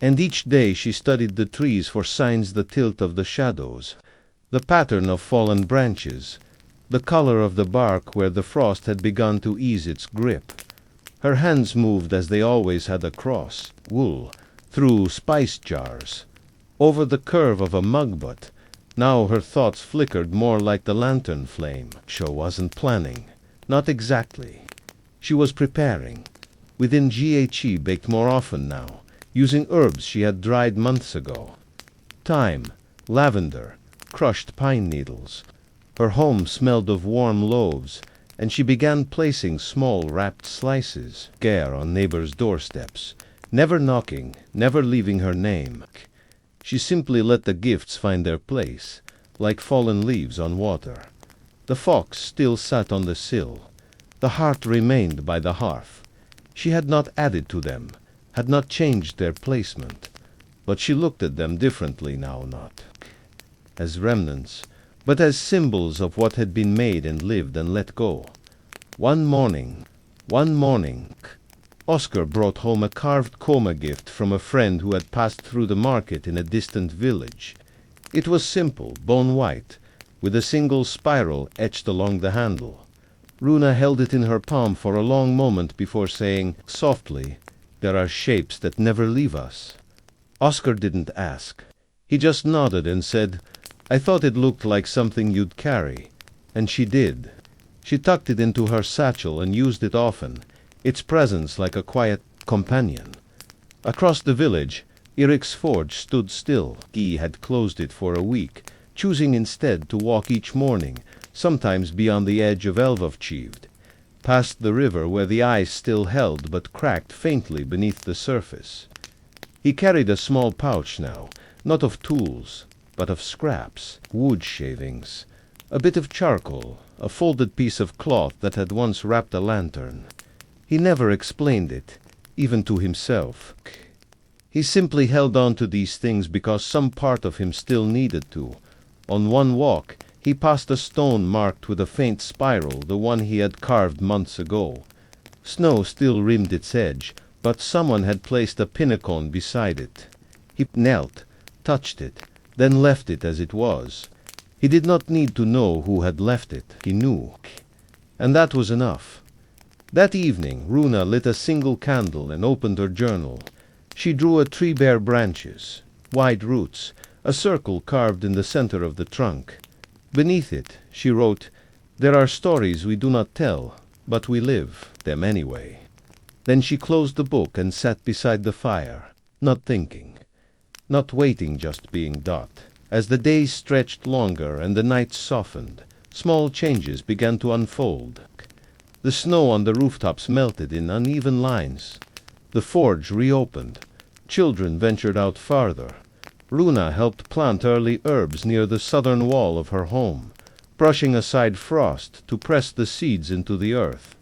and each day she studied the trees for signs, the tilt of the shadows, the pattern of fallen branches, the color of the bark where the frost had begun to ease its grip. Her hands moved as they always had across wool, through spice jars, over the curve of a mugbutt. Now her thoughts flickered more like the lantern flame. She wasn't planning, not exactly. She was preparing. Within GHE baked more often now, using herbs she had dried months ago. Thyme, lavender, crushed pine needles. Her home smelled of warm loaves, and she began placing small wrapped slices on neighbors' doorsteps, never knocking, never leaving her name. She simply let the gifts find their place, like fallen leaves on water. The fox still sat on the sill. The heart remained by the hearth. She had not added to them, had not changed their placement, but she looked at them differently now, not as remnants, but as symbols of what had been made and lived and let go. One morning, Oscar brought home a carved coma gift from a friend who had passed through the market in a distant village. It was simple, bone white, with a single spiral etched along the handle. Runa held it in her palm for a long moment before saying softly, "There are shapes that never leave us." Oscar didn't ask. He just nodded and said, "I thought it looked like something you'd carry." And she did. She tucked it into her satchel and used it often, its presence like a quiet companion. Across the village, Eirik's forge stood still. He had closed it for a week, choosing instead to walk each morning, sometimes beyond the edge of Elvkved, past the river where the ice still held but cracked faintly beneath the surface. He carried a small pouch now, not of tools, but of scraps, wood shavings, a bit of charcoal, a folded piece of cloth that had once wrapped a lantern. He never explained it, even to himself. He simply held on to these things because some part of him still needed to. On one walk, he passed a stone marked with a faint spiral, the one he had carved months ago. Snow still rimmed its edge, but someone had placed a pinnacone beside it. He knelt, touched it, then left it as it was. He did not need to know who had left it. He knew. And that was enough. That evening, Runa lit a single candle and opened her journal. She drew a tree bare branches, wide roots, a circle carved in the center of the trunk. Beneath it, she wrote, "There are stories we do not tell, but we live them anyway." Then she closed the book and sat beside the fire, not thinking, not waiting, just being. As the days stretched longer and the nights softened, small changes began to unfold. The snow on the rooftops melted in uneven lines. The forge reopened. Children ventured out farther. Runa helped plant early herbs near the southern wall of her home, brushing aside frost to press the seeds into the earth.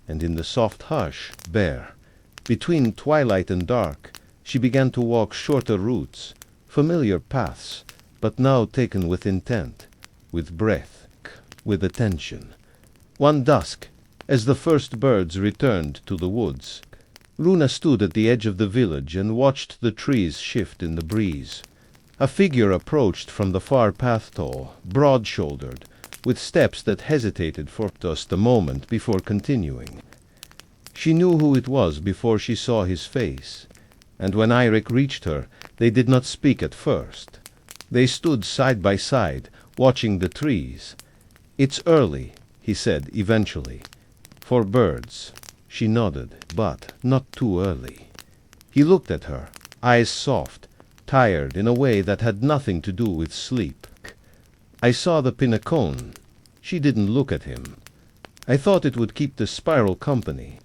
And in the soft hush, between twilight and dark, she began to walk shorter routes, familiar paths, but now taken with intent, with breath, with attention. One dusk, as the first birds returned to the woods, Runa stood at the edge of the village and watched the trees shift in the breeze. A figure approached from the far path, tall, broad-shouldered, with steps that hesitated for just a moment before continuing. She knew who it was before she saw his face, and when Eirik reached her, they did not speak at first. They stood side by side, watching the trees. "It's early," he said eventually. "For birds." She nodded, but not too early. He looked at her, eyes soft, tired in a way that had nothing to do with sleep. "I saw the pinnacone." She didn't look at him. "I thought it would keep the spiral company."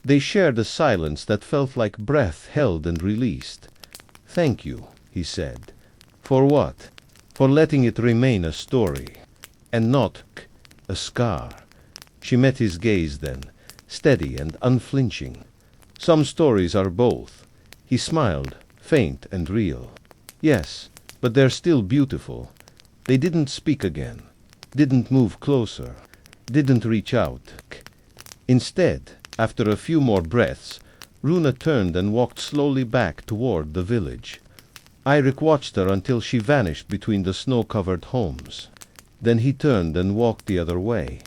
They shared a silence that felt like breath held and released. "Thank you," he said. "For what?" "For letting it remain a story, and not a scar." She met his gaze then, steady and unflinching. "Some stories are both." He smiled, faint and real. "Yes, but they're still beautiful." They didn't speak again, didn't move closer, didn't reach out. Instead, after a few more breaths, Runa turned and walked slowly back toward the village. Eirik watched her until she vanished between the snow-covered homes. Then he turned and walked the other way.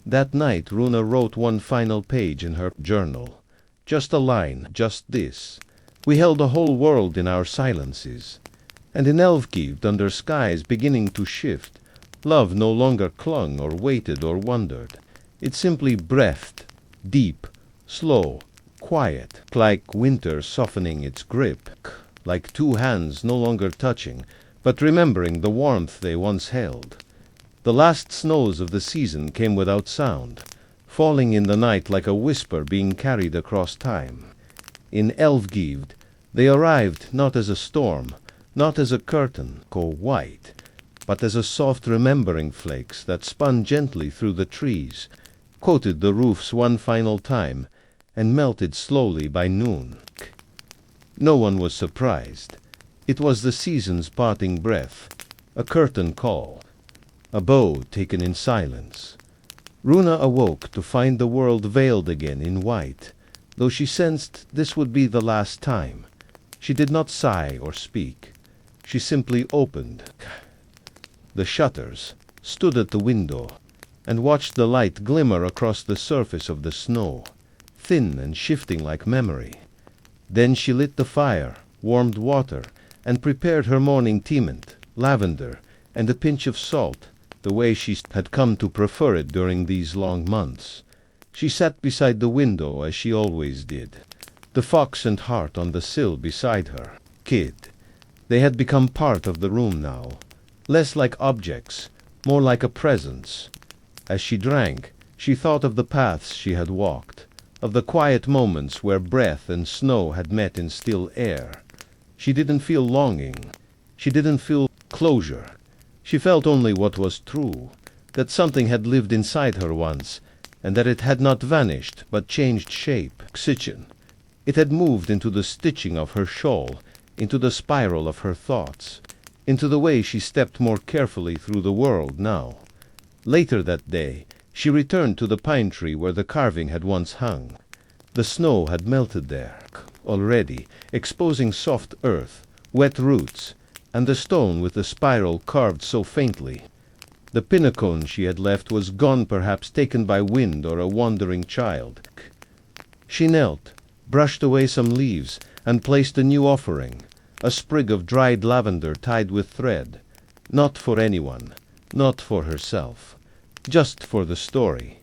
That night Runa wrote one final page in her journal. Just a line, just this. "We held a whole world in our silences." And in Elvkved, under skies beginning to shift, love no longer clung or waited or wondered. It simply breathed, deep, slow, quiet, like winter softening its grip, like two hands no longer touching, but remembering the warmth they once held. The last snows of the season came without sound, falling in the night like a whisper being carried across time. In Elvkved, they arrived not as a storm, not as a curtain, white, but as a soft remembering flakes that spun gently through the trees, coated the roofs one final time, and melted slowly by noon. No one was surprised. It was the season's parting breath, a curtain call, a bow taken in silence. Runa awoke to find the world veiled again in white, though she sensed this would be the last time. She did not sigh or speak. She simply opened the shutters, stood at the window, and watched the light glimmer across the surface of the snow, thin and shifting like memory. Then she lit the fire, warmed water, and prepared her morning tea-mint, lavender, and a pinch of salt, the way she had come to prefer it during these long months. She sat beside the window as she always did, the fox and hart on the sill beside her. Kid. They had become part of the room now, less like objects, more like a presence. As she drank, she thought of the paths she had walked, of the quiet moments where breath and snow had met in still air. She didn't feel longing. She didn't feel closure. She felt only what was true, that something had lived inside her once, and that it had not vanished but changed shape. It had moved into the stitching of her shawl, into the spiral of her thoughts, into the way she stepped more carefully through the world now. Later that day, she returned to the pine tree where the carving had once hung. The snow had melted there, already, exposing soft earth, wet roots, and the stone with the spiral carved so faintly. The pinnacone she had left was gone, perhaps taken by wind or a wandering child. She knelt, brushed away some leaves, and placed a new offering, a sprig of dried lavender tied with thread, not for anyone, not for herself, just for the story.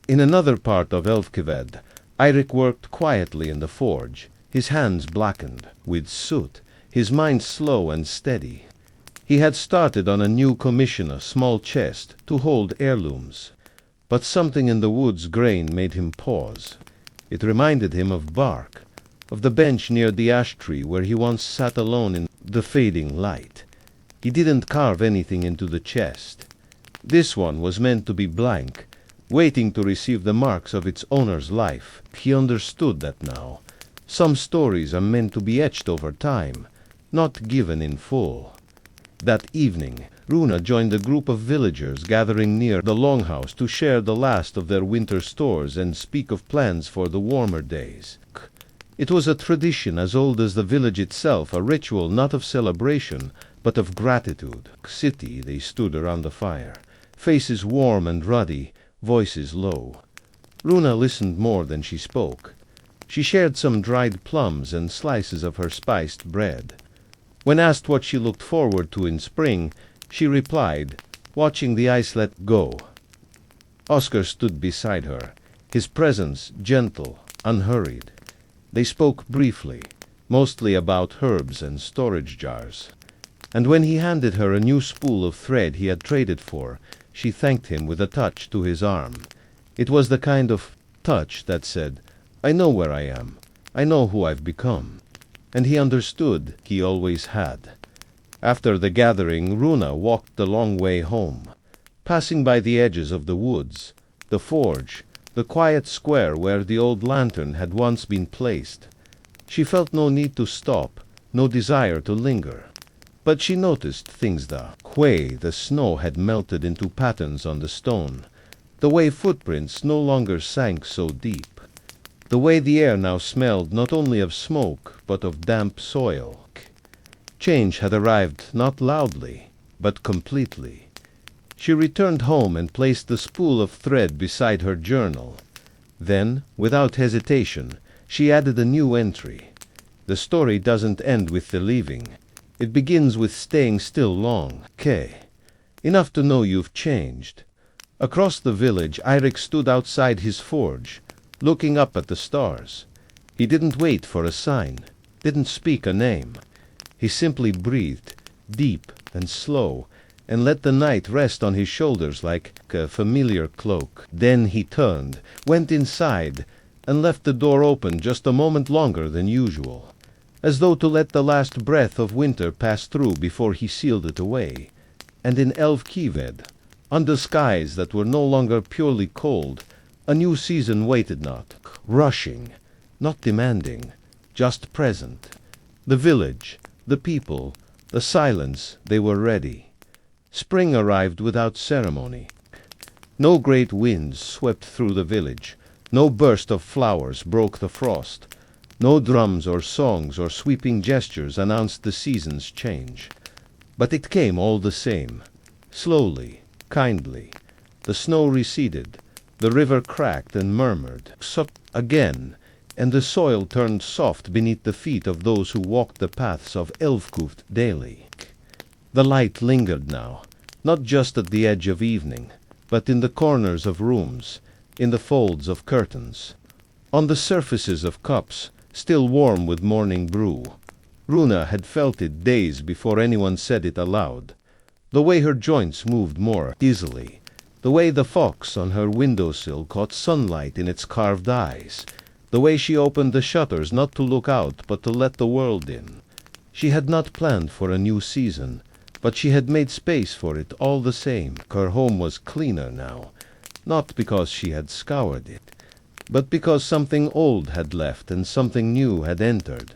In another part of Elvkved, Eirik worked quietly in the forge, his hands blackened with soot, his mind slow and steady. He had started on a new commission, a small chest to hold heirlooms. But something in the wood's grain made him pause. It reminded him of bark, of the bench near the ash tree where he once sat alone in the fading light. He didn't carve anything into the chest. This one was meant to be blank, waiting to receive the marks of its owner's life. He understood that now. Some stories are meant to be etched over time, not given in full. That evening, Runa joined a group of villagers gathering near the longhouse to share the last of their winter stores and speak of plans for the warmer days. It was a tradition as old as the village itself, a ritual not of celebration, but of gratitude. They stood around the fire, faces warm and ruddy, voices low. Runa listened more than she spoke. She shared some dried plums and slices of her spiced bread. When asked what she looked forward to in spring, she replied, watching the ice let go. Oscar stood beside her, his presence gentle, unhurried. They spoke briefly, mostly about herbs and storage jars. And when he handed her a new spool of thread he had traded for, she thanked him with a touch to his arm. It was the kind of touch that said, "I know where I am. I know who I've become." And he understood he always had. After the gathering, Runa walked the long way home, passing by the edges of the woods, the forge, the quiet square where the old lantern had once been placed. She felt no need to stop, no desire to linger. But she noticed things. The way the snow had melted into patterns on the stone, the way footprints no longer sank so deep, the way the air now smelled not only of smoke but of damp soil. Change had arrived not loudly, but completely. She returned home and placed the spool of thread beside her journal. Then, without hesitation, she added a new entry. The story doesn't end with the leaving. It begins with staying still long. Enough to know you've changed. Across the village, Eirik stood outside his forge, looking up at the stars. He didn't wait for a sign, didn't speak a name. He simply breathed, deep and slow, and let the night rest on his shoulders like a familiar cloak. Then he turned, went inside, and left the door open just a moment longer than usual, as though to let the last breath of winter pass through before he sealed it away. And in Elvkved, under skies that were no longer purely cold, a new season waited, not rushing, not demanding, just present. The village, the people, the silence, they were ready. Spring arrived without ceremony. No great winds swept through the village. No burst of flowers broke the frost. No drums or songs or sweeping gestures announced the season's change. But it came all the same, slowly, kindly. The snow receded, the river cracked and murmured again, and the soil turned soft beneath the feet of those who walked the paths of Elvkved daily. The light lingered now, not just at the edge of evening, but in the corners of rooms, in the folds of curtains, on the surfaces of cups, still warm with morning brew. Runa had felt it days before anyone said it aloud. The way her joints moved more easily, the way the fox on her windowsill caught sunlight in its carved eyes, the way she opened the shutters not to look out but to let the world in. She had not planned for a new season, but she had made space for it all the same. Her home was cleaner now, not because she had scoured it, but because something old had left and something new had entered,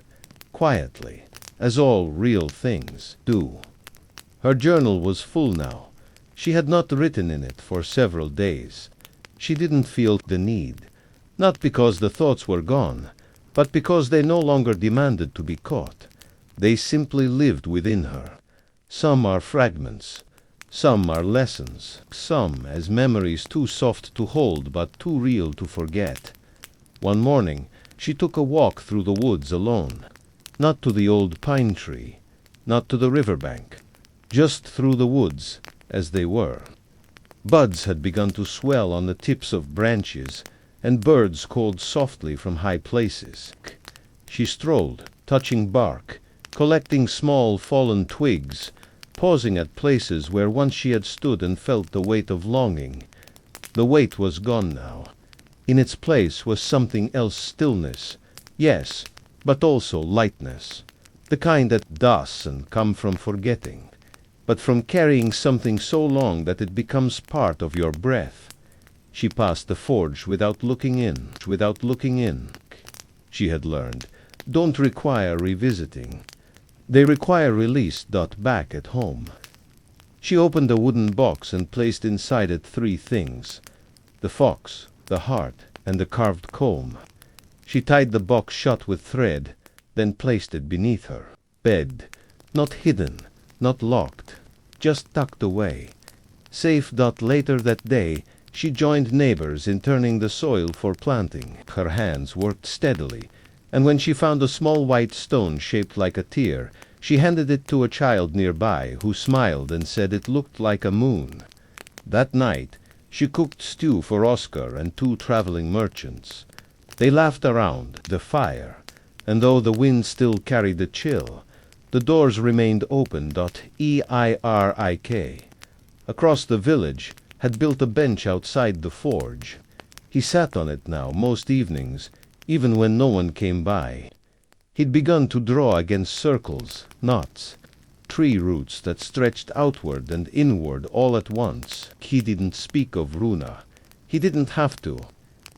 quietly, as all real things do. Her journal was full now. She had not written in it for several days. She didn't feel the need, not because the thoughts were gone, but because they no longer demanded to be caught. They simply lived within her. Some are fragments, some are lessons, some as memories too soft to hold but too real to forget. One morning she took a walk through the woods alone, not to the old pine tree, not to the riverbank, just through the woods as they were. Buds had begun to swell on the tips of branches, and birds called softly from high places. She strolled, touching bark, collecting small fallen twigs, pausing at places where once she had stood and felt the weight of longing. The weight was gone now. In its place was something else, stillness. Yes, but also lightness. The kind that doesn't come from forgetting, but from carrying something so long that it becomes part of your breath. She passed the forge without looking in. She had learned, don't require revisiting. They require release. Back at home. She opened a wooden box and placed inside it 3 things: the fox, the heart, and the carved comb. She tied the box shut with thread, then placed it beneath her bed. Not hidden, not locked, just tucked away. Safe. Later that day, she joined neighbors in turning the soil for planting. Her hands worked steadily, and when she found a small white stone shaped like a tear, she handed it to a child nearby who smiled and said it looked like a moon. That night, she cooked stew for Oscar and 2 traveling merchants. They laughed around the fire, and though the wind still carried a chill, the doors remained open. Eirik, across the village, had built a bench outside the forge. He sat on it now most evenings, even when no one came by. He'd begun to draw against circles, knots, tree roots that stretched outward and inward all at once. He didn't speak of Runa. He didn't have to.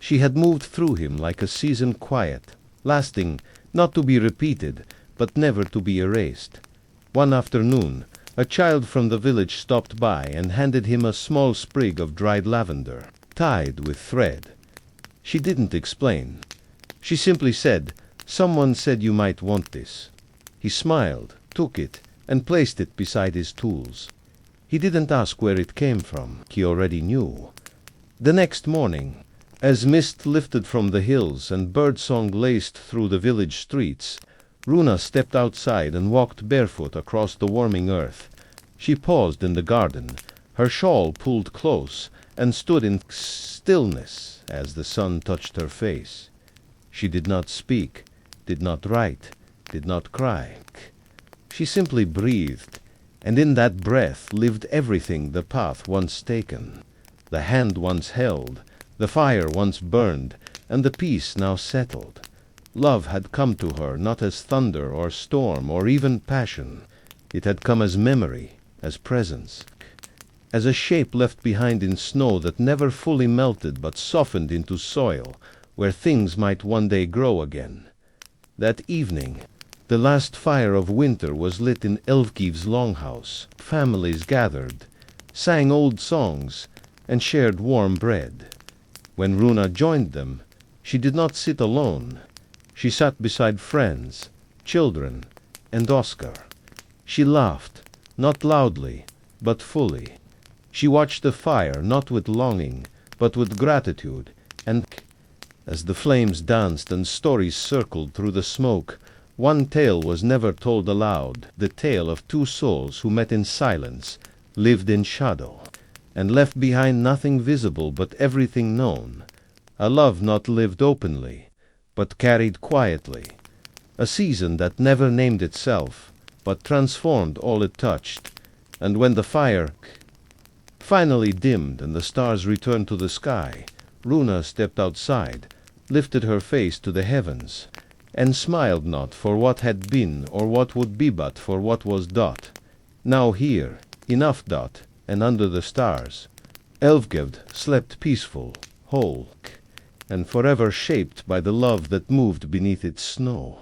She had moved through him like a seasoned quiet, lasting, not to be repeated, but never to be erased. One afternoon, a child from the village stopped by and handed him a small sprig of dried lavender, tied with thread. She didn't explain. She simply said, "Someone said you might want this." He smiled, took it, and placed it beside his tools. He didn't ask where it came from. He already knew. The next morning, as mist lifted from the hills and birdsong laced through the village streets, Runa stepped outside and walked barefoot across the warming earth. She paused in the garden, her shawl pulled close, and stood in stillness as the sun touched her face. She did not speak, did not write, did not cry. She simply breathed, and in that breath lived everything: the path once taken, the hand once held, the fire once burned, and the peace now settled. Love had come to her not as thunder or storm or even passion. It had come as memory, as presence, as a shape left behind in snow that never fully melted but softened into soil, where things might one day grow again. That evening, the last fire of winter was lit in Elvkved's longhouse. Families gathered, sang old songs, and shared warm bread. When Runa joined them, she did not sit alone. She sat beside friends, children, and Oscar. She laughed, not loudly, but fully. She watched the fire, not with longing, but with gratitude, and as the flames danced and stories circled through the smoke, one tale was never told aloud: the tale of 2 souls who met in silence, lived in shadow, and left behind nothing visible but everything known. A love not lived openly, but carried quietly. A season that never named itself, but transformed all it touched. And when the fire finally dimmed and the stars returned to the sky, Runa stepped outside, lifted her face to the heavens, and smiled not for what had been or what would be, but for what was. Now here, enough. And under the stars, Elvkved slept peaceful, whole, and forever shaped by the love that moved beneath its snow.